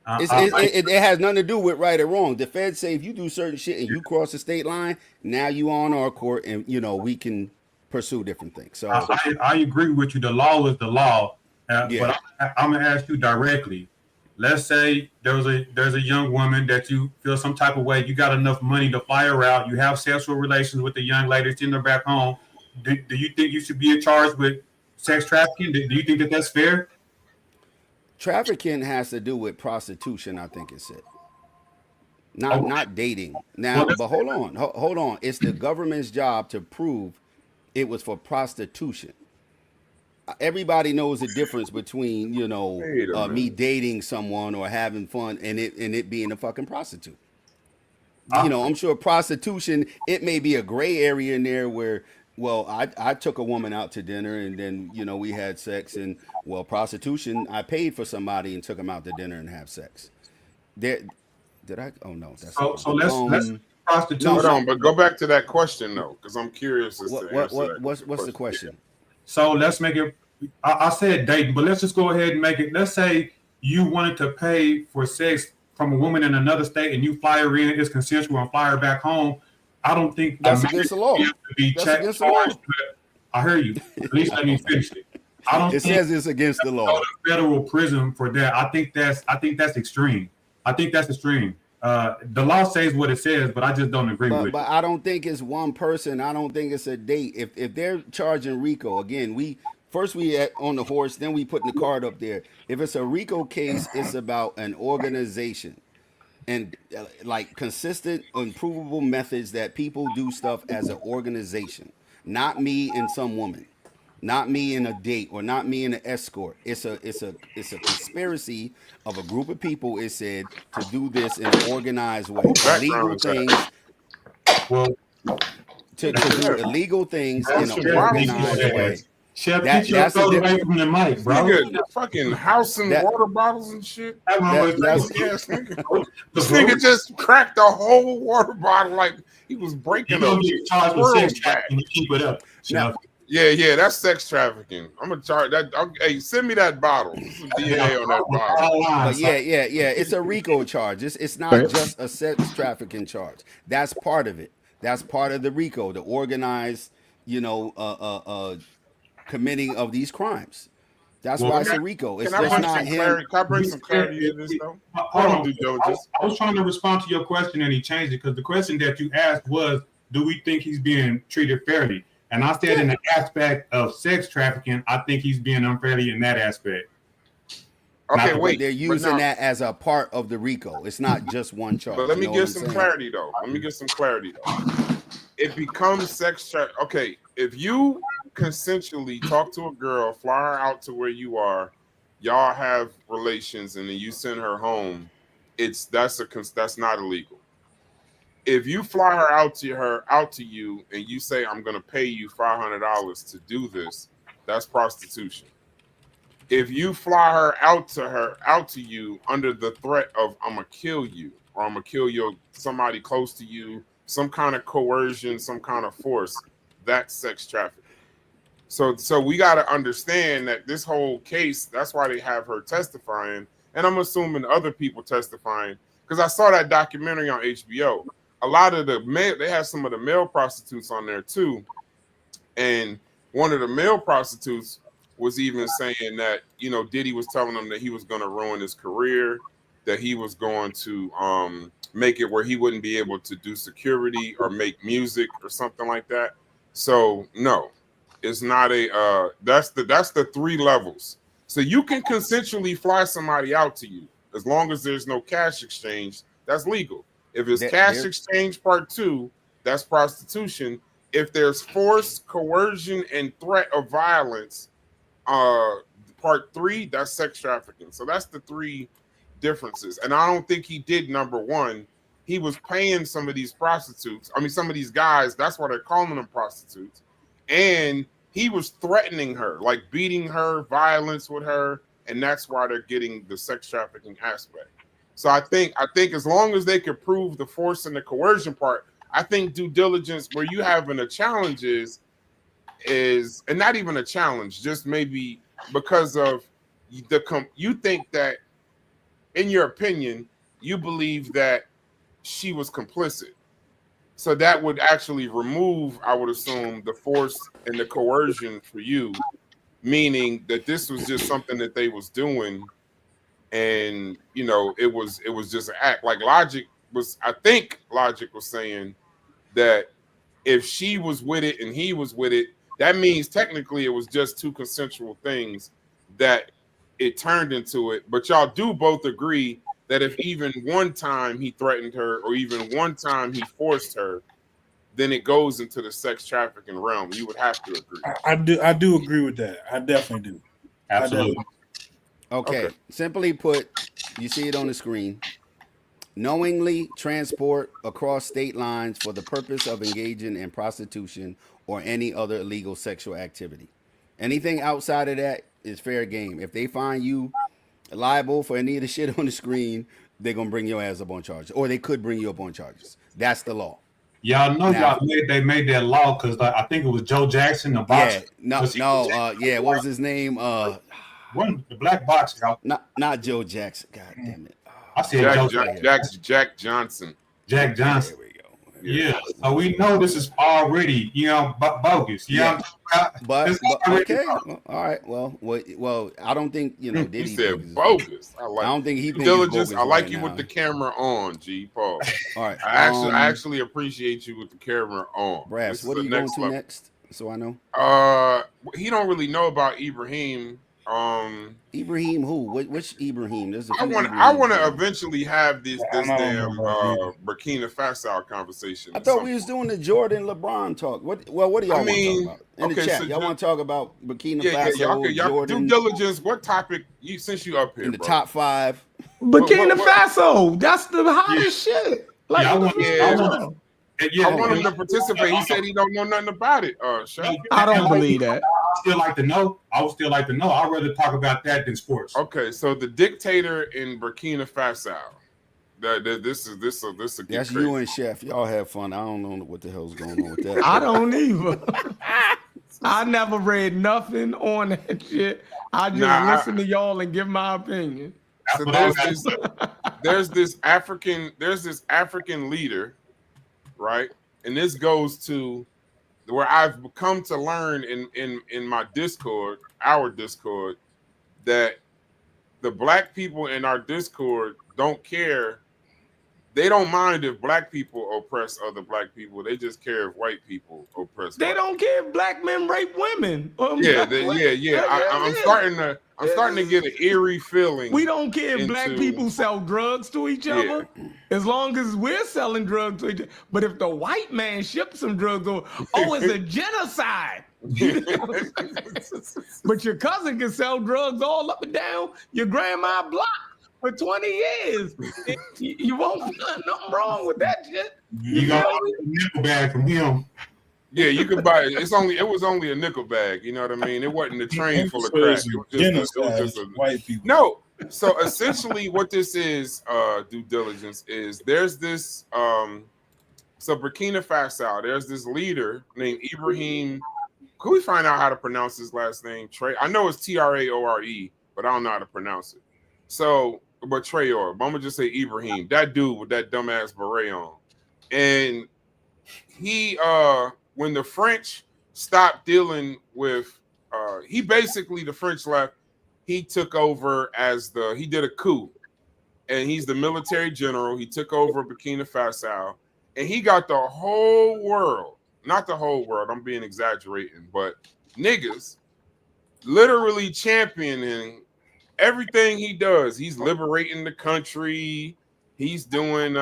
It has nothing to do with right or wrong. The feds say if you do certain shit and you cross the state line, now you on our court and we can pursue different things. So I agree with you. The law is the law. But I'm gonna ask you directly. Let's say there's a young woman that you feel some type of way. You got enough money to fly her out. You have sexual relations with the young lady, send her back home. Do you think you should be charged with sex trafficking? Do you think that's fair? Trafficking has to do with prostitution, I think it said. Not dating. Now, but hold on. It's the government's job to prove it was for prostitution. Everybody knows the difference between me dating someone or having fun and it being a fucking prostitute. I'm sure prostitution, it may be a gray area in there where, well, I took a woman out to dinner and then we had sex, and prostitution, I paid for somebody and took them out to dinner and have sex. Did I? Oh no, that's so let's prostitution. Hold on, but go back to that question though, because I'm curious as what's the question? So let's make it. I said dating, but let's just go ahead and make it. Let's say you wanted to pay for sex from a woman in another state, and you fly her in, it's consensual, and fly her back home. I don't think that's against the law. That's against the law. I hear you. At least let me finish it. I don't. It says it's against the law. Federal prison for that. I think that's extreme. I think that's extreme. The law says what it says, but I just don't agree with it. But I don't think it's one person. I don't think it's a date. If they're charging RICO, again, we on the horse, then we put the card up there. If it's a RICO case, it's about an organization and like consistent and provable methods that people do stuff as an organization, not me and some woman, not me in a date or not me in an escort. It's a conspiracy of a group of people. It said to do this in an organized way, illegal things. Well, to do illegal things in an organized way. Chef, get your throat away from the mic, bro. Fucking house and water bottles and shit. This nigga just cracked a whole water bottle like he was breaking up. You charged with sex trafficking. Keep it up, Chef. Yeah, that's sex trafficking. I'm gonna charge that. Hey, send me that bottle. DA on that bottle. But yeah. It's a RICO charge. It's not just a sex trafficking charge. That's part of it. That's part of the RICO, the organized, committing of these crimes. That's why it's a RICO. It's just not him. Can I bring some clarity to this though? Hold on. I was trying to respond to your question and he changed it because the question that you asked was, do we think he's being treated fairly? And I said in the aspect of sex trafficking, I think he's being unfairly in that aspect. Okay, wait. They're using that as a part of the RICO. It's not just one charge. But let me get some clarity though. It becomes sex trafficking. Okay, if you consensually talk to a girl, fly her out to where you are, y'all have relations, and then you send her home, that's not illegal. If you fly her out to you, and you say I'm gonna pay you $500 to do this, that's prostitution. If you fly her out to you under the threat of I'm gonna kill you or I'm gonna kill somebody close to you, some kind of coercion, some kind of force, that's sex trafficking. So we got to understand that this whole case, that's why they have her testifying, and I'm assuming other people testifying, because I saw that documentary on HBO. A lot of they have some of the male prostitutes on there too, and one of the male prostitutes was even saying that Diddy was telling him that he was going to ruin his career, that he was going to make it where he wouldn't be able to do security or make music or something like that. So no. It's not that's the 3 levels. So you can consensually fly somebody out to you as long as there's no cash exchange. That's legal. If it's cash exchange part 2, that's prostitution. If there's force, coercion, and threat of violence, part 3, that's sex trafficking. So that's the 3 differences. And I don't think he did number 1. He was paying some of these prostitutes. I mean, some of these guys. That's why they're calling them prostitutes. and he was threatening her, like beating her, violence with her, and that's why they're getting the sex trafficking aspect. So I think as long as they could prove the force and the coercion part, I think due diligence where you having a challenge is and not even a challenge, just maybe because of you think that, in your opinion, you believe that she was complicit. So that would actually remove, I would assume, the force and the coercion for you, meaning that this was just something that they was doing, and it was just an act. Like I think Logic was saying that if she was with it and he was with it, that means technically it was just two consensual things that it turned into it. But y'all do both agree that if even one time he threatened her or even one time he forced her, then it goes into the sex trafficking realm. You would have to agree. I do agree with that. I definitely do. Absolutely. Okay. Simply put, you see it on the screen. Knowingly transport across state lines for the purpose of engaging in prostitution or any other illegal sexual activity. Anything outside of that is fair game. If they find you liable for any of the shit on the screen, they're gonna bring your ass up on charges, or they could bring you up on charges. That's the law. Y'all know Now, they made that law because I think it was Joe Jackson, the boxer. What was his name? The black boxer. Not Joe Jackson. God damn it. I said Jack Johnson. Jack Johnson. There we go. Yeah. So we know this is already, bogus. Yeah. But okay. Well, all right. Well, I don't think Diddy. He said bogus. I don't think he thinks diligence. Bogus I like right you now. with the camera on, G. Paul. All right. I actually appreciate you with the camera on. Brass, what are you going to next? So I know. He don't really know about Ibrahim. Ibrahim who? Which Ibrahim? I want to eventually have this damn Burkina Faso conversation. I thought we was doing the Jordan LeBron talk. What do y'all want to talk about in the chat? Y'all want to talk about Burkina Faso, y'all Jordan? Due diligence. What topic? Since you up here in the top 5. Burkina Faso. That's the hottest shit. Like, I want him to participate. He said he don't know nothing about it. I don't believe that. I would still like to know. I'd rather talk about that than sports. Okay, so the dictator in Burkina Faso. This is That's you and Chef. Y'all have fun. I don't know what the hell's going on with that. I don't either. I never read nothing on that shit. I just listen to y'all and give my opinion. So there's this African leader, right? And this goes to where I've come to learn in my Discord, our Discord, that the black people in our Discord don't care. They don't mind if black people oppress other black people. They just care if white people oppress. They don't care if black men rape women. I'm starting to get an eerie feling. We don't care if black people sell drugs to each other, as long as we're selling drugs to each other. But if the white man ships some drugs, it's a genocide. But your cousin can sell drugs all up and down your grandma's block for 20 years. You won't find nothing wrong with that shit. You got a nickel bag from him. Yeah, you could buy it. It was only a nickel bag. You know what I mean? It wasn't a train full of crack. It was just white people. No. So essentially, what this is, due diligence is. There's this. So Burkina Faso. There's this leader named Ibrahim. Could we find out how to pronounce his last name? I know it's Traore, but I don't know how to pronounce it. So, but Traore. I'm gonna just say Ibrahim. That dude with that dumbass beret on, and he when the French stopped dealing with the French left, he took over he did a coup, and he's the military general. He took over Burkina Faso, and he got the whole world, not the whole world, I'm being exaggerating, but niggas literally championing everything he does. He's liberating the country. He's doing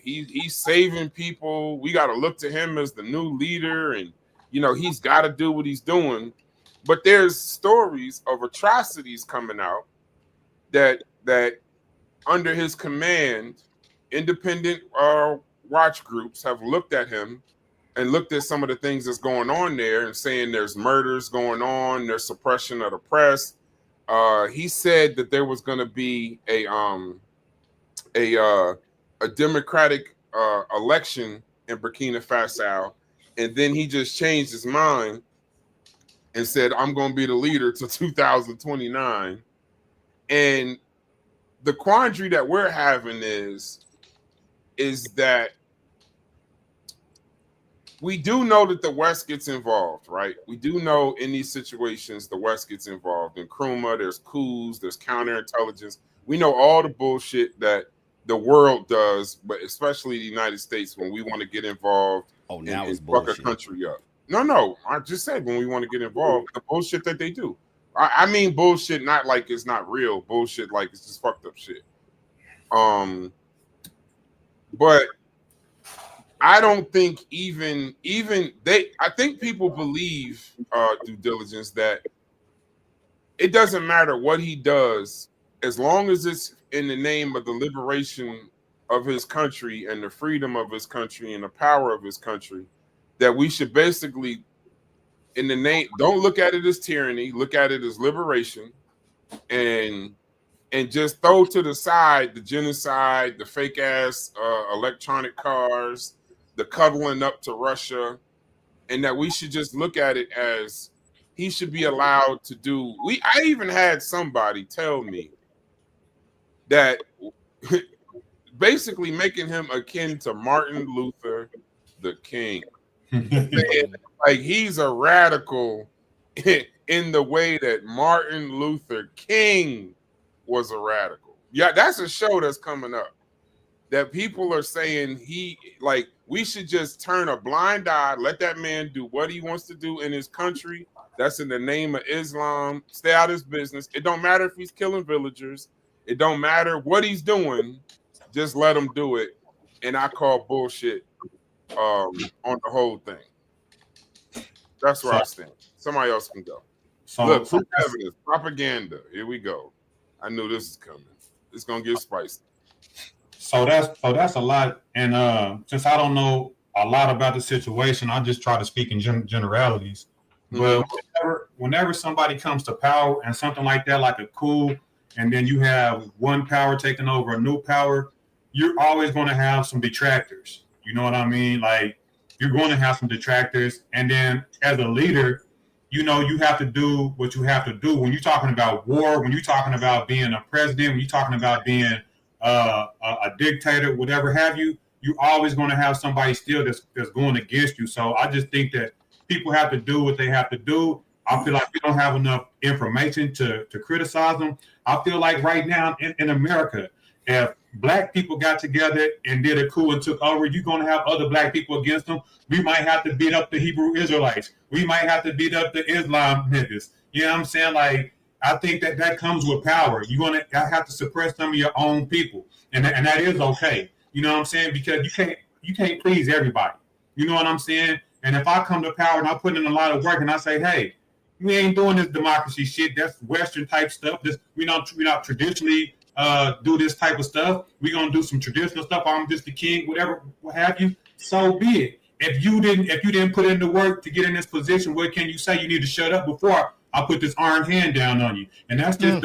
he's saving people. We got to look to him as the new leader, and he's got to do what he's doing. But there's stories of atrocities coming out that under his command, independent watch groups have looked at him and looked at some of the things that's going on there and saying there's murders going on, there's suppression of the press. He said that there was going to be a democratic election in Burkina Faso, and then he just changed his mind and said, I'm going to be the leader till 2029. And the quandary that we're having is that we do know that the West gets involved, right? We do know in these situations the West gets involved. In Nkrumah, there's coups, there's counterintelligence. We know all the bullshit that the world does, but especially the United States when we want to get involved and fuck a country up. No, I just said when we want to get involved, the bullshit that they do. I mean bullshit, not like it's not real bullshit, like it's just fucked up shit. But I don't think even they. I think people believe due diligence that it doesn't matter what he does as long as it's in the name of the liberation of his country and the freedom of his country and the power of his country. That we should basically, in the name, don't look at it as tyranny, look at it as liberation, and just throw to the side the genocide, the fake ass electronic cars, the cuddling up to Russia, and that we should just look at it as he should be allowed to do. I even had somebody tell me that basically making him akin to Martin Luther the King. Like he's a radical in the way that Martin Luther King was a radical. Yeah, that's a show that's coming up that people are saying we should just turn a blind eye, let that man do what he wants to do in his country. That's in the name of Islam. Stay out of his business. It don't matter if he's killing villagers. It don't matter what he's doing. Just let him do it. And I call bullshit on the whole thing. That's where I stand. Somebody else can go. Look, proof evidence, propaganda. Here we go. I knew this is coming. It's gonna get spicy. So that's a lot. And since I don't know a lot about the situation, I just try to speak in generalities. But whenever somebody comes to power and something like that, like a coup, and then you have one power taking over a new power, you're always going to have some detractors. You know what I mean? Like you're going to have some detractors. And then as a leader, you know, you have to do what you have to do. When you're talking about war, when you're talking about being a president, when you're talking about being a dictator, whatever have you, you're always going to have somebody still that's going against you. So I just think that people have to do what they have to do. I feel like we don't have enough information to criticize them. I feel like right now in America, if black people got together and did a coup and took over, you're going to have other black people against them. We might have to beat up the Hebrew Israelites. We might have to beat up the Islam niggas. You know what I'm saying? Like, I think that comes with power. You're going to have to suppress some of your own people. And that is okay. You know what I'm saying? Because you can't please everybody. You know what I'm saying? And if I come to power and I put in a lot of work and I say, hey, we ain't doing this democracy shit. That's Western type stuff. We not traditionally do this type of stuff. We're gonna do some traditional stuff. I'm just the king, whatever, what have you. So be it. If you didn't put in the work to get in this position, what can you say? You need to shut up before I put this iron hand down on you. And that's just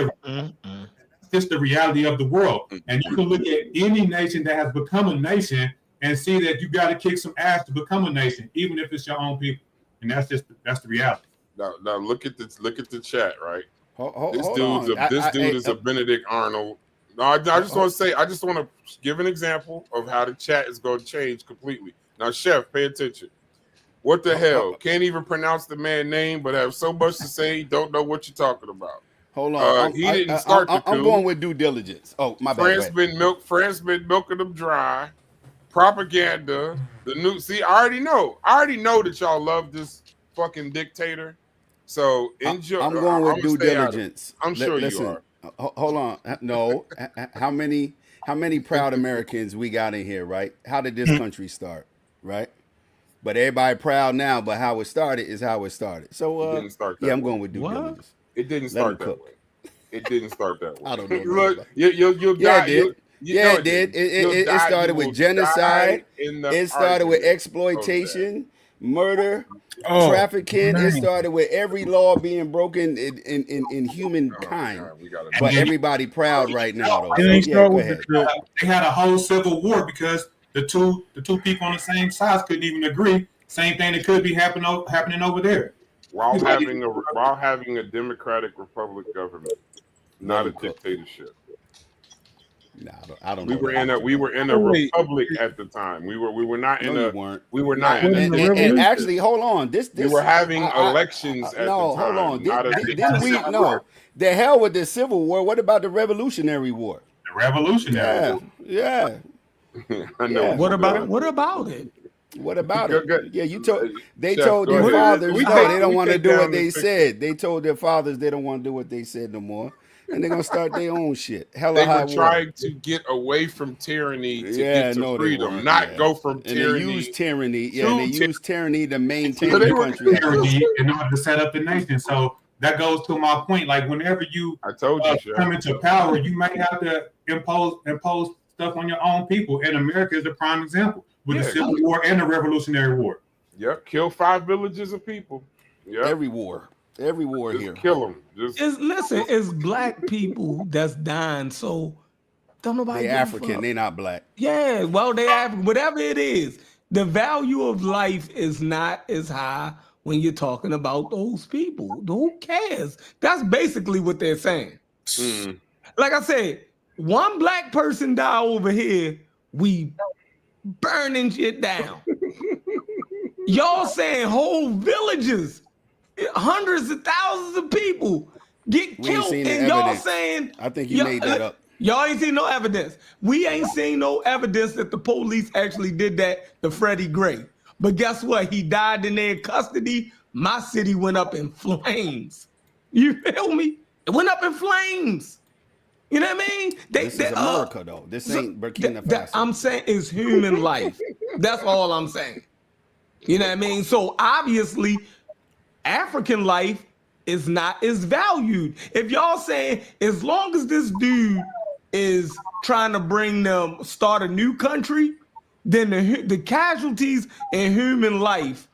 the reality of the world. And you can look at any nation that has become a nation and see that you got to kick some ass to become a nation, even if it's your own people. And that's the reality. Now look at the chat, right? This dude is a Benedict Arnold. No, I just want to give an example of how the chat is going to change completely. Now, Chef, pay attention. What the hell? Can't even pronounce the man's name, but have so much to say, don't know what you're talking about. Hold on. He didn't start the coup. I'm going with due diligence. Oh, my bad. France been milking them dry. Propaganda. I already know that y'all love this fucking dictator. So enjoy. I'm going with due diligence. I'm sure listen, you are. Hold on. No. How many proud Americans we got in here, right? How did this country start, right? But everybody proud now, but how it started is how it started. So it didn't start that I'm way. going with due diligence. It didn't start that way. It didn't start that way. I don't know. Look, you'll die. It did. It started with genocide. It started with exploitation. murder, trafficking. Man. It started with every law being broken in humankind. But everybody proud right now, though. So, yeah, go ahead. They had a whole civil war because the two people on the same side couldn't even agree. Same thing that could be happening over there. While having a democratic republic government, not a dictatorship. No, I don't we know. We were in a republic at the time. We were not in a. We were not. And actually, hold on. This we were having elections at the time. Hold on. Didn't we? No. The hell with the Civil War. What about the Revolutionary War? The Revolutionary War. Yeah. I know. What about it? What about it? What about it? Yeah, they Chef, told their fathers they don't want to do what they said. They told their fathers they don't want to do what they said no more. And they're gonna start their own shit. They were trying to get away from tyranny to get to freedom, not go from tyranny. They use tyranny. Yeah, and they use tyranny to maintain So the country. tyranny in order to set up the nation. So that goes to my point. Like whenever you come into power, you may have to impose stuff on your own people. And America is a prime example with the Civil War and the Revolutionary War. Yep, kill 5 villages of people. Yeah, every war just here. Kill them. It's black people that's dying. So don't nobody. They African. They not black. Yeah, well, they African. Whatever it is, the value of life is not as high when you're talking about those people. Who cares? That's basically what they're saying. Like I said, one black person die over here, we burning shit down. Y'all saying whole villages, hundreds of thousands of people get killed, and y'all saying I think you made that up. Y'all ain't seen no evidence. We ain't seen no evidence that the police actually did that to Freddie Gray. But guess what? He died in their custody. My city went up in flames. You feel me? It went up in flames. You know what I mean? This is America, though. This ain't Burkina Faso. I'm saying it's human life. That's all I'm saying. You know what I mean? So obviously, African life is not as valued. If y'all saying as long as this dude is trying to start a new country, then the casualties in human life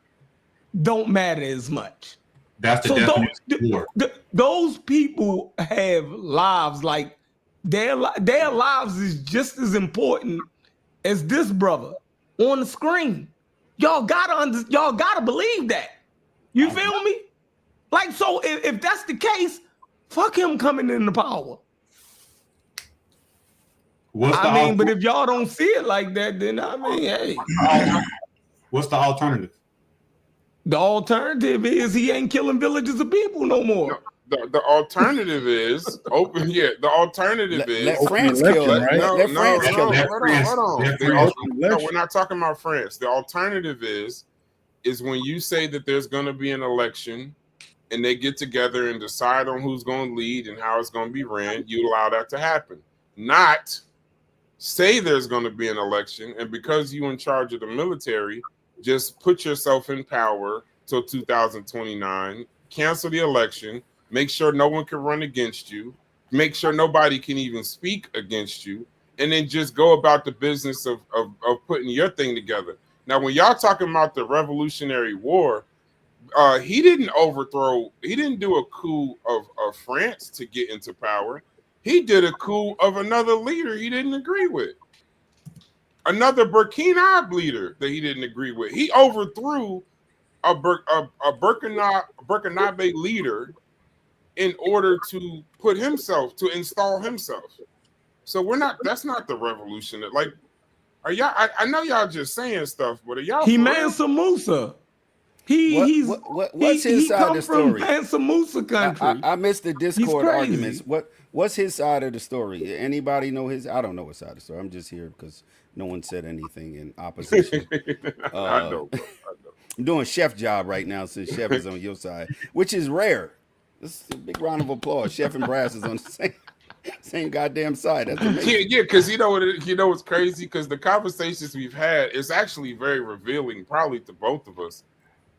don't matter as much. That's the definition. Those people have lives, like their lives is just as important as this brother on the screen. Y'all gotta believe that. You feel me? Like, so if that's the case, fuck him coming into power. But if y'all don't see it like that, then hey. What's the alternative? The alternative is he ain't killing villages of people no more. The alternative is open. Yeah, the alternative is let France kill him, right? No, let France kill him. Hold on. No, we're not talking about France. The alternative is when you say that there's going to be an election and they get together and decide on who's going to lead and how it's going to be ran, you allow that to happen. Not say there's going to be an election, and because you're in charge of the military, just put yourself in power till 2029, cancel the election, make sure no one can run against you, make sure nobody can even speak against you, and then just go about the business of putting your thing together. Now, when y'all talking about the Revolutionary War, he didn't do a coup of France to get into power. He did a coup of another leader he didn't agree with. Another Burkina leader that he didn't agree with. He overthrew a Burkinabe leader in order to install himself. So that's not the revolution. Like, are y'all? I know y'all just saying stuff, but are y'all? He Mansa Musa. What's his side of the story? Mansa Musa country. I missed the Discord arguments. What's his side of the story? Anybody know his? I don't know his side of the story. I'm just here because no one said anything in opposition. I know. I'm doing chef job right now since Chef is on your side, which is rare. This is a big round of applause. Chef and Brass is on the same goddamn side. That's amazing. Yeah, because you know what's crazy? Because the conversations we've had is actually very revealing, probably to both of us,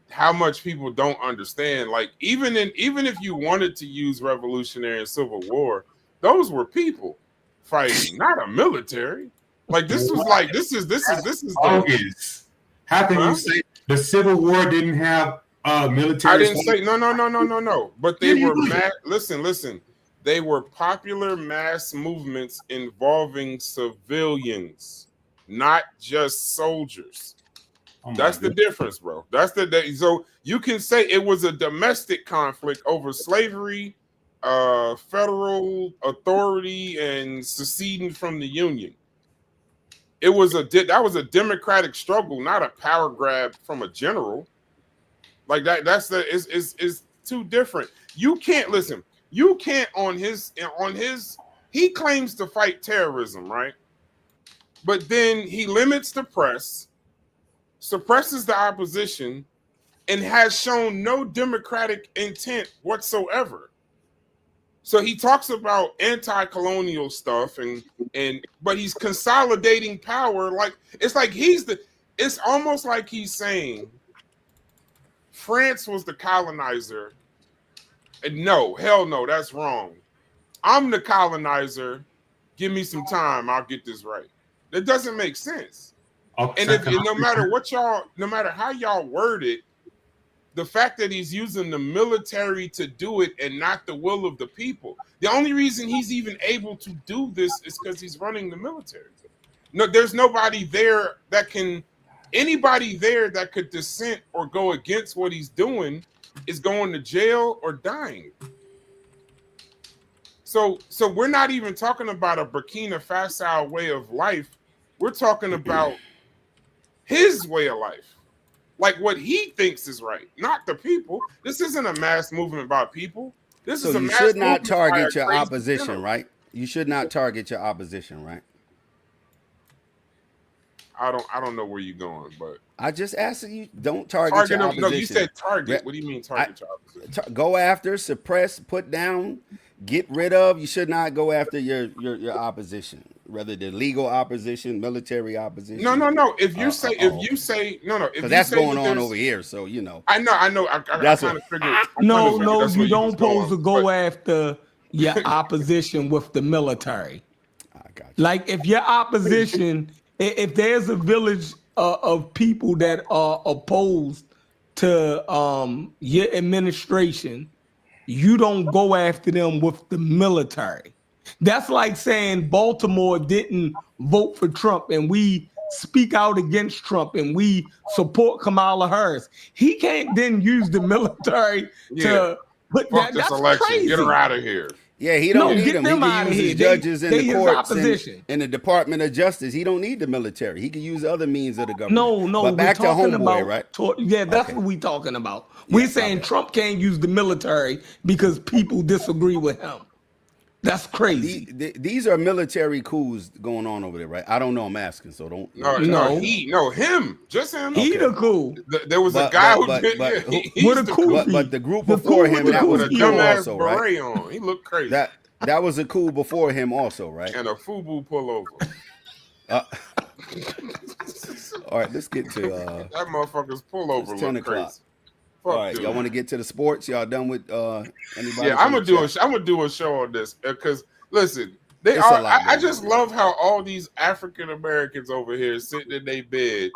how much people don't understand. Like, even if you wanted to use revolutionary and civil war, those were people fighting, not a military. Like, this was like this is bogus. How can you say The Civil War didn't have military. I didn't say no. But they were listen. They were popular mass movements involving civilians, not just soldiers. That's the difference, bro. So you can say it was a domestic conflict over slavery, federal authority, and seceding from the Union. That was a democratic struggle, not a power grab from a general. Like that. Is too different. You can't listen. You can't on his. He claims to fight terrorism, right? But then he limits the press, suppresses the opposition, and has shown no democratic intent whatsoever. So he talks about anti-colonial stuff but he's consolidating power. Like it's almost like he's saying France was the colonizer. And no, hell no, that's wrong. I'm the colonizer. Give me some time, I'll get this right. That doesn't make sense. And no matter how y'all word it, the fact that he's using the military to do it and not the will of the people. The only reason he's even able to do this is because he's running the military. No, there's anybody there that could dissent or go against what he's doing is going to jail or dying. So we're not even talking about a Burkina Faso way of life. We're talking about his way of life. Like what he thinks is right, not the people. This isn't a mass movement about people. This is a mass movement. So you should not target your opposition, right? You should not target your opposition, right? I don't know where you're going, but I just asked you, don't target your opposition. No, you said target. What do you mean target your opposition? Go after, suppress, put down, get rid of. You should not go after your opposition, whether the legal opposition, military opposition. No. If you say because that's going on over here, so you know. I know. I kind of figured. No, you don't supposed to go after your opposition with the military. I got you. Like if your opposition, if there's a village of people that are opposed to your administration, you don't go after them with the military. That's like saying Baltimore didn't vote for Trump and we speak out against Trump and we support Kamala Harris. He can't then use the military to put fuck this election. Crazy. Get her out of here. Yeah, he don't need them. He can use his judges in the courts and the Department of Justice. He don't need the military. He can use other means of the government. No, but back to homeboy, right? That's what we talking about. We're saying Trump can't use the military because people disagree with him. That's crazy. These are military coups going on over there, right? I don't know. I'm asking, so don't. Him, just him. He the coup. There was a guy who did. But the group before him, that was a coup also, right? On. He looked crazy. That was a coup before him also, right? And a FUBU pullover. All right, let's get to that motherfucker's pullover. 10 o'clock. Crazy. All right, y'all want to get to the sports? Y'all done with anybody? Yeah, I'm gonna do a show on this because listen, I just love how all these African Americans over here sitting in their bed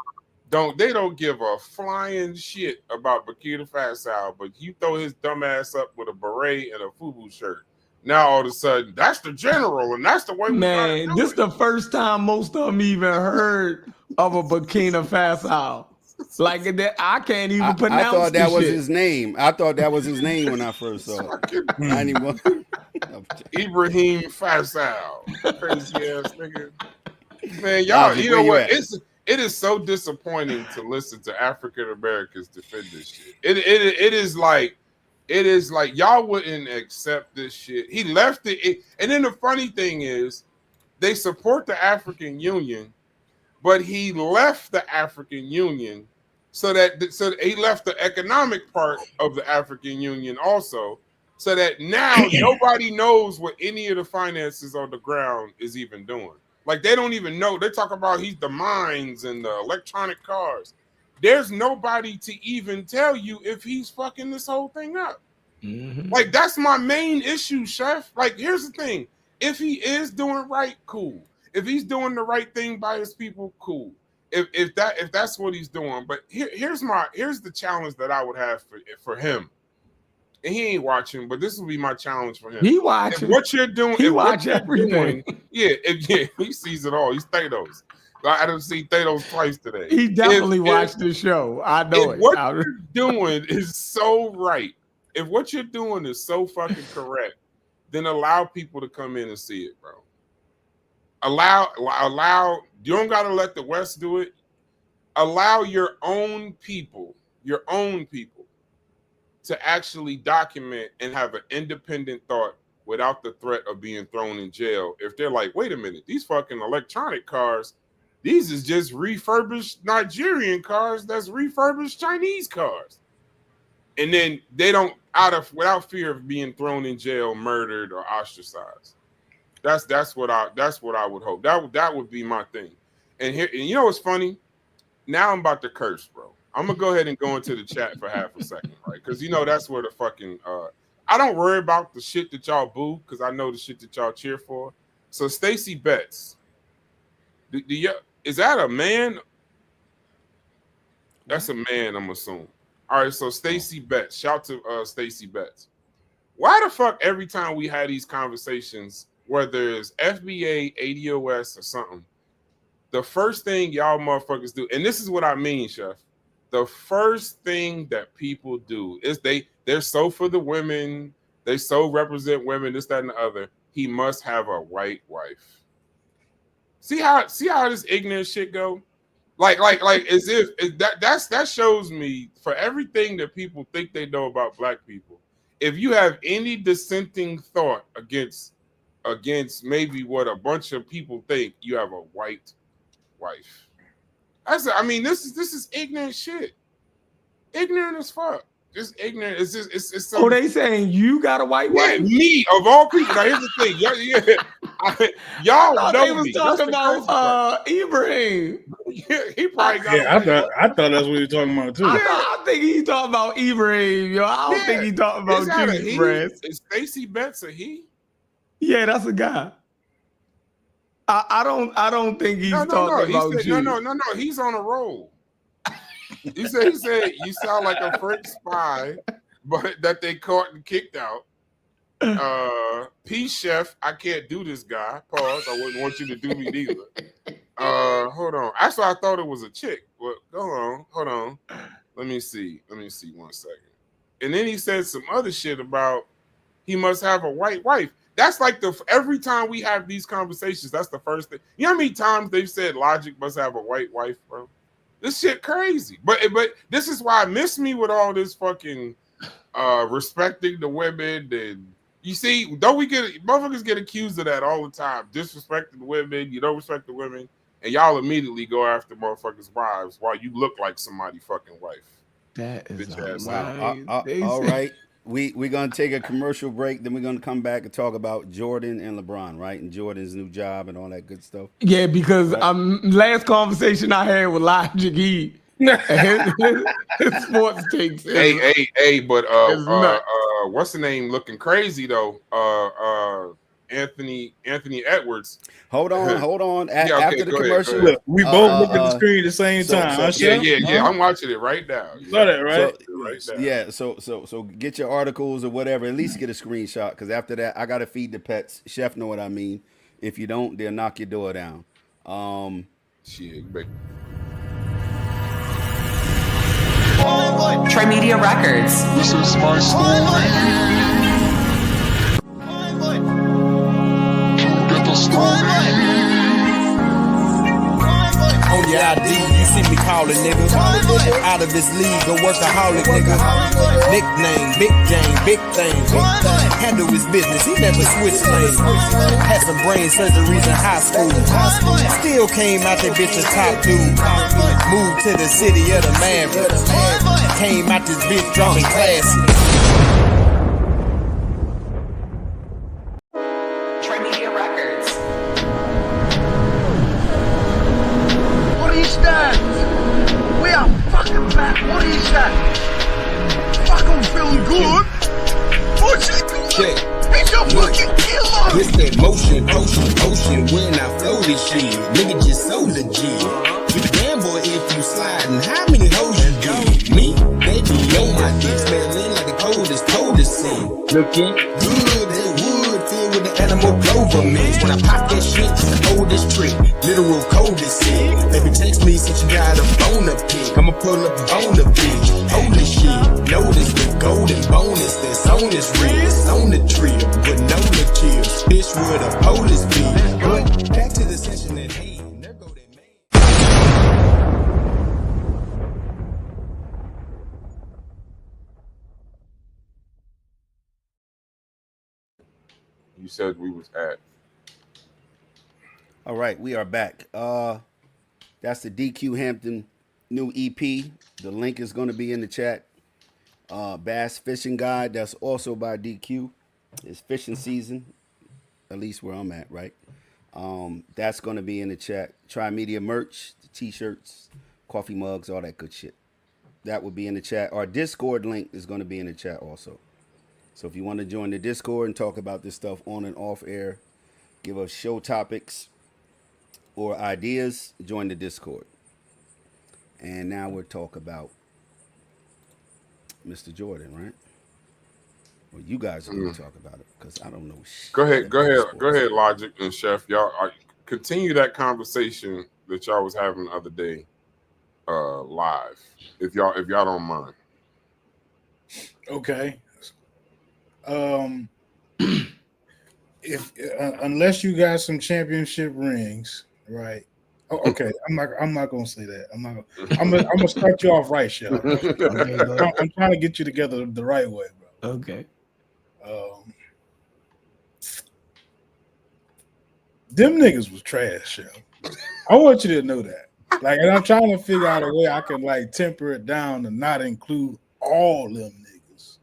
don't give a flying shit about Burkina Faso, but you throw his dumb ass up with a beret and a FUBU shirt. Now all of a sudden, that's the general, and that's the way. Man, this is the first time most of them even heard of a Burkina Faso. Like that, I can't even pronounce. I thought that was his name. I thought that was his name when I first saw it. Ibrahim Faisal, crazy ass nigga. Man, y'all, you know what? It is so disappointing to listen to African Americans defend this shit. It is like y'all wouldn't accept this shit. He left it, and then the funny thing is, they support the African Union. But he left the African Union so he left the economic part of the African Union also, so that now nobody knows what any of the finances on the ground is even doing. Like they don't even know. They talk about the mines and the electronic cars. There's nobody to even tell you if he's fucking this whole thing up. Mm-hmm. Like that's my main issue, Chef. Like here's the thing: if he is doing right, cool. If he's doing the right thing by his people, cool. if that's what he's doing. But here's the challenge that I would have for him. And he ain't watching, but this will be my challenge for him. He watching. If what you're doing, he watch everything. He sees it all. He's Thanos. I didn't see Thanos twice today. He definitely watched the show. I know it. What you're doing is so right. If what you're doing is so fucking correct, then allow people to come in and see it, bro. Allow. You don't gotta let the West do it. Allow your own people to actually document and have an independent thought without the threat of being thrown in jail. If they're like, wait a minute, these fucking electronic cars, these is just refurbished Nigerian cars, that's refurbished Chinese cars. And then they don't, without fear of being thrown in jail, murdered, or ostracized. That's what I would hope. That would be my thing. And you know what's funny? Now I'm about to curse, bro. I'm gonna go ahead and go into the chat for half a second, right? Because that's where the fucking I don't worry about the shit that y'all boo, because I know the shit that y'all cheer for. So Stacey Betts, is that a man? That's a man, I'm assuming. All right, so Stacey Betts, shout to Stacey Betts. Why the fuck every time we had these conversations, whether it's FBA, ADOS, or something, the first thing y'all motherfuckers do, and this is what I mean, Chef. The first thing that people do is they're so for the women, they so represent women, this, that, and the other. He must have a white wife. See how this ignorant shit go? Like as if that shows me for everything that people think they know about black people. If you have any dissenting thought against maybe what a bunch of people think, you have a white wife. This is ignorant shit. Ignorant as fuck. Just ignorant. It's so. Oh, they saying you got a white wife? Me of all people. Now here's the thing. Y'all know they was me. talking about Ibrahim. Yeah, he probably got. I thought that's what he was talking about too. I think he's talking about Ibrahim, yo. I don't think he's talking about you, Brad. Is Stacey Betts a he? Yeah, that's a guy. I don't think he's talking about you. No. He's on a roll. He said, you sound like a French spy, but that they caught and kicked out. P Chef, I can't do this guy. Pause. I wouldn't want you to do me neither. Hold on. Actually, I thought it was a chick. But hold on. Let me see 1 second. And then he said some other shit about he must have a white wife. That's like every time we have these conversations, that's the first thing. You know how many times they've said Logic must have a white wife, bro? This shit crazy. But this is why I miss me with all this fucking respecting the women. And you see, motherfuckers get accused of that all the time. Disrespecting the women, you don't respect the women, and y'all immediately go after motherfuckers' wives while you look like somebody's fucking wife. That is wow. All right. We're going to take a commercial break. Then we're going to come back and talk about Jordan and LeBron, right? And Jordan's new job and all that good stuff. Yeah, because last conversation I had with Logic, his sports takes. But what's the name looking crazy, though? Anthony Edwards. Hold on. After the commercial. Look, we both look at the screen at the same time. Yeah. I'm watching it right now. You saw that, right? Yeah. So get your articles or whatever. At least get a screenshot, because after that, I gotta feed the pets. Chef know what I mean. If you don't, they'll knock your door down. Shit, big. Trimedia Records. This is my story. On your ID, you see me calling nigga. Out of his league, a workaholic nigga. Nickname, big game, big things. Handle his business, he never switched lanes. Had some brain surgeries in high school. Still came out that bitch a top dude. Moved to the city of the Mavericks. Came out this bitch dropping classics. We are fucking back. What are you saying? Fuck, I'm feeling good. What's it? He's your fucking killer. This that motion. When I flow this shit, nigga just so legit. You damn boy Looking good, that wood filled with the animal clover mix. When I pop that shit, it's the oldest trick. Literal coldest shit. Baby, text me since you got a bone to pick. I'ma pull up on the bitch. Holy shit. Notice the golden bonus that's on this wrist. On the trip, with no chips. Bitch, where the police be. But back to the session at hand. There go that man. You said we was at. All right, we are back. That's the DQ Hampton new EP. The link is going to be in the chat. Bass Fishing Guide, that's also by DQ. It's fishing season, at least where I'm at, right? That's going to be in the chat. Tri-Media merch, the t-shirts, coffee mugs, all that good shit. That will be in the chat. Our Discord link is going to be in the chat also. So if you want to join the Discord and talk about this stuff on and off air, give us show topics or ideas, join the Discord. And now we'll talk about Mr. Jordan, right? Well, you guys are going to talk about it because I don't know shit. Go ahead, Logic and Chef. Y'all continue that conversation that y'all was having the other day, live. If y'all don't mind. Okay. If unless you got some championship rings, right? Oh, okay, I'm not gonna say that. I'm gonna start you off right, Chef. I'm trying to get you together the right way, bro. Okay. Them niggas was trash, Chef. I want you to know that. Like, and I'm trying to figure out a way I can like temper it down and not include all them niggas.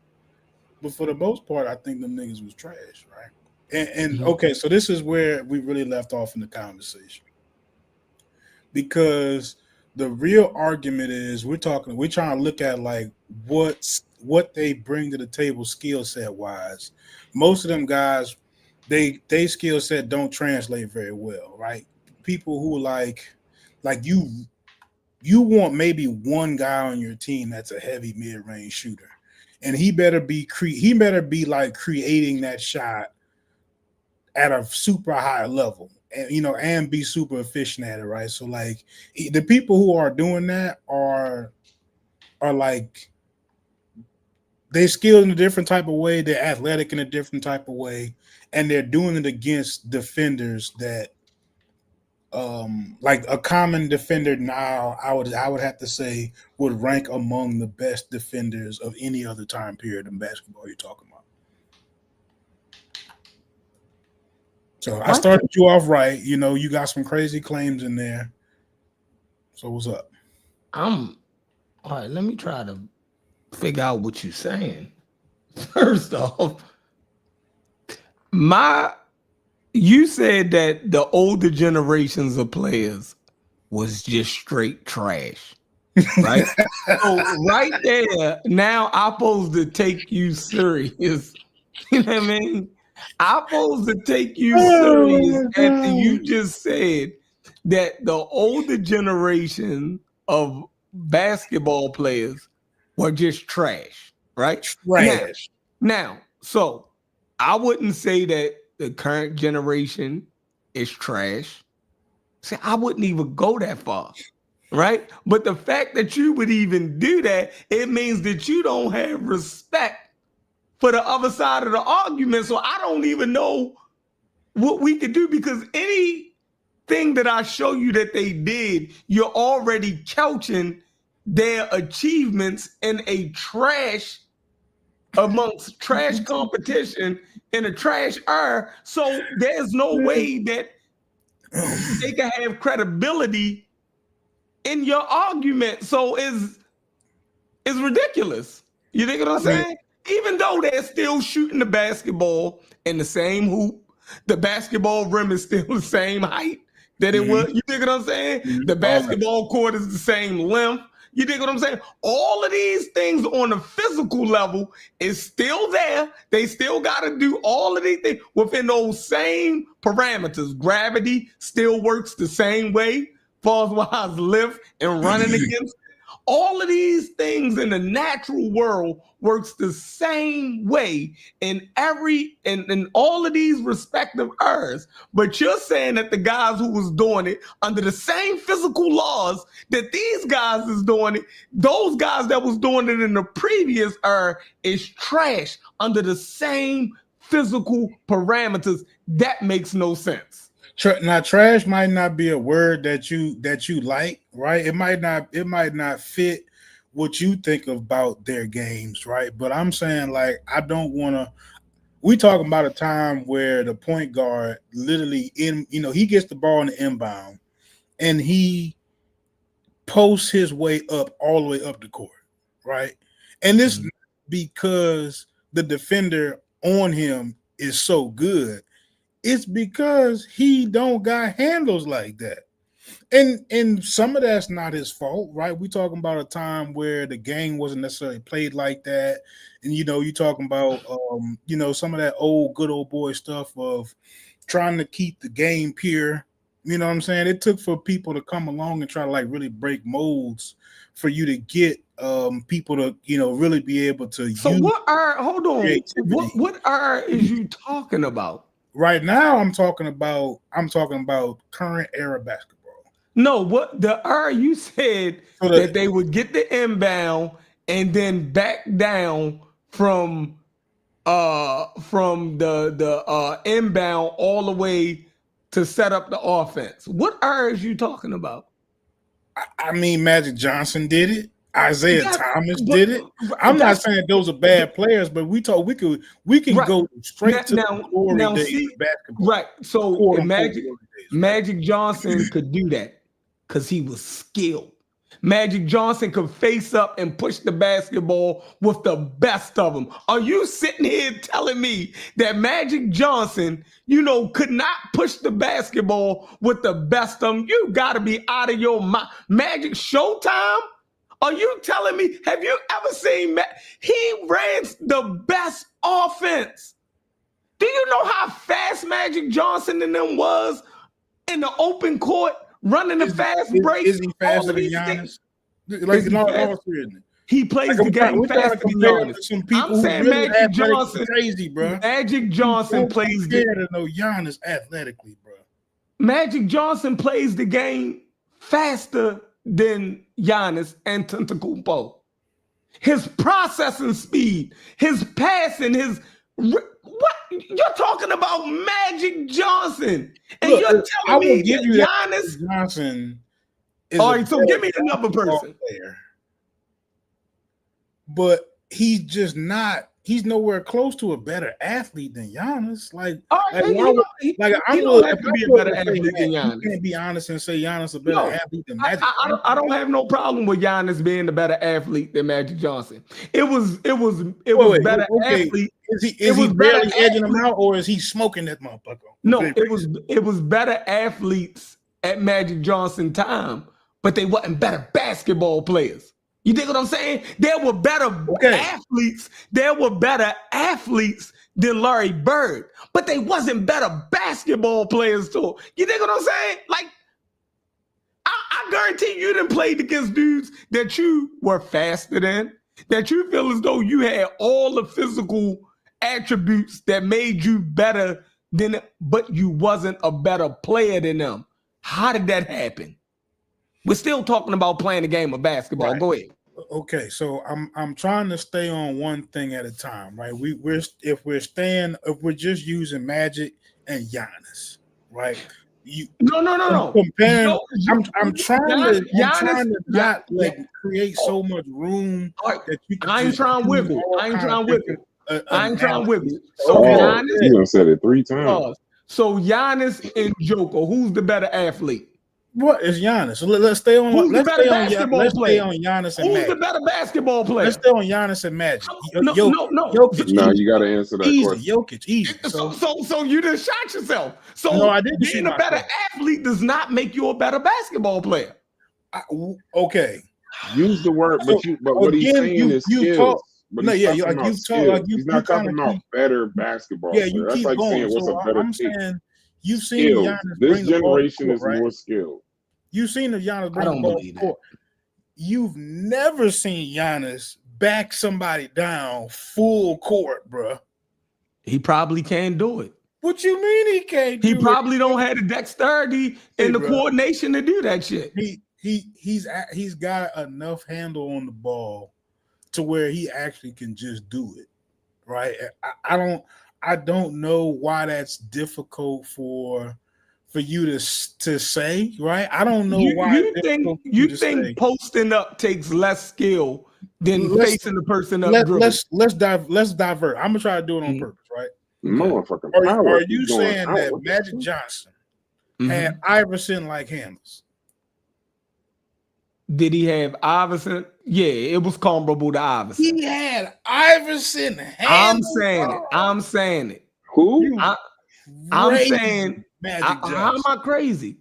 But for the most part, I think them niggas was trash, right? And okay, so this is where we really left off in the conversation. Because the real argument is we're trying to look at like what they bring to the table skill set wise. Most of them guys, they skill set don't translate very well, right? People who like you want maybe one guy on your team that's a heavy mid-range shooter, and he better be like creating that shot at a super high level, and and be super efficient at it, right? So like the people who are doing that are like they're skilled in a different type of way, they're athletic in a different type of way, and they're doing it against defenders that like a common defender now, I would have to say would rank among the best defenders of any other time period in basketball you're talking about. So I started you off right. You got some crazy claims in there. So what's up? All right, let me try to figure out what you're saying. First off, you said that the older generations of players was just straight trash, right? So right there, now I'm supposed to take you serious. You know what I mean? I'm supposed to take you serious after you just said that the older generation of basketball players were just trash, right? Trash. Now, so I wouldn't say that the current generation is trash. See, I wouldn't even go that far, right? But the fact that you would even do that, it means that you don't have respect for the other side of the argument. So I don't even know what we could do, because anything that I show you that they did, you're already couching their achievements in a trash amongst trash competition in a trash era. So there's no way that they can have credibility in your argument. So it's ridiculous. You think what I'm saying? Even though they're still shooting the basketball in the same hoop, the basketball rim is still the same height that it was. You think what I'm saying? The basketball court is the same length. You dig what I'm saying? All of these things on the physical level is still there. They still got to do all of these things within those same parameters. Gravity still works the same way, far as lift and running against. All of these things in the natural world works the same way in all of these respective eras. But you're saying that the guys who was doing it under the same physical laws that these guys is doing it, those guys that was doing it in the previous era is trash under the same physical parameters. That makes no sense. Now, trash might not be a word that you like, right? It might not fit what you think about their games, right? But I'm saying, like, I don't want to. We talking about a time where the point guard literally he gets the ball in the inbound and he posts his way up all the way up the court, right? And this because the defender on him is so good. It's because he don't got handles like that. And some of that's not his fault, right? We talking about a time where the game wasn't necessarily played like that. And you talking about some of that good old boy stuff of trying to keep the game pure. You know what I'm saying? It took for people to come along and try to like really break molds for you to get people to really be able to So use what are creativity. what are is you talking about? Right now, I'm talking about current era basketball. No, what the you said that they would get the inbound and then back down from the inbound all the way to set up the offense. What is you talking about? I mean, Magic Johnson did it. Isaiah Thomas did it. I'm not saying those are bad players, but we can go straight to the glory days of basketball. Right. So Magic Johnson could do that because he was skilled. Magic Johnson could face up and push the basketball with the best of them. Are you sitting here telling me that Magic Johnson, could not push the basketball with the best of them? You got to be out of your mind. Magic Showtime? Are you telling me, have you ever seen he ran the best offense? Do you know how fast Magic Johnson and them was in the open court running the fast break? Is he faster than Giannis? He plays the game faster than Giannis. I'm saying Magic Johnson. Crazy, bro. Magic Johnson plays to know Giannis athletically, bro. Magic Johnson plays the game faster than Giannis Antetokounmpo. His processing speed, his passing, what you're talking about Magic Johnson, and you're telling me that Giannis Johnson is all right, so give me another person. Player. But he's just not. He's nowhere close to a better athlete than Giannis. You can't be honest and say Giannis is a better athlete than Magic. I don't have no problem with Giannis being the better athlete than Magic Johnson. It was better athlete. Is he barely edging him out, or is he smoking that motherfucker? No, it was better athletes at Magic Johnson time, but they wasn't better basketball players. You dig what I'm saying? There were better athletes. There were better athletes than Larry Bird, but they wasn't better basketball players too. You dig what I'm saying? Like, I guarantee you didn't play against dudes that you were faster than, that you feel as though you had all the physical attributes that made you better than, but you wasn't a better player than them. How did that happen? We're still talking about playing the game of basketball. Right. Go ahead. Okay, so I'm trying to stay on one thing at a time, right? If we're just using Magic and Giannis, right? No. Comparing, I'm trying to not create so much room that you can. I ain't trying to wiggle. So Giannis, you done said it 3 times. So Giannis and Joker, who's the better athlete? What is Giannis? So let's stay on. Let's stay on Giannis and Magic. Who's the better basketball player? Let's stay on Giannis and Magic. No. Jokic. No, you got to answer that question. Jokic, easy. So you just shot yourself. So no, I didn't. Being a better athlete does not make you a better basketball player. Okay. Use the word, but what he's saying is skills. He's not talking about better basketball. Yeah, you That's keep like going. saying what's a better team. You've seen Giannis this generation bring the ball is more skilled. You've seen the Giannis bring the ball to the court. you've never seen Giannis back somebody down full court, bro. He probably can't do it. What you mean he can't do it? He probably don't have the dexterity and the coordination to do that shit. He's got enough handle on the ball to where he actually can just do it, right? I don't know why that's difficult for you to say, right? I don't know why. You think posting up takes less skill than facing the person up dribbling? Let's divert. I'm gonna try to do it on purpose, right? Motherfucking Are you saying that Magic Johnson had Iverson like handles? Did he have Iverson? Yeah, it was comparable to Iverson. He had Iverson handles. I'm saying it. Who? I'm saying. How am I crazy?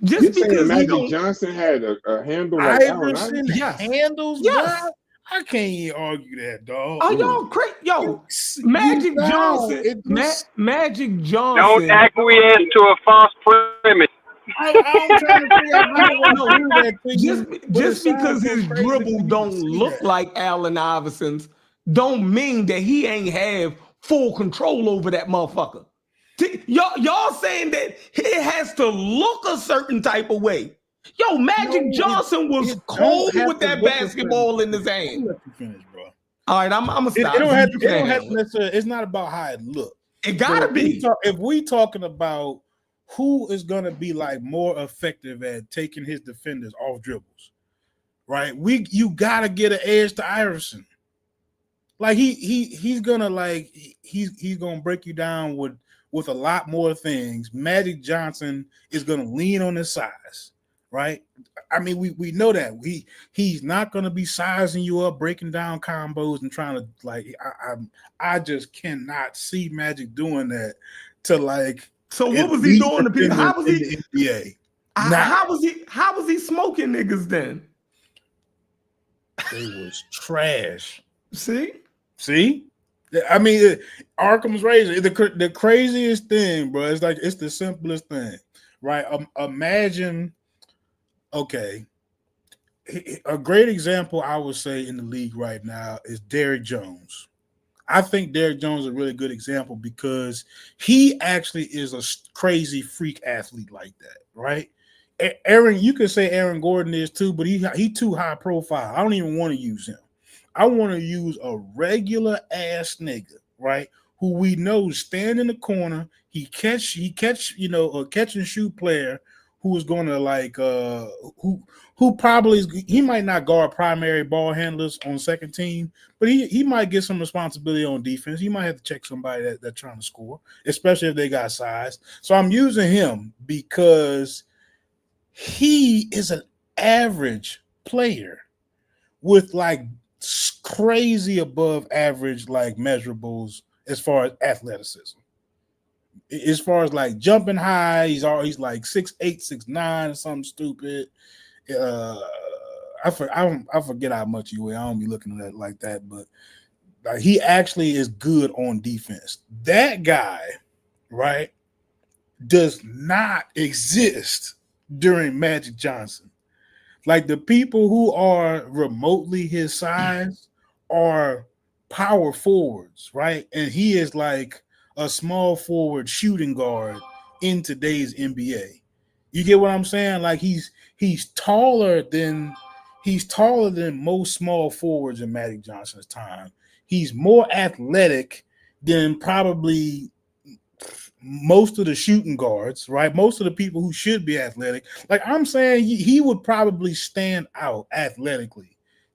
Just because Magic Johnson had a handle like Iverson handles. Yes. Bro? I can't even argue that, dog. Oh, y'all crazy. Yo, Magic Johnson. Magic Johnson. Don't acquiesce to a false premise. I'm trying to figure out just because his dribble don't look like Allen Iverson's don't mean that he ain't have full control over that motherfucker. Y'all saying that it has to look a certain type of way. Yo, Magic Johnson was cold with that basketball in his hand. Let you finish, bro. All right, I'm gonna stop. It don't have to necessarily. It's not about how it looks. It gotta be. If we talking about who is gonna be like more effective at taking his defenders off dribbles, right? You gotta get an edge to Iverson. Like he's gonna break you down with a lot more things. Magic Johnson is gonna lean on his size. Right, I mean, we know that he's not going to be sizing you up, breaking down combos, and trying to like. I just cannot see Magic doing that to like. So what was he doing to people? How was he? In the NBA? How was he smoking niggas then? They was trash. See. I mean, Arkham's Razor. The craziest thing, bro. It's the simplest thing, right? Imagine. Okay, a great example I would say in the league right now is Derrick Jones. I think Derrick Jones is a really good example because he actually is a crazy freak athlete like that, right? Aaron, you could say Aaron Gordon is too, but he too high profile. I don't even want to use him. I want to use a regular ass nigga, right? Who we know stand in the corner. He catch, a catch and shoot player who is going to like who probably he might not guard primary ball handlers on second team, but he might get some responsibility on defense. He might have to check somebody that's trying to score, especially if they got size. So I'm using him because he is an average player with like crazy above average like measurables as far as athleticism. As far as like jumping high, he's like 6'8", 6'9", or something stupid. I forget how much he weighs. I don't be looking at it like that, but he actually is good on defense. That guy, right, does not exist during Magic Johnson. Like the people who are remotely his size are power forwards, right? And he is like a small forward shooting guard in today's NBA. You get what I'm saying? Like he's taller than most small forwards in Magic Johnson's time. He's more athletic than probably most of the shooting guards, right? Most of the people who should be athletic. Like I'm saying, he would probably stand out athletically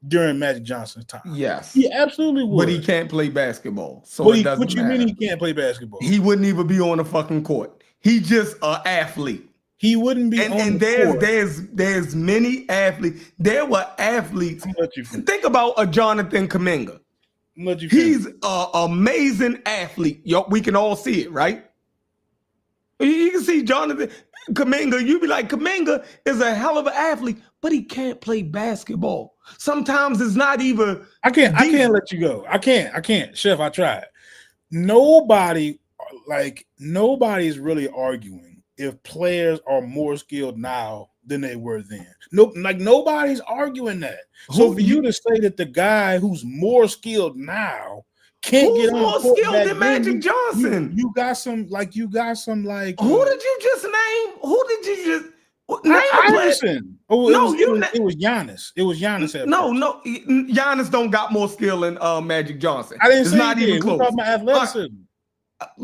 during Magic Johnson's time. Yes. He absolutely would. But he can't play basketball. So what it doesn't what you matter. mean he can't play basketball? He wouldn't even be on the fucking court. He just an athlete. He wouldn't be on the court. There's many athletes. There were athletes. Think about a Jonathan Kuminga. He's an amazing athlete. We can all see it, right? You can see Jonathan Kuminga. You be like, Kuminga is a hell of an athlete, but he can't play basketball. Sometimes it's not even. I can't let you go. I can't. Chef, I tried. Nobody's really arguing if players are more skilled now than they were then. Nope, like nobody's arguing that. So for you to say that the guy who's more skilled now can't get on more skilled than Magic Johnson? You got some like who did you just name? Who did you just name? Iverson. Oh, it was Giannis. It was Giannis. No, Giannis don't got more skill than Magic Johnson. I didn't it's say not even close. We're talking about athleticism.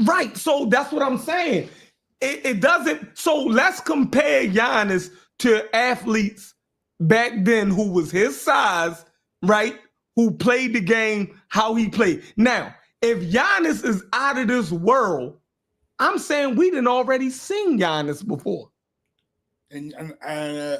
Right. So that's what I'm saying. It doesn't. So let's compare Giannis to athletes back then who was his size, right? Who played the game how he played. Now, if Giannis is out of this world, I'm saying we didn't already seen Giannis before. And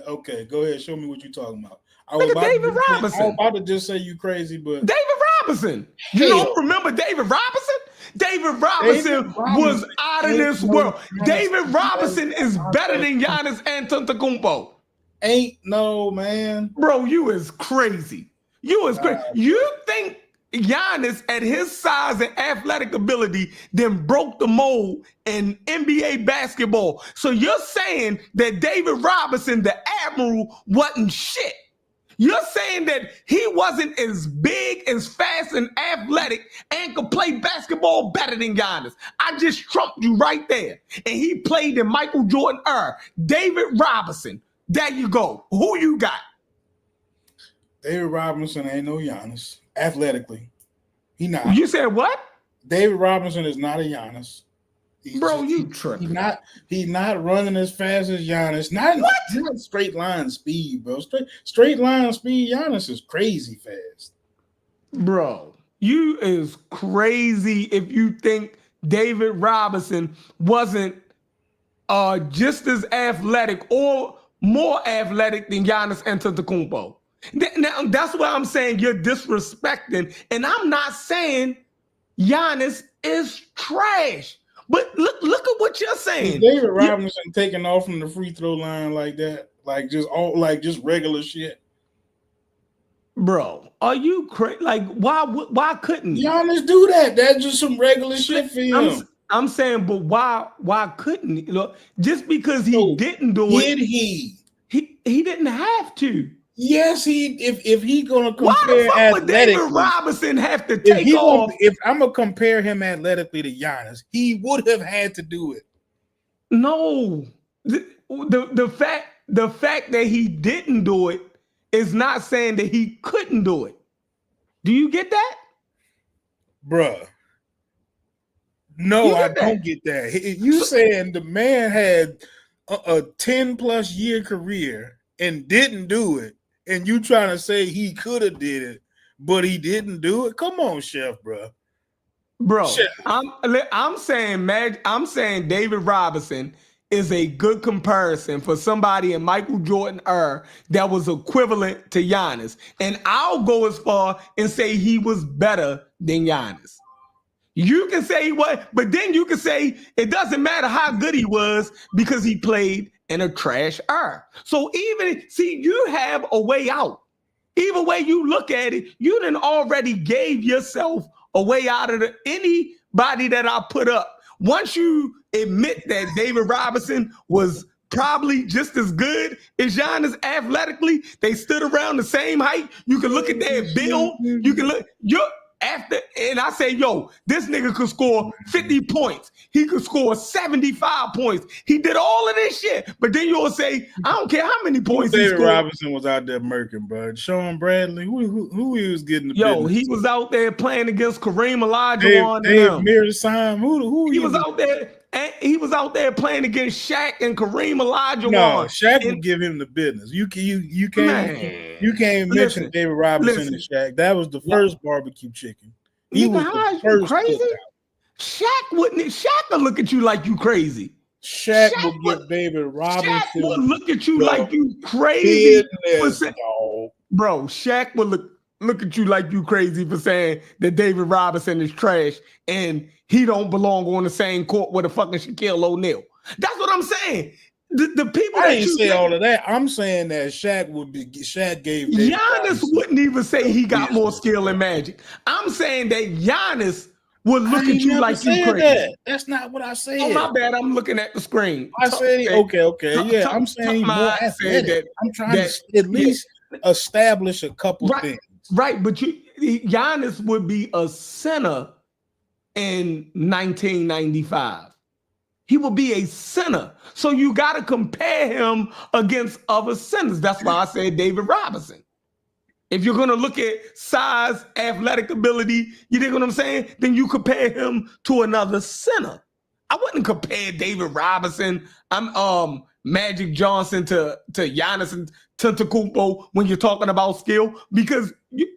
okay, go ahead. Show me what you're talking about. Look at David Robinson. I was about to just say you crazy, but David Robinson. You don't remember David Robinson? David Robinson was out of this world. David Robinson is better than Giannis Antetokounmpo. Ain't no man. Bro, you is crazy. You is crazy. You think Giannis at his size and athletic ability then broke the mold in NBA basketball. So you're saying that David Robinson, the Admiral, wasn't shit. You're saying that he wasn't as big, as fast, and athletic and could play basketball better than Giannis. I just trumped you right there. And he played in Michael Jordan era. David Robinson. There you go. Who you got? David Robinson ain't no Giannis. Athletically. He not. You said what? David Robinson is not a Giannis. You tripping. He's not running as fast as Giannis. Not straight line speed, bro. Straight line speed, Giannis is crazy fast. Bro, you is crazy if you think David Robinson wasn't just as athletic or more athletic than Giannis Antetokounmpo. Now, that's why I'm saying you're disrespecting, and I'm not saying Giannis is trash. But look at what you're saying. Is David Robinson taking off from the free throw line like that, like just regular shit. Bro, are you crazy? Like, why couldn't Giannis do that? That's just some regular shit for him. I'm saying, but why couldn't he? Look, just because he didn't do it? Did he? He didn't have to. Yes, if he gonna compare why the fuck would David Robinson have to take off? If I'm gonna compare him athletically to Giannis, he would have had to do it. No, the fact that he didn't do it is not saying that he couldn't do it. Do you get that, bruh? No, I don't get that. You saying the man had a 10+ year career and didn't do it, and you trying to say he could have did it, but he didn't do it? Come on, Chef, bro. Chef. I'm saying David Robinson is a good comparison for somebody in Michael Jordan era that was equivalent to Giannis, and I'll go as far and say he was better than Giannis. You can say he was, but then you can say it doesn't matter how good he was because he played in a trash era. So you have a way out. Either way you look at it, you done already gave yourself a way out of anybody that I put up. Once you admit that David Robinson was probably just as good as Giannis athletically, they stood around the same height. You can look at their build. You can look. And I say, this nigga could score 50 points. He could score 75 points. He did all of this shit. But then you'll say, I don't care how many points he scored. David Robinson was out there murking, bro. Sean Bradley, who he was getting the business? He was out there playing against Kareem Olajuwon. Dave Mearsheimer, who he was out there. And he was out there playing against Shaq and Kareem Olajuwon. No, Shaq would give him the business. You can't mention David Robinson and Shaq. That was the first barbecue chicken. He was the first crazy. Shaq would look at you like you crazy. Shaq would give David Robinson. Shaq would look at you like you crazy. Bro, Shaq would look at you like you crazy for saying that David Robinson is trash and he don't belong on the same court with a fucking Shaquille O'Neal. That's what I'm saying. The people I didn't say all of that. I'm saying that Shaq gave David Giannis wouldn't even say he got more skill than Magic. I'm saying that Giannis would look at you like you crazy. That. That's not what I said. Oh, my bad. I'm looking at the screen. I said, okay. Yeah, I'm saying he's more athletic. I'm trying to at least establish a couple things. Right, but Giannis would be a center in 1995. He will be a center. So you got to compare him against other centers. That's why I said David Robinson. If you're going to look at size, athletic ability, you know what I'm saying? Then you compare him to another center. I wouldn't compare David Robinson, Magic Johnson to Giannis Antetokounmpo when you're talking about skill, because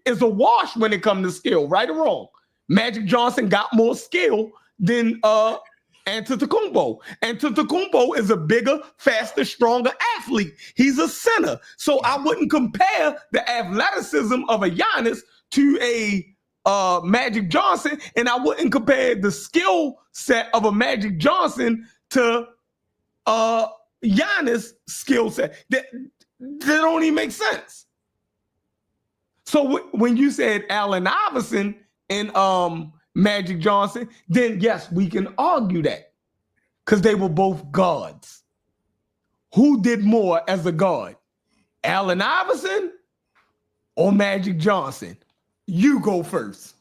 it's a wash when it comes to skill, right or wrong. Magic Johnson got more skill than Antetokounmpo. Antetokounmpo is a bigger, faster, stronger athlete. He's a center. So I wouldn't compare the athleticism of a Giannis to a Magic Johnson, and I wouldn't compare the skill set of a Magic Johnson to Giannis' skill set. That don't even make sense. So when you said Allen Iverson and Magic Johnson, then yes, we can argue that because they were both guards. Who did more as a guard? Allen Iverson or Magic Johnson? You go first.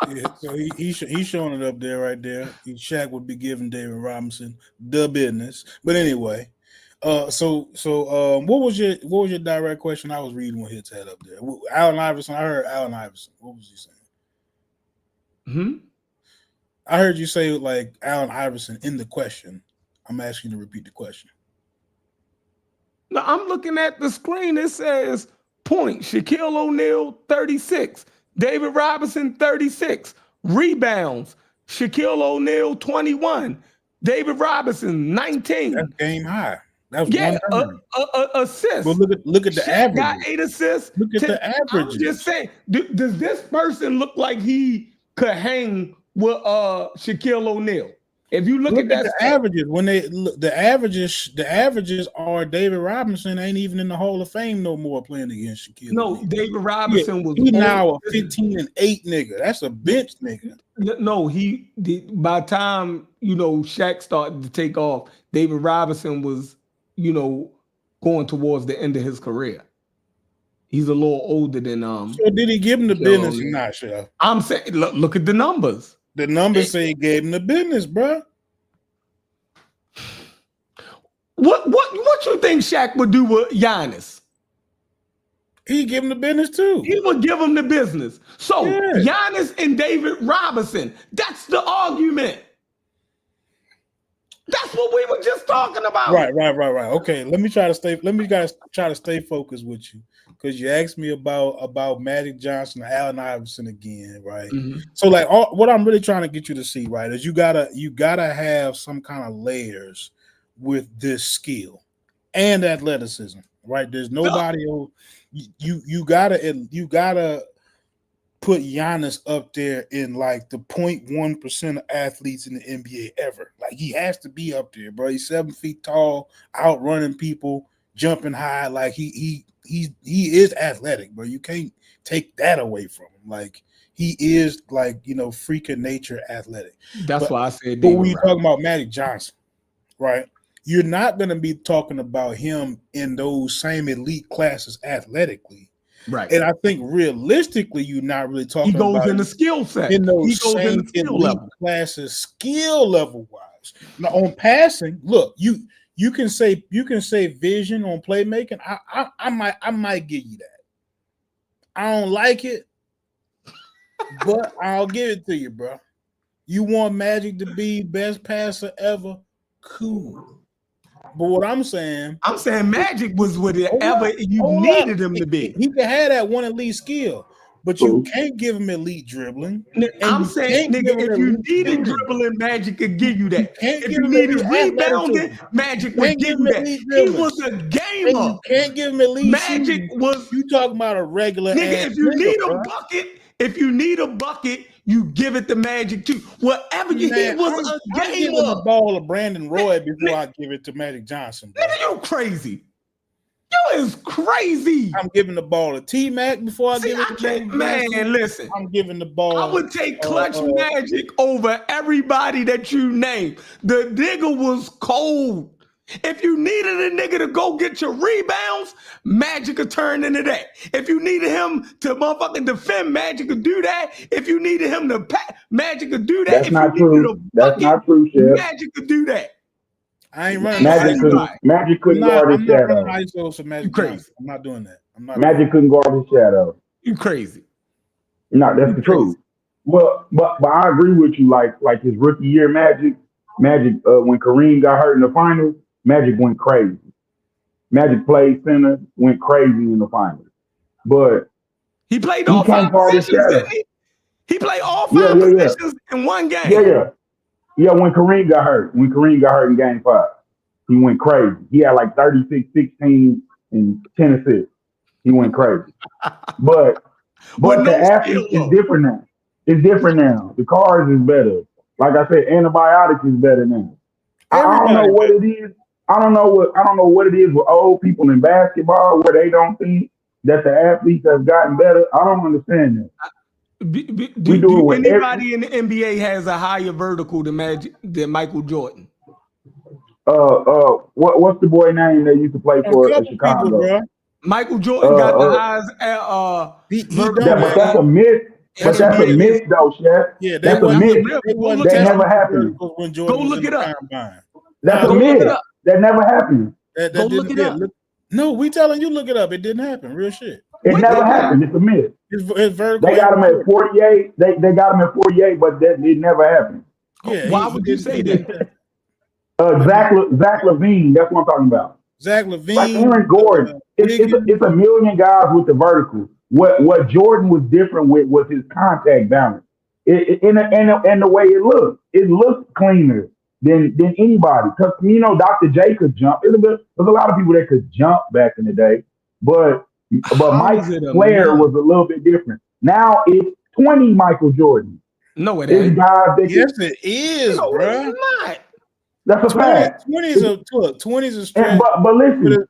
Yeah, so he's showing it up there right there. Shaq would be giving David Robinson the business. But anyway, so what was your direct question? I was reading what Hits had up there. Allen Iverson. I heard Allen Iverson. What was he saying? I heard you say like Allen Iverson in the question. I'm asking you to repeat the question. No, I'm looking at the screen. It says point. Shaquille O'Neal 36. David Robinson 36. Rebounds. Shaquille O'Neal 21. David Robinson 19. That's game high. That was assists. Well, look at the average. Got 8 assists. Look at the average. I'm just saying, does this person look like he could hang with Shaquille O'Neal? If you look at that, the averages, when the averages are David Robinson ain't even in the Hall of Fame no more playing against Shaquille. No, David Robinson was. He now a 15-8 nigga. That's a bench nigga. No, by the time Shaq started to take off, David Robinson was going towards the end of his career. He's a little older than So did he give him the business or not, Chef? I'm saying, look at the numbers. The numbers say he gave him the business, bro. What you think Shaq would do with Giannis? He give him the business too. He would give him the business. So Giannis and David Robinson, that's the argument. That's what we were just talking about. Right. Okay, let me try to stay focused with you, because you asked me about Magic Johnson and Allen Iverson again, right? Mm-hmm. So like what I'm really trying to get you to see, right, is you gotta have some kind of layers with this skill and athleticism, right? There's nobody else. You gotta put Giannis up there in like the 0.1% of athletes in the NBA ever. Like he has to be up there, bro. He's 7 feet tall, outrunning people, jumping high. Like he is athletic, bro. You can't take that away from him. Like he is like freak of nature athletic. That's why I said. But when you talking about Magic Johnson, right? You're not going to be talking about him in those same elite classes athletically. Right. And I think realistically, you're not really talking about. He goes in the skill set. In those same elite classes, skill level wise. Now, on passing, look, you can say vision on playmaking. I might give you that. I don't like it, but I'll give it to you, bro. You want Magic to be best passer ever? Cool. But what I'm saying Magic was whatever you needed him to be. He can have that one elite skill, but you can't give him elite dribbling. I'm saying, nigga, if you needed dribbling, Magic could give you that. If you needed rebounding, Magic would give you that. He was a gamer. You can't give him elite. Magic was. You talking about a regular? Nigga, if you need a bucket, you give it to Magic too. Whatever he was a gamer. I'm giving the ball to Brandon Roy before I give it to Magic Johnson. Nigga, you crazy. You is crazy. I'm giving the ball to T-Mac before I give it to Magic Man, Johnson. listen. I'm giving the ball. I would take Clutch Magic over everybody that you named. The nigga was cold. If you needed a nigga to go get your rebounds, Magic could turn into that. If you needed him to motherfucking defend, Magic could do that. If you needed him to pass, Magic could do that. That's if not you needed true. a That's bucket, not true, Chef. Magic could do that. I ain't running Magic couldn't guard his I'm not shadow. running ISO for Magic Johnson. I'm not doing that. I'm not. Magic couldn't guard his shadow. You crazy? No, that's the truth. Well, but I agree with you. Like his rookie year, Magic, when Kareem got hurt in the finals, Magic went crazy. Magic played center, went crazy in the finals. But he played all five positions, didn't he? He played all five positions in one game. Yeah, when Kareem got hurt in game 5, he went crazy. He had like 36, 16, and 10 assists. He went crazy. But the athlete is different now. It's different now. The cars is better. Like I said, antibiotics is better now. I don't know what it is. I don't know what it is with old people in basketball where they don't think that the athletes have gotten better. I don't understand that. Do anybody in the NBA has a higher vertical than Michael Jordan? What's the boy name that used to play for Chicago? People, Michael Jordan got the highest vertical. But that's a myth. But that's a myth, though, Chef. Yeah, that's a myth. That never happened. Go look it up. That's a myth. That never happened. Go look it up. No, we telling you look it up. It didn't happen. Real shit. It never happened. It's a myth. His vertical. They got him at 48. They got him at 48, but it never happened. Yeah. Why would you say that? Zach LaVine. That's what I'm talking about. Zach LaVine. Like Aaron Gordon. It's a million guys with the vertical. What Jordan was different with was his contact balance. And the way it looked. It looked cleaner than anybody. Because, Dr. J could jump. There's a lot of people that could jump back in the day. But Mike's flair was a little bit different. Now it's 20 Michael Jordan. No, it ain't. Yes, it is, bro. It's not. That's a fact. 20s is straight. But listen,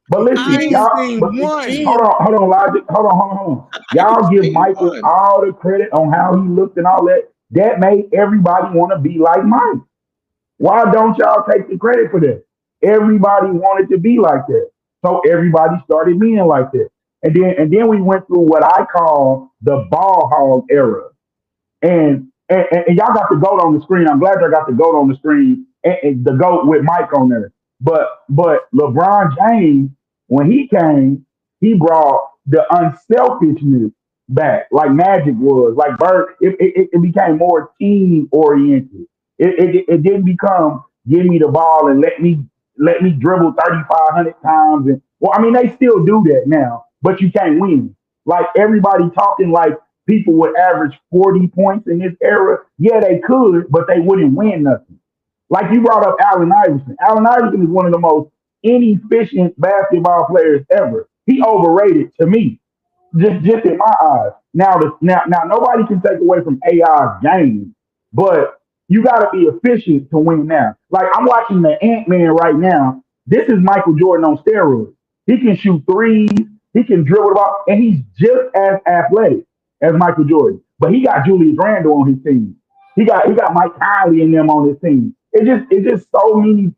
y'all, hold on, Logic. Hold on. Y'all give Michael all the credit on how he looked and all that. That made everybody want to be like Mike. Why don't y'all take the credit for that? Everybody wanted to be like that. So everybody started being like that. And then we went through what I call the ball hog era. And y'all got the GOAT on the screen. I'm glad y'all got the GOAT on the screen and the GOAT with Mike on there. But LeBron James, when he came, he brought the unselfishness back, like Magic was. Like Bird, it became more team oriented. It didn't become give me the ball and let me dribble 3,500 times. And they still do that now, but you can't win. Like everybody talking like people would average 40 points in this era. Yeah, they could, but they wouldn't win nothing. Like you brought up Allen Iverson. Allen Iverson is one of the most inefficient basketball players ever. He overrated to me, just in my eyes. Now nobody can take away from AI's game, but you got to be efficient to win now. Like I'm watching the Ant-Man right now. This is Michael Jordan on steroids. He can shoot threes. He can dribble the ball, and he's just as athletic as Michael Jordan. But he got Julius Randle on his team. He got Mike Conley and them on his team. It's just so many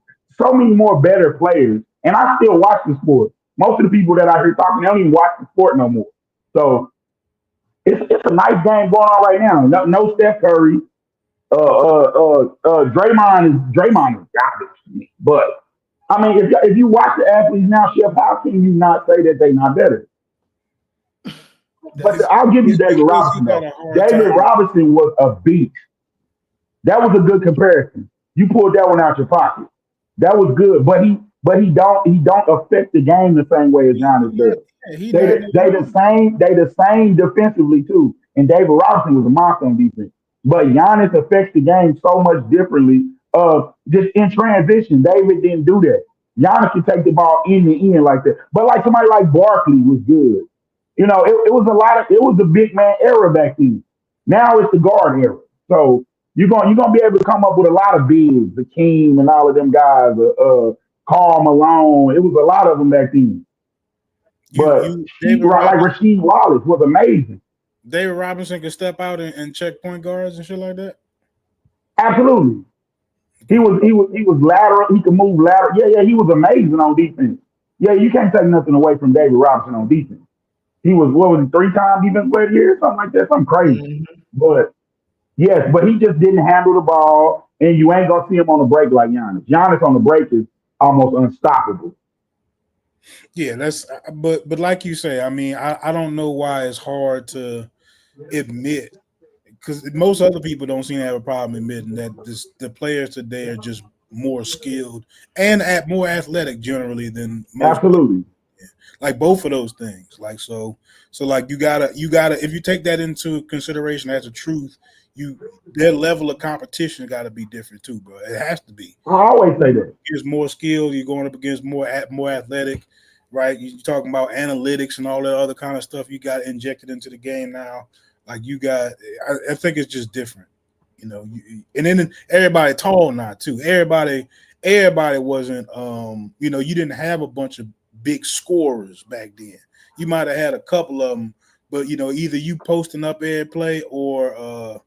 more better players. And I still watch the sport. Most of the people that I hear talking, they don't even watch the sport no more. So it's a nice game going on right now. No Steph Curry. Draymond is garbage to me. But if you watch the athletes now, Chef, how can you not say that they're not better? But I'll give you David Robinson. David Robinson was a beast. That was a good comparison. You pulled that one out your pocket. That was good, but he don't affect the game the same way as Giannis does. They the same defensively too. And David Robinson was a monster on defense. But Giannis affects the game so much differently. Just in transition, David didn't do that. Giannis can take the ball in the end like that. But like somebody like Barkley was good. It was a big man era back then. Now it's the guard era. So you're gonna be able to come up with a lot of bigs, the King and all of them guys, Karl Malone. It was a lot of them back then. But David like Robinson, Rasheed Wallace was amazing. David Robinson can step out and check point guards and shit like that. Absolutely. He was lateral. He could move lateral. Yeah, he was amazing on defense. Yeah, you can't take nothing away from David Robinson on defense. He was, what was he, 3-time defense player of the year, something like that, something crazy. But yes, but he just didn't handle the ball, and you ain't gonna see him on the break like Giannis. Giannis on the break is almost unstoppable. Yeah, that's but like you say, I mean, I don't know why it's hard to admit, because most other people don't seem to have a problem admitting that the players today are just more skilled and more athletic generally than most. Absolutely. Like both of those things. Like so like you gotta if you take that into consideration as a truth, their level of competition got to be different too, bro. It has to be. I always say that. There's more skill. You're going up against more athletic, right? You're talking about analytics and all that other kind of stuff you got injected into the game now. Like I think it's just different, you know. And then everybody tall now too. Everybody wasn't, you know, you didn't have a bunch of big scorers back then. You might have had a couple of them, but you know, either you posting up every play or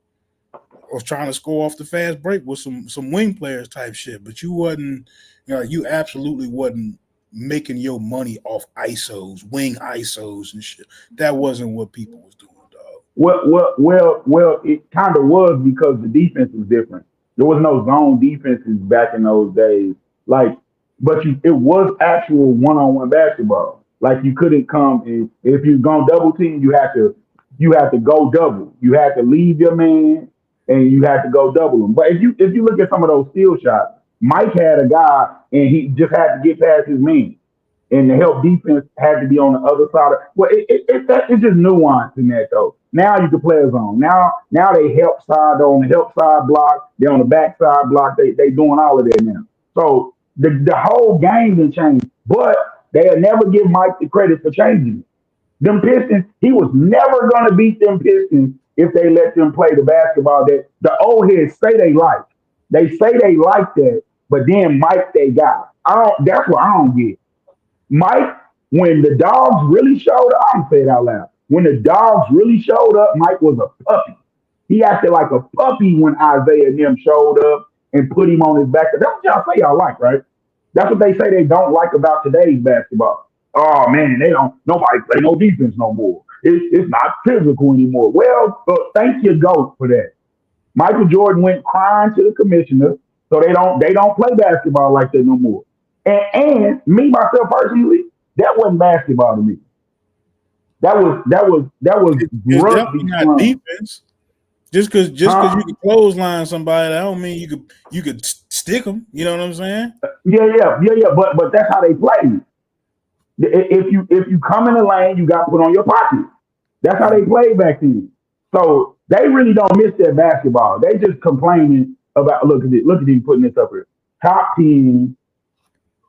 trying to score off the fast break with some wing players type shit. But you wasn't, you know, you absolutely wasn't making your money off ISOs, wing ISOs and shit. That wasn't what people was doing, dog. Well, it kind of was because the defense was different. There was no zone defenses back in those days. Like, but it was actual one-on-one basketball. Like you couldn't come and if you're gonna double team, you have to go double. You had to leave your man and you had to go double him. But if you look at some of those steal shots, Mike had a guy and he just had to get past his man. And the help defense had to be on the other side. It's just nuance in that though. Now you can play a zone. Now they help side on the help side block. They're on the back side block. They doing all of that now. So the whole game didn't change. But they'll never give Mike the credit for changing it. Them Pistons, he was never gonna beat them Pistons if they let them play the basketball that the old heads say they like. They say they like that, but then Mike they got. That's what I don't get. Mike, when the dogs really showed up, I'm saying it out loud. When the dogs really showed up, Mike was a puppy. He acted like a puppy when Isaiah and them showed up and put him on his back. That's what y'all say y'all like, right? That's what they say they don't like about today's basketball. Oh man, nobody play no defense no more. It's not physical anymore. Well, thank you, GOAT, for that. Michael Jordan went crying to the commissioner, so they don't play basketball like that no more. And me myself personally, that wasn't basketball to me. That was it's definitely not defense. Just because you can clothesline somebody, that don't mean you could stick them. You know what I'm saying? Yeah. But that's how they play. If you come in the lane, you got to put on your pocket. That's how they played back then. So they really don't miss their basketball. They just complaining about look at him putting this up here. Top 10.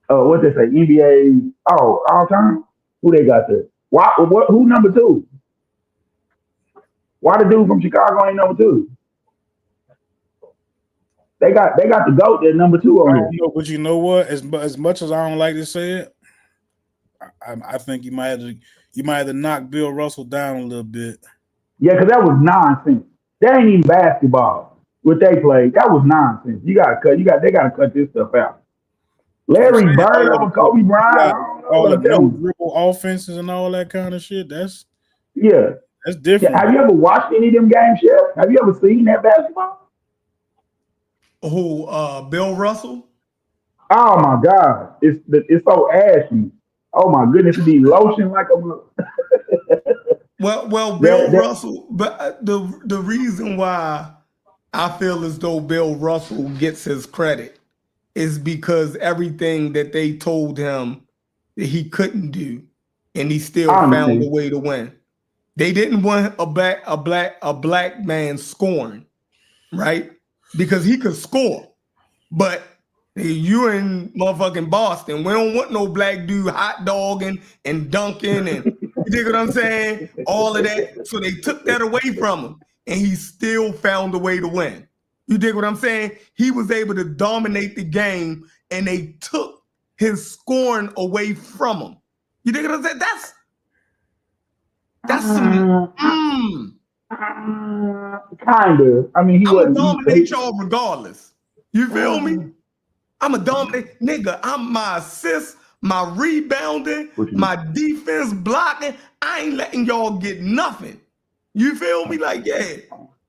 What they say? NBA. Oh, all time. Who they got there? Who number 2? Why the dude from Chicago ain't number 2? They got the GOAT at number 2 on here. But you know what? As much as I don't like to say it, I think you might have to knock Bill Russell down a little bit. Yeah, because that was nonsense. That ain't even basketball. What they played, that was nonsense. They gotta cut this stuff out. Larry Bird over Kobe Bryant. All the dribble offenses and all that kind of shit. That's different. Yeah, have you ever watched any of them games, Chef? Have you ever seen that basketball? Who? Bill Russell? Oh my God, it's so ashy. Oh my goodness, it be lotion like a. Well, Bill Russell. But the reason why I feel as though Bill Russell gets his credit is because everything that they told him that he couldn't do, and he still found a way to win. They didn't want a black man scoring, right? Because he could score, but you in motherfucking Boston, we don't want no black dude hot dogging and dunking and you dig what I'm saying? All of that. So they took that away from him, and he still found a way to win. You dig what I'm saying? He was able to dominate the game, and they took his scoring away from him. You dig what I'm saying? That's some. Kind of. I mean, he I'm gonna wasn't. dominate y'all regardless. You feel me? I'm a dominate nigga. I'm my assists, my rebounding, my defense blocking. I ain't letting y'all get nothing. You feel me? Like, yeah.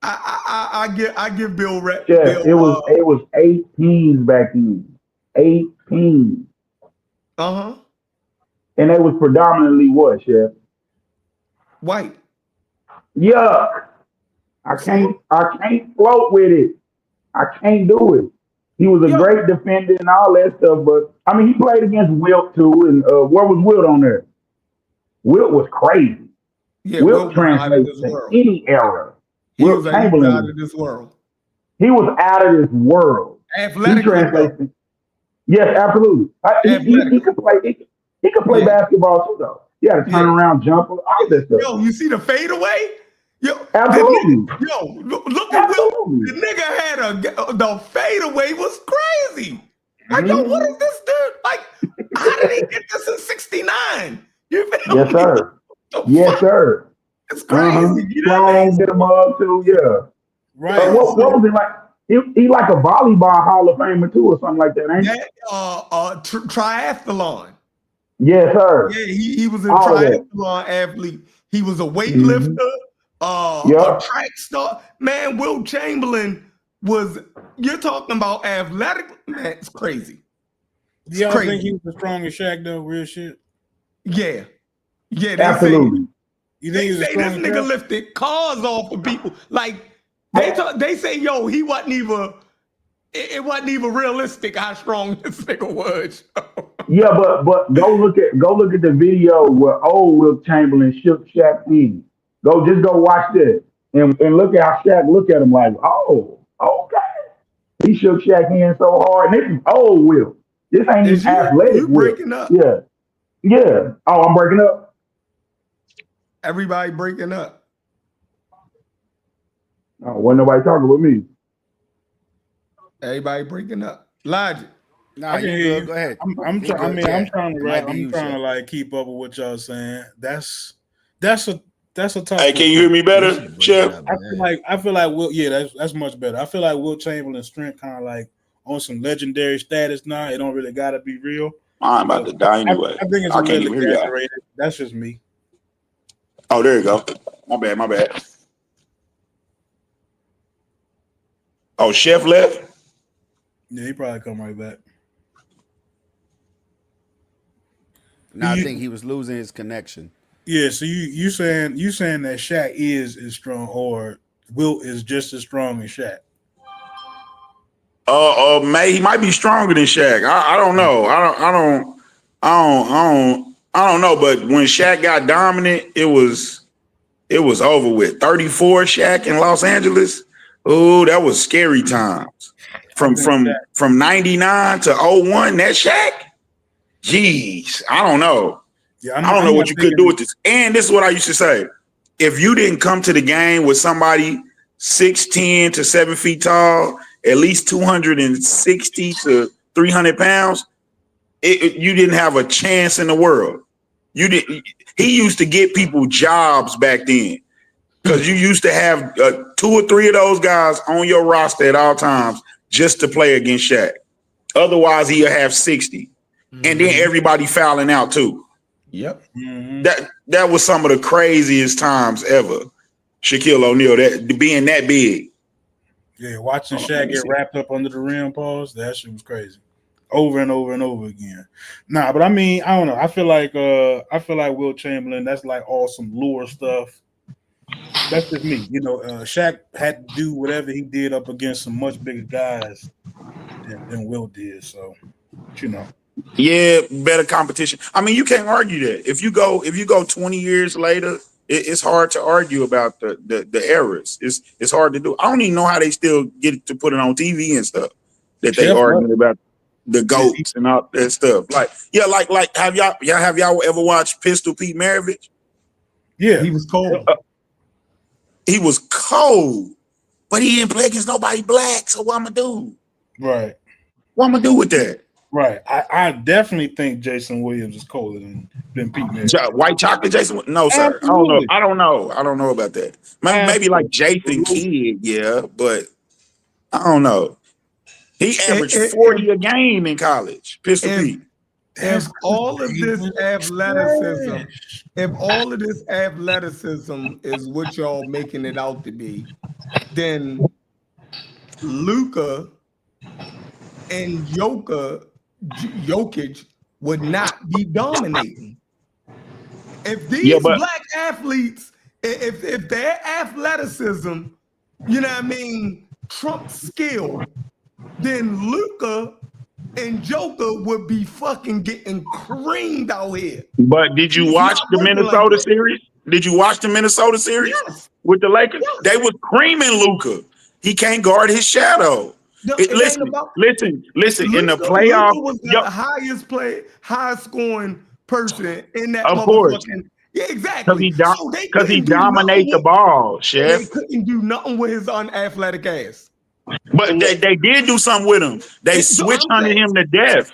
I give Bill rep. Yeah, Bill, it was 8 teams back then. 8 teams. Uh-huh. And they was predominantly what, Chef? White. Yuck. I can't float with it. I can't do it. He was a great defender and all that stuff, but I mean, he played against Wilt too. And where was Wilt on there? Wilt was crazy. Yeah, Wilt Wilt was out of translates this to world. any era. He Wilt was Chamberlain out of this world. He was out of this world. Athletically, he translates. Yes, absolutely. He could play. He could play basketball too, though. He had a turnaround jumper, all that stuff. Yo, you see the fadeaway? Yo, absolutely. Look at Will. The nigga had the fadeaway was crazy. Like, yo, what is this dude? Like, how did he get this in '69? You feel yes, me? sir. Yes, sir. It's crazy. You know what I mean? Get him up too. Yeah. Right. What was it like? He like a volleyball Hall of Famer too, or something like that, ain't he? Triathlon. Yes, sir. Yeah, he was a All triathlon athlete. He was a weightlifter, a track star. Man, Wilt Chamberlain was, you're talking about athletic, man, it's crazy. Do y'all think he was the strongest Shaq though? Real shit. Yeah. Yeah, absolutely. You think they say this nigga lifted cars off of people. Like, they say, yo, he wasn't even, it wasn't even realistic how strong this nigga was. Yeah, but go look at the video where old Wilt Chamberlain shook Shaq in. Just go watch this and look at how Shaq looked at him like, oh, okay. He shook Shaq in so hard. And this is old Wilt. This ain't even athletic. You breaking up? Yeah. Yeah. Oh, I'm breaking up. Everybody breaking up. Oh, wasn't nobody talking with me. Everybody breaking up. Logic. Nah, I can hear you. Go ahead. I'm trying to like keep up with what y'all saying. That's a tough. Hey, can you hear me better, Chef? I feel like Will. Yeah, that's much better. I feel like Wilt Chamberlain's strength kind of like on some legendary status now. It don't really gotta be real. I'm about to die anyway. I think it's I can't even hear y'all. That's just me. Oh, there you go. My bad. Oh, Chef left? Yeah, he probably come right back. No, I think he was losing his connection. Yeah, so you saying that Shaq is as strong, or Wilt is just as strong as Shaq? He might be stronger than Shaq. I don't know. I don't know. But when Shaq got dominant, it was over with. 34 Shaq in Los Angeles. Oh, that was scary times. From 99 to 01, that Shaq. Jeez, I don't know. Yeah, I don't know what you could do with this. And this is what I used to say. If you didn't come to the game with somebody 6'10" to 7 feet tall, at least 260 to 300 pounds, you didn't have a chance in the world. He used to get people jobs back then because you used to have 2 or 3 of those guys on your roster at all times just to play against Shaq. Otherwise, he'll have 60. And then everybody fouling out too. Yep. That was some of the craziest times ever. Shaquille O'Neal, being that big. Yeah, watching Shaq get wrapped up under the rim, pause. That shit was crazy, over and over and over again. Nah, but I mean, I don't know. I feel like Wilt Chamberlain. That's like all some lure stuff. That's just me. You know, Shaq had to do whatever he did up against some much bigger guys than Wilt did. So, you know. Yeah, better competition. I mean, you can't argue that. If you go 20 years later, it's hard to argue about the errors. It's hard to do. I don't even know how they still get to put it on TV and stuff that they arguing about the GOATs and all that stuff. Like have y'all ever watched Pistol Pete Maravich? Yeah, he was cold. He was cold, but he didn't play against nobody black. So what I'm gonna do? Right. What I'm gonna do with that? Right. I definitely think Jason Williams is colder than Pete Maravich. White chocolate, Jason? No, sir. Absolutely. I don't know about that. Maybe like Jason Kidd, yeah, but I don't know. He averaged 40 a game in college. Pistol Pete. If all of this athleticism is what y'all making it out to be, then Luka and Jokic would not be dominating. If these black athletes, if their athleticism, you know what I mean, trumps skill, then Luka and Joker would be fucking getting creamed out here. But did you watch the Minnesota series? Did you watch the Minnesota series with the Lakers? Yes. They was creaming Luka. He can't guard his shadow. No, listen. In the playoff, Luka was the highest scoring person in that. Of course. Yeah, exactly. Because he dominates the ball, Chef. They couldn't do nothing with his unathletic ass. But they did do something with him. They switch hunted him to death.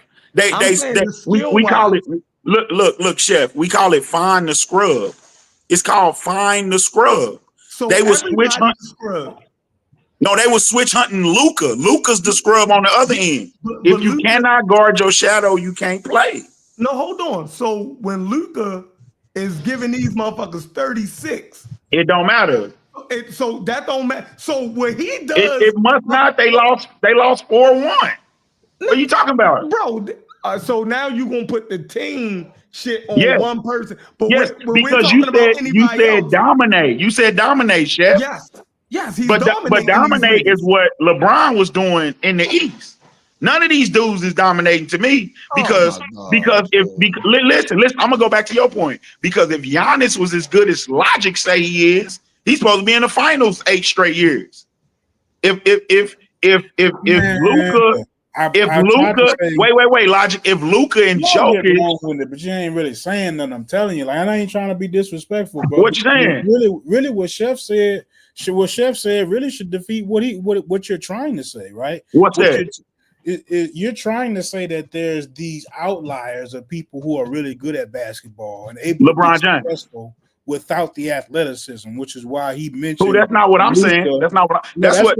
We call it look, Chef. We call it find the scrub. It's called find the scrub. So they was switch hunting. No, they was switch hunting Luka. Luka's the scrub on the other end. If you cannot guard your shadow, you can't play. No, hold on. So when Luka is giving these motherfuckers 36, it don't matter. So that don't matter. So what he does, it must not. They lost 4-1. What are you talking about, bro? So now you gonna put the team shit on one person? But because you said dominate. You said dominate, Chef. Yes, he's dominating. But dominate is what LeBron was doing in the East. None of these dudes is dominating to me because listen, I'm gonna go back to your point, because if Giannis was as good as Logic say he is, he's supposed to be in the finals 8 straight years. If Luka, wait, Logic. If Luka and Jokic, but you ain't really saying nothing. I'm telling you, like, I ain't trying to be disrespectful, but what you saying? Really, what Chef said really should defeat what you're trying to say, right? What's that? You're trying to say that there's these outliers of people who are really good at basketball and able LeBron to be successful without the athleticism, which is why he mentioned. Oh, that's not what I'm saying. That's not what. That's what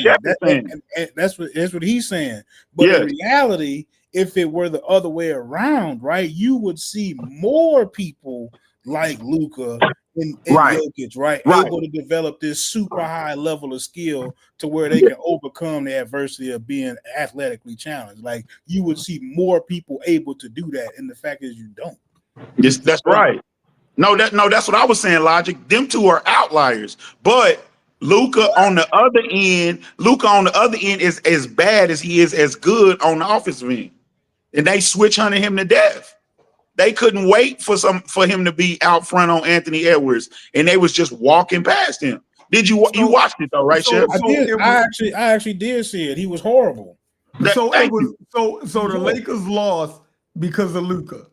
Chef is saying. That's what he's saying. But in reality, if it were the other way around, right, you would see more people like Luka and Jokic, right, able to develop this super high level of skill to where they can overcome the adversity of being athletically challenged. Like, you would see more people able to do that, and the fact is you don't. Yes, that's right. No, that's what I was saying, Logic. Them two are outliers, but Luka on the other end is as bad as he is as good on the offensive end, and they switch hunting him to death. They couldn't wait for him to be out front on Anthony Edwards, and they was just walking past him. Did you watched it though, right, Chef? I did. I actually did see it. He was horrible. So the Lakers lost because of Luka.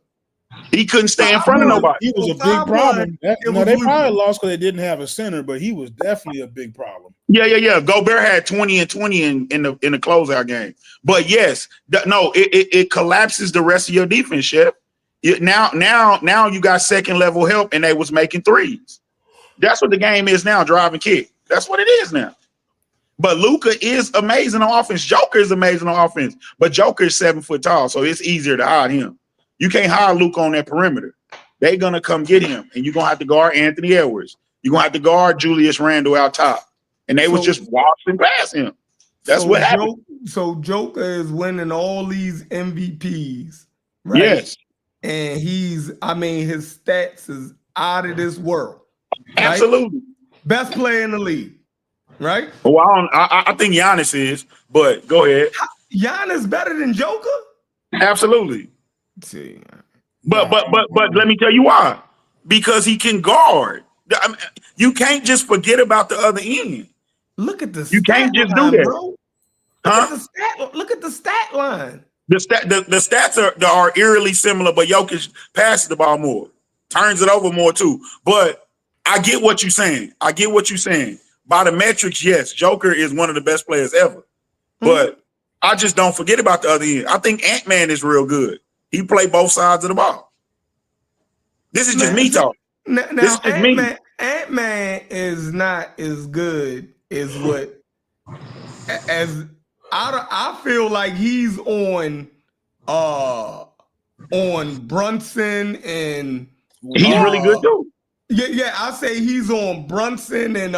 He couldn't stay in front of nobody. He was a big problem. They probably lost because they didn't have a center, but he was definitely a big problem. Yeah. Gobert had 20 and 20 in the closeout game. But yes, it collapses the rest of your defense, Chef. Now you got second level help, and they was making threes. That's what the game is now, drive and kick. That's what it is now. But Luka is amazing on offense. Joker is amazing on offense, but Joker is 7 foot tall, so it's easier to hide him. You can't hide Luka on that perimeter. They're gonna come get him, and you're gonna have to guard Anthony Edwards. You're gonna have to guard Julius Randle out top, and they was just walking past him. That's what happened. So Joker is winning all these MVPs, right? Yes. And his stats is out of this world. Right? Absolutely. Best player in the league, right? Well, I think Giannis is, but go ahead. Giannis better than Joker? Absolutely. See. But let me tell you why. Because he can guard. I mean, you can't just forget about the other end. Look at this. You can't just do that. Bro. Look at the stat line. The stats are eerily similar, but Jokic passes the ball more, turns it over more too. But I get what you're saying. By the metrics, yes, Joker is one of the best players ever. But I just don't forget about the other end. I think Ant-Man is real good. He played both sides of the ball. This is just me talking. Now This is just me. Ant-Man is not as good as what as I feel like he's on Brunson and he's really good too. Yeah, I say he's on Brunson and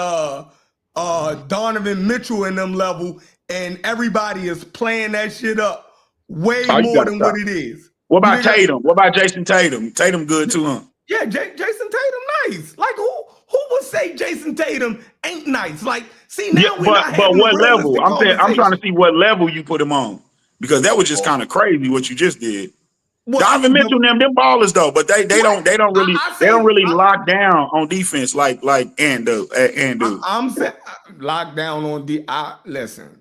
Donovan Mitchell in them level, and everybody is playing that shit up way more than what it is. What about Tatum? What about Jason Tatum? Tatum good too, huh? Yeah, Jason Tatum nice. Like who would say Jason Tatum ain't nice? Like, see now we're not but having what a level? realistic I'm trying to conversation. see what level you put him on, because that was just kind of crazy what you just did. Donovan Mitchell and them ballers though, but they don't really lock down on defense like and do. I'm saying lock down on listen.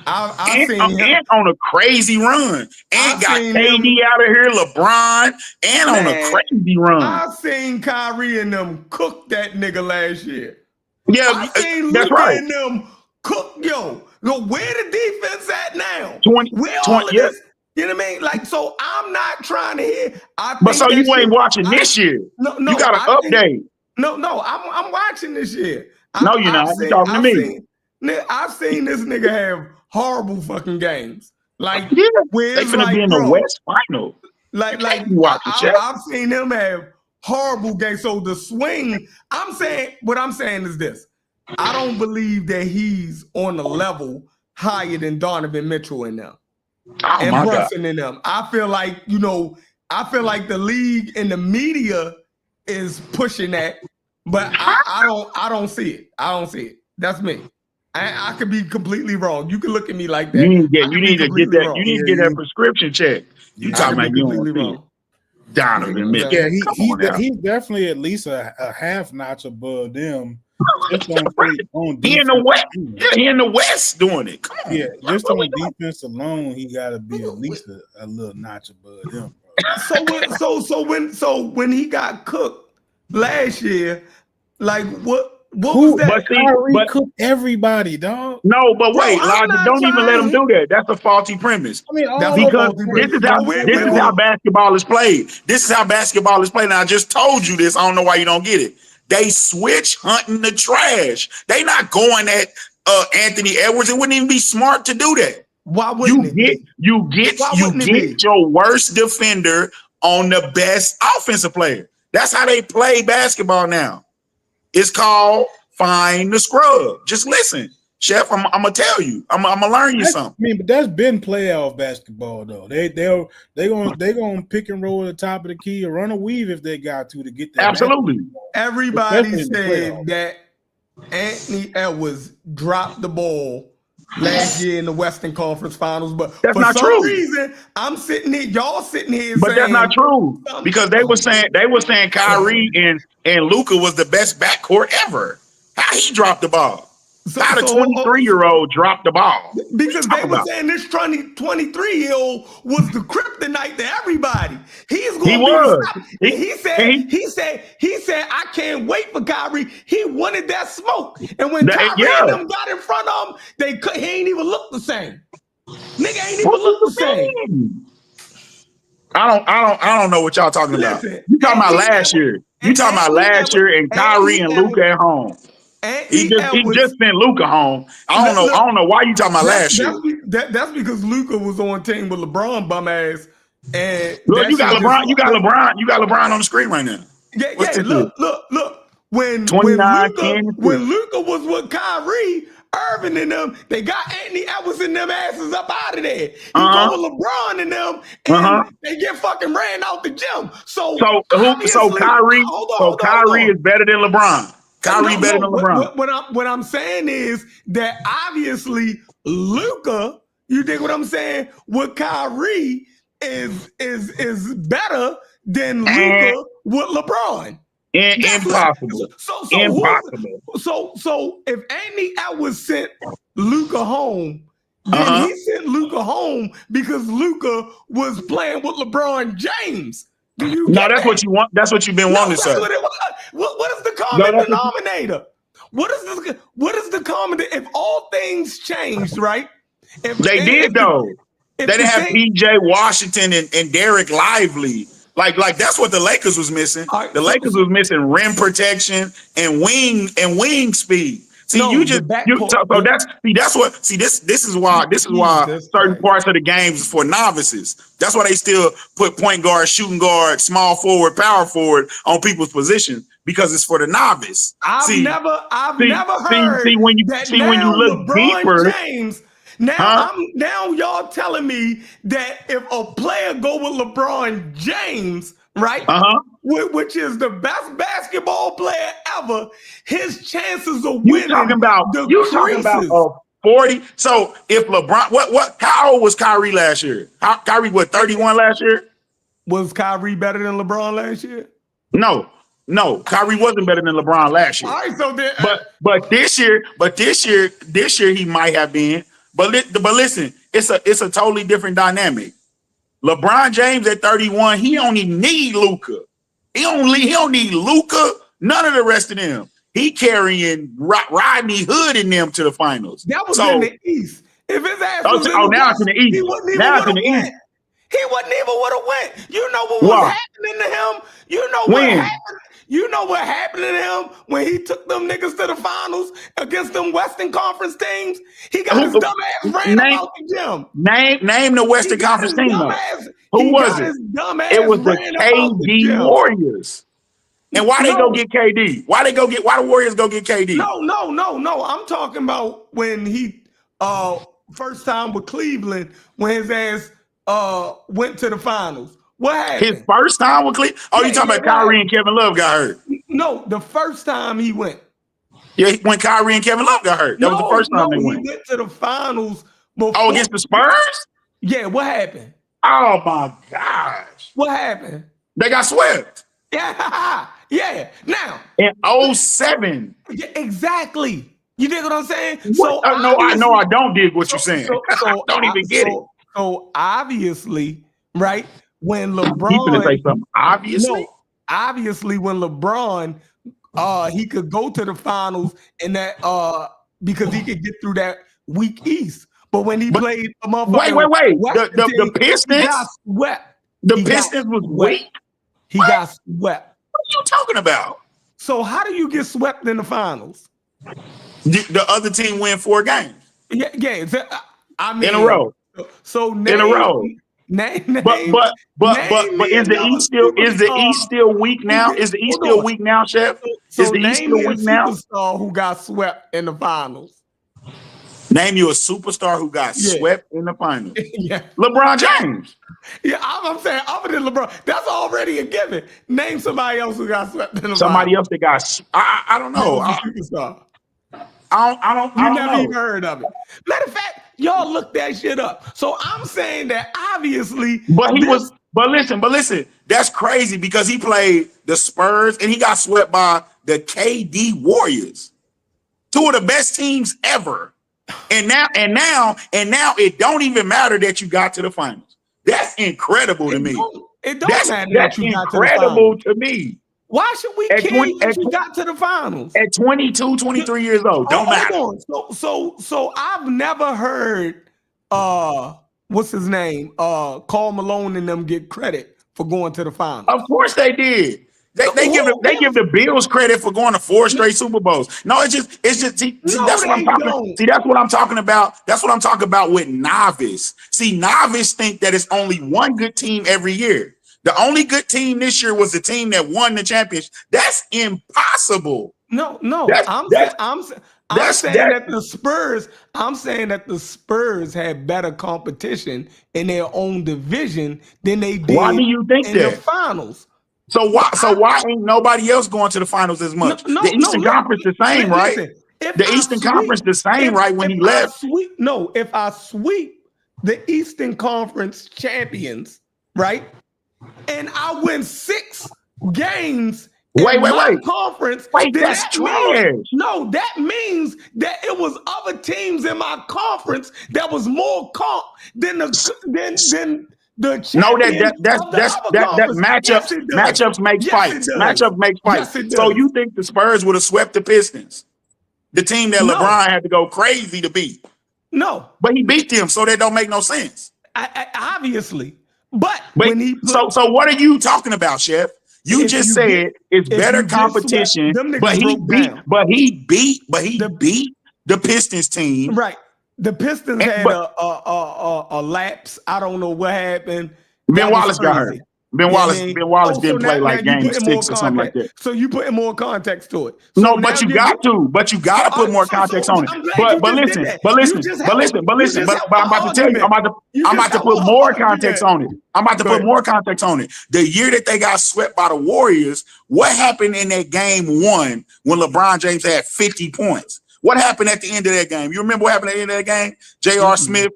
I seen him on a crazy run and got KD out of here, LeBron, and on a crazy run. I seen Kyrie and them cook that nigga last year. Yeah, I seen that's Luka right. and them cook where the defense at now? 20, where all of this? You know what I mean? Like, so I'm not trying to hear. But so you ain't watching this year. No, you got to update. I'm watching this year. No, you're not. You talking to me? I've seen this nigga have horrible fucking games. Like, they finna be in the West Final. I've seen them have horrible games. So the swing, what I'm saying is this. I don't believe that he's on the level higher than Donovan Mitchell in them. And Brunson in them. I feel like the league and the media is pushing that, but I don't see it. I don't see it. That's me. I could be completely wrong. You can look at me like that. You need to get that. You need to get that prescription check. You talking about you don't see it. Donovan Mitchell. Yeah, he's definitely at least a half notch above them. Just on he in the West. Yeah, he in the West doing it. Come on. Yeah, just on defense alone, he got to be at least a little notch above them. So when he got cooked last year, like what was that? Kyrie cooked everybody, dog. No, but wait, Logic, don't even let him do that. That's a faulty premise. I mean, because this is how basketball is played. This is how basketball is played. And I just told you this. I don't know why you don't get it. They switch hunting the trash. They not going at Anthony Edwards. It wouldn't even be smart to do that. Why wouldn't you get your worst defender on the best offensive player? That's how they play basketball now. It's called find the scrub. Just listen, Chef. I'm gonna tell you. I'm gonna learn you something. I mean, but that's been playoff basketball though. They gonna pick and roll at the top of the key or run a weave if they got to get that. Absolutely. Everybody said that Anthony Edwards dropped the ball last year in the Western Conference Finals, but that's for not some true. reason, I'm sitting here, y'all sitting here, but saying, that's not true because they were saying Kyrie and Luka was the best backcourt ever. How he dropped the ball? How the 23-year-old dropped the ball? Because they were saying this 23-year-old was the kryptonite to everybody. He's going to be. He said, I can't wait for Kyrie. He wanted that smoke, and when Kyrie and them got in front of him, he ain't even look the same. Nigga ain't even look the same. I don't know what y'all talking about. You talking about last year? You talking about last year and Kyrie and Luka at home? He just sent Luka home. I don't know why you talking about last year. That's because Luka was on team with LeBron bum ass. And look, you got LeBron on the screen right now. Yeah, look. When Luka was with Kyrie Irving and them, they got Anthony Edwards and them asses up out of there. He go with LeBron and them, and they get fucking ran out the gym. So Kyrie is better than LeBron. Kyrie better than LeBron. What I'm saying is that obviously Luka, you dig what I'm saying? With Kyrie is better than Luka with LeBron. Impossible. So if Anthony Edwards sent Luka home, then he sent Luka home because Luka was playing with LeBron James. That's what you want. That's what you've been wanting to say. What is the common denominator? What is the common? If all things changed, right? They did though. They didn't have PJ Washington and Derek Lively. Like that's what the Lakers was missing. The Lakers was missing rim protection and wing speed. See, this is why certain parts of the games is for novices. That's why they still put point guard, shooting guard, small forward, power forward on people's position because it's for the novice. I've never heard when you look LeBron deeper. James. Now y'all telling me that if a player go with LeBron James, right? Which is the best basketball player ever, his chances of winning. You talking about 40? So if LeBron, how old was Kyrie last year? Kyrie, 31 last year? Was Kyrie better than LeBron last year? No, Kyrie wasn't better than LeBron last year. All right, so then, but this year he might have been. But listen, it's a totally different dynamic. LeBron James at 31, he don't even need Luka. He don't need Luka. None of the rest of them. He carrying Rodney Hood in them to the finals. That was in the East. If his ass was in the now West, it's in the East. he wouldn't even Now it's in the went. East. He wouldn't even would have went. You know what was happening to him? You know what happened? You know what happened to him when he took them niggas to the finals against them Western Conference teams? He got his dumb ass ran out the gym. Name the Western Conference team. Who was it? It was the KD Warriors. And why they go get KD? Why the Warriors go get KD? No. I'm talking about when he first time with Cleveland when his ass went to the finals. What happened? His first time with Cleveland? Oh, you talking about Kyrie and Kevin Love got hurt? No, the first time he went. Yeah, when Kyrie and Kevin Love got hurt. That was the first time they went. He went to the finals before. Oh, against the Spurs? Yeah, what happened? Oh my gosh. What happened? They got swept. Yeah. Now. In 07. Yeah, exactly. You dig what I'm saying? What? So I don't dig what you're saying. Don't even get it. So obviously, right? When LeBron, you gonna say something? Obviously, when LeBron, he could go to the finals in that because he could get through that weak East. But when he played a motherfucker, wait, the Pistons, he got swept. The Pistons was weak. He got swept. What are you talking about? So how do you get swept in the finals? The other team win 4 games. Yeah. I mean, in a row. So in a row. But is the East still weak now? Is the East still weak now, Chef? Is the East still weak now? Superstar who got swept in the finals. Name you a superstar who got swept in the finals. Yeah, LeBron James. Yeah, I'm saying other than LeBron, that's already a given. Name somebody else who got swept in the somebody finals. else that got. I don't know. Superstar. I don't never even heard of it. Matter of fact, y'all look that shit up. So I'm saying that obviously, but listen, that's crazy because he played the Spurs and he got swept by the KD Warriors, 2 of the best teams ever. And now it don't even matter that you got to the finals. That's incredible to me. It don't matter that you got to the finals. That's incredible to me. Why should we care if you got to the finals? At 22, 23 years old. Don't matter. So I've never heard what's his name? Karl Malone and them get credit for going to the finals. Of course they did. They give the Bills credit for going to 4 straight Super Bowls. No, it's just that's what I'm talking. See, that's what I'm talking about. That's what I'm talking about with novice. See, novice think that it's only one good team every year. The only good team this year was the team that won the championship. That's impossible. No. I'm saying that the Spurs. I'm saying that the Spurs had better competition in their own division than they did. Why do you think in that? The finals? So why ain't nobody else going to the finals as much? The Eastern Conference the same, right? The Eastern Conference the same, right? When he left. If I sweep the Eastern Conference champions, right? And I win 6 games in my conference. That's trash. No, that means that it was other teams in my conference that was more comp than the matchups make fights. Matchups make fights. So you think the Spurs would have swept the Pistons, the team that LeBron had to go crazy to beat? No. But he beat them, so that don't make no sense. Obviously. But when he so what are you talking about, Chef? You just said it's better competition, but he beat the Pistons team. Right. The Pistons had a lapse. I don't know what happened. Ben Wallace got hurt. Ben Wallace didn't play like game 6 or something like that. So you putting more context to it. So no, but you got to put more context on it. But listen, I'm about to tell you, I'm about to put more context on it. I'm about to put more context on it. The year that they got swept by the Warriors, what happened in that game 1 when LeBron James had 50 points? What happened at the end of that game? You remember what happened at the end of that game? J.R. Smith,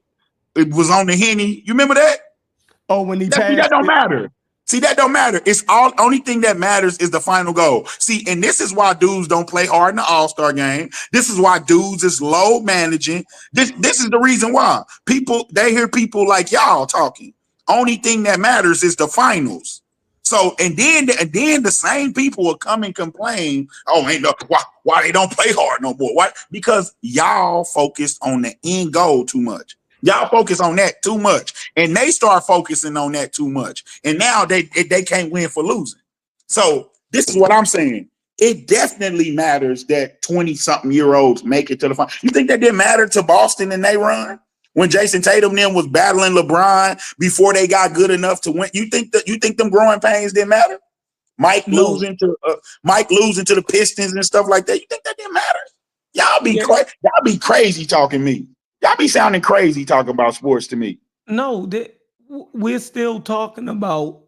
it was on the Henny. You remember that? Oh, when he passed that don't matter. See, that don't matter. It's only thing that matters is the final goal. See, and this is why dudes don't play hard in the All-Star game. This is why dudes is low managing. This is the reason why. They hear people like y'all talking. Only thing that matters is the finals. So, and then the same people will come and complain, oh, ain't no why they don't play hard no more. Why? Because y'all focused on the end goal too much. Y'all focus on that too much, and they start focusing on that too much, and now they can't win for losing. So this is what I'm saying. It definitely matters that 20-something-year-olds make it to the final. You think that didn't matter to Boston and they run when Jason Tatum then was battling LeBron before they got good enough to win? You think them growing pains didn't matter? Mike losing to the Pistons and stuff like that. You think that didn't matter? Y'all be crazy talking me. Y'all be sounding crazy talking about sports to me. No, we're still talking about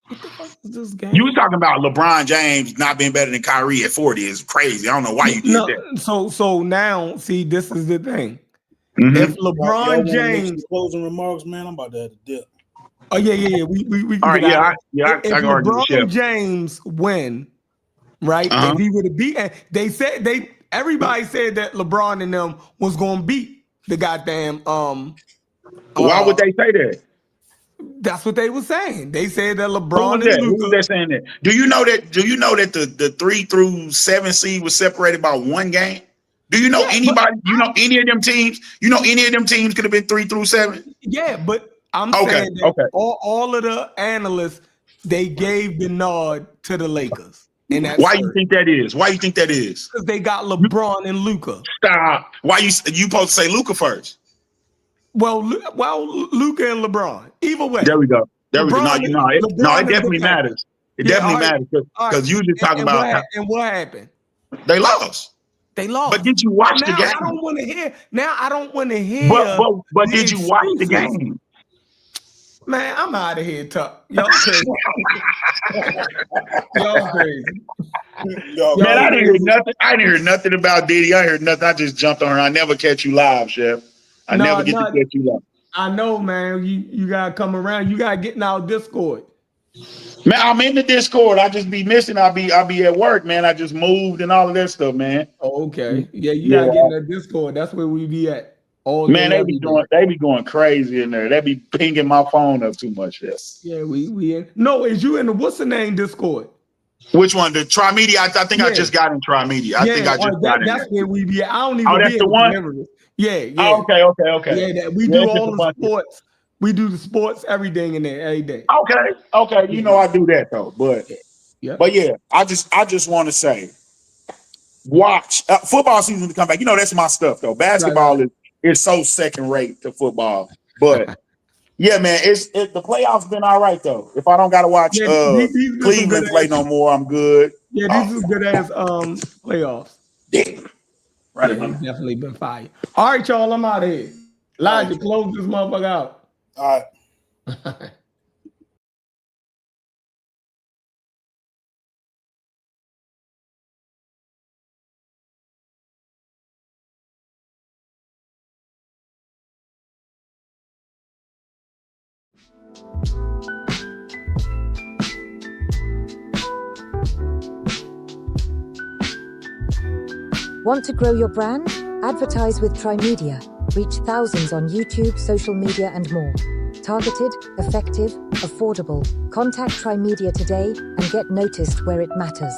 what the fuck is this game? You was talking about LeBron James not being better than Kyrie at 40 is crazy. I don't know why you did that. So now, see, this is the thing. Mm-hmm. If LeBron James closing remarks, man, I'm about to have to dip. Oh yeah. We all right, if LeBron James win, right? Uh-huh. If he would have beat, everybody said that LeBron and them was gonna beat the goddamn why would they say that? That's what they were saying. They said that LeBron Who was that saying that? Do you know that the 3 through 7 seed was separated by 1 game? Do you know anybody? You know any of them teams? You know any of them teams could have been 3 through 7? Yeah, but I'm saying that all of the analysts, they gave the nod to the Lakers. Why you think that is? Why you think that is? Because they got LeBron and Luka. Stop. Why you supposed to say Luka first? Well, Luka and LeBron. Either way. There we go. No, it definitely matters. It definitely matters because you just talking about. And what happened? They lost. But did you watch the game? I don't want to hear. Now I don't want to hear. But did you watch the game? Man, I'm out of here, Tuck. Y'all crazy. Y'all crazy. Man, I didn't hear nothing. I didn't hear nothing about Diddy. I heard nothing. I just jumped on her. I never catch you live, Chef. I never get to catch you live. I know, man. You gotta come around. You gotta get in our Discord. Man, I'm in the Discord. I just be missing. I'll be at work, man. I just moved and all of that stuff, man. Oh, okay. Yeah, you gotta get in the Discord. That's where we be at. Man, they be going crazy in there. They be pinging my phone up too much. Yeah, we in. No, is you in the what's the name Discord? Which one? The Tri-Media? I think I just got in Tri-Media. I think I just got in. That's where we be at. I don't even. That's the one. Yeah. Oh, okay. Yeah, we do all the sports. We do the sports, everything in there every day. Okay. You know I do that though, but yeah, I just want to say, watch football season to come back. You know that's my stuff though. Basketball is so second rate to football, but yeah, man, the playoffs been all right though. If I don't gotta watch Cleveland play no more, I'm good. Yeah, these is good ass playoffs. Yeah. Right, yeah, definitely been fire. All right, y'all, I'm out of here. Elijah, close this motherfucker out. All right. Want to grow your brand? Advertise with Tri-Media. Reach thousands on YouTube, social media, and more. Targeted, effective, affordable. Contact Tri-Media today and get noticed where it matters.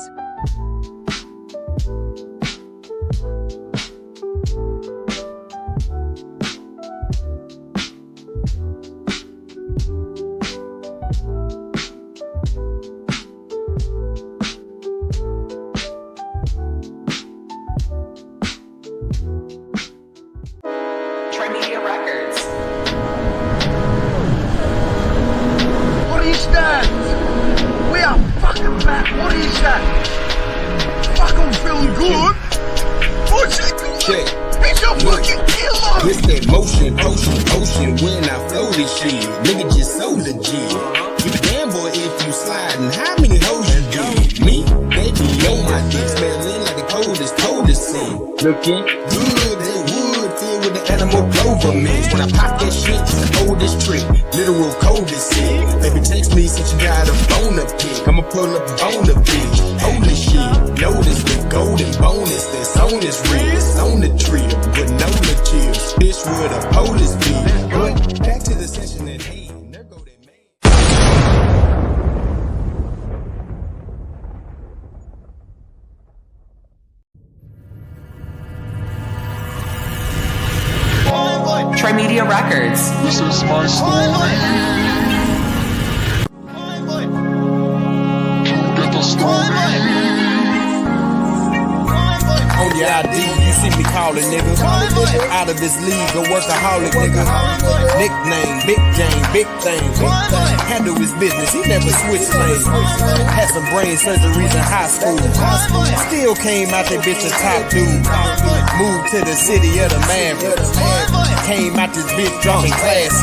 What is that? Fuck, I'm feeling good. What's it doing? Check. He's a fucking killer. With that motion, potion, when I flow this shit, nigga just so legit. You damn boy if you sliding, how many hoes you get? Me, baby, on my dick, smelling like the coldest scene. Looking good, that wood filled with the animal clover mix. When I pop that shit, it's the oldest trick, literal coldest shit. Baby, text me since you got a phone up pic. I'ma pull up on the bitch. Holy shit, notice the golden bonus that's on this wrist, on the trip, with no chips. Bitch, where the police be? But back to the session at hand. There go that man. Trimedia Records. This is my story. Get the story. On your ID, you see me calling nigga. Out of his league, a workaholic nigga. Nickname, big game, big thing. Handle his business, he never switched lanes. Had some brain surgeries in high school. Still came out that bitch a top dude. Moved to the city of the Mavericks. Came out this bitch dropping classics.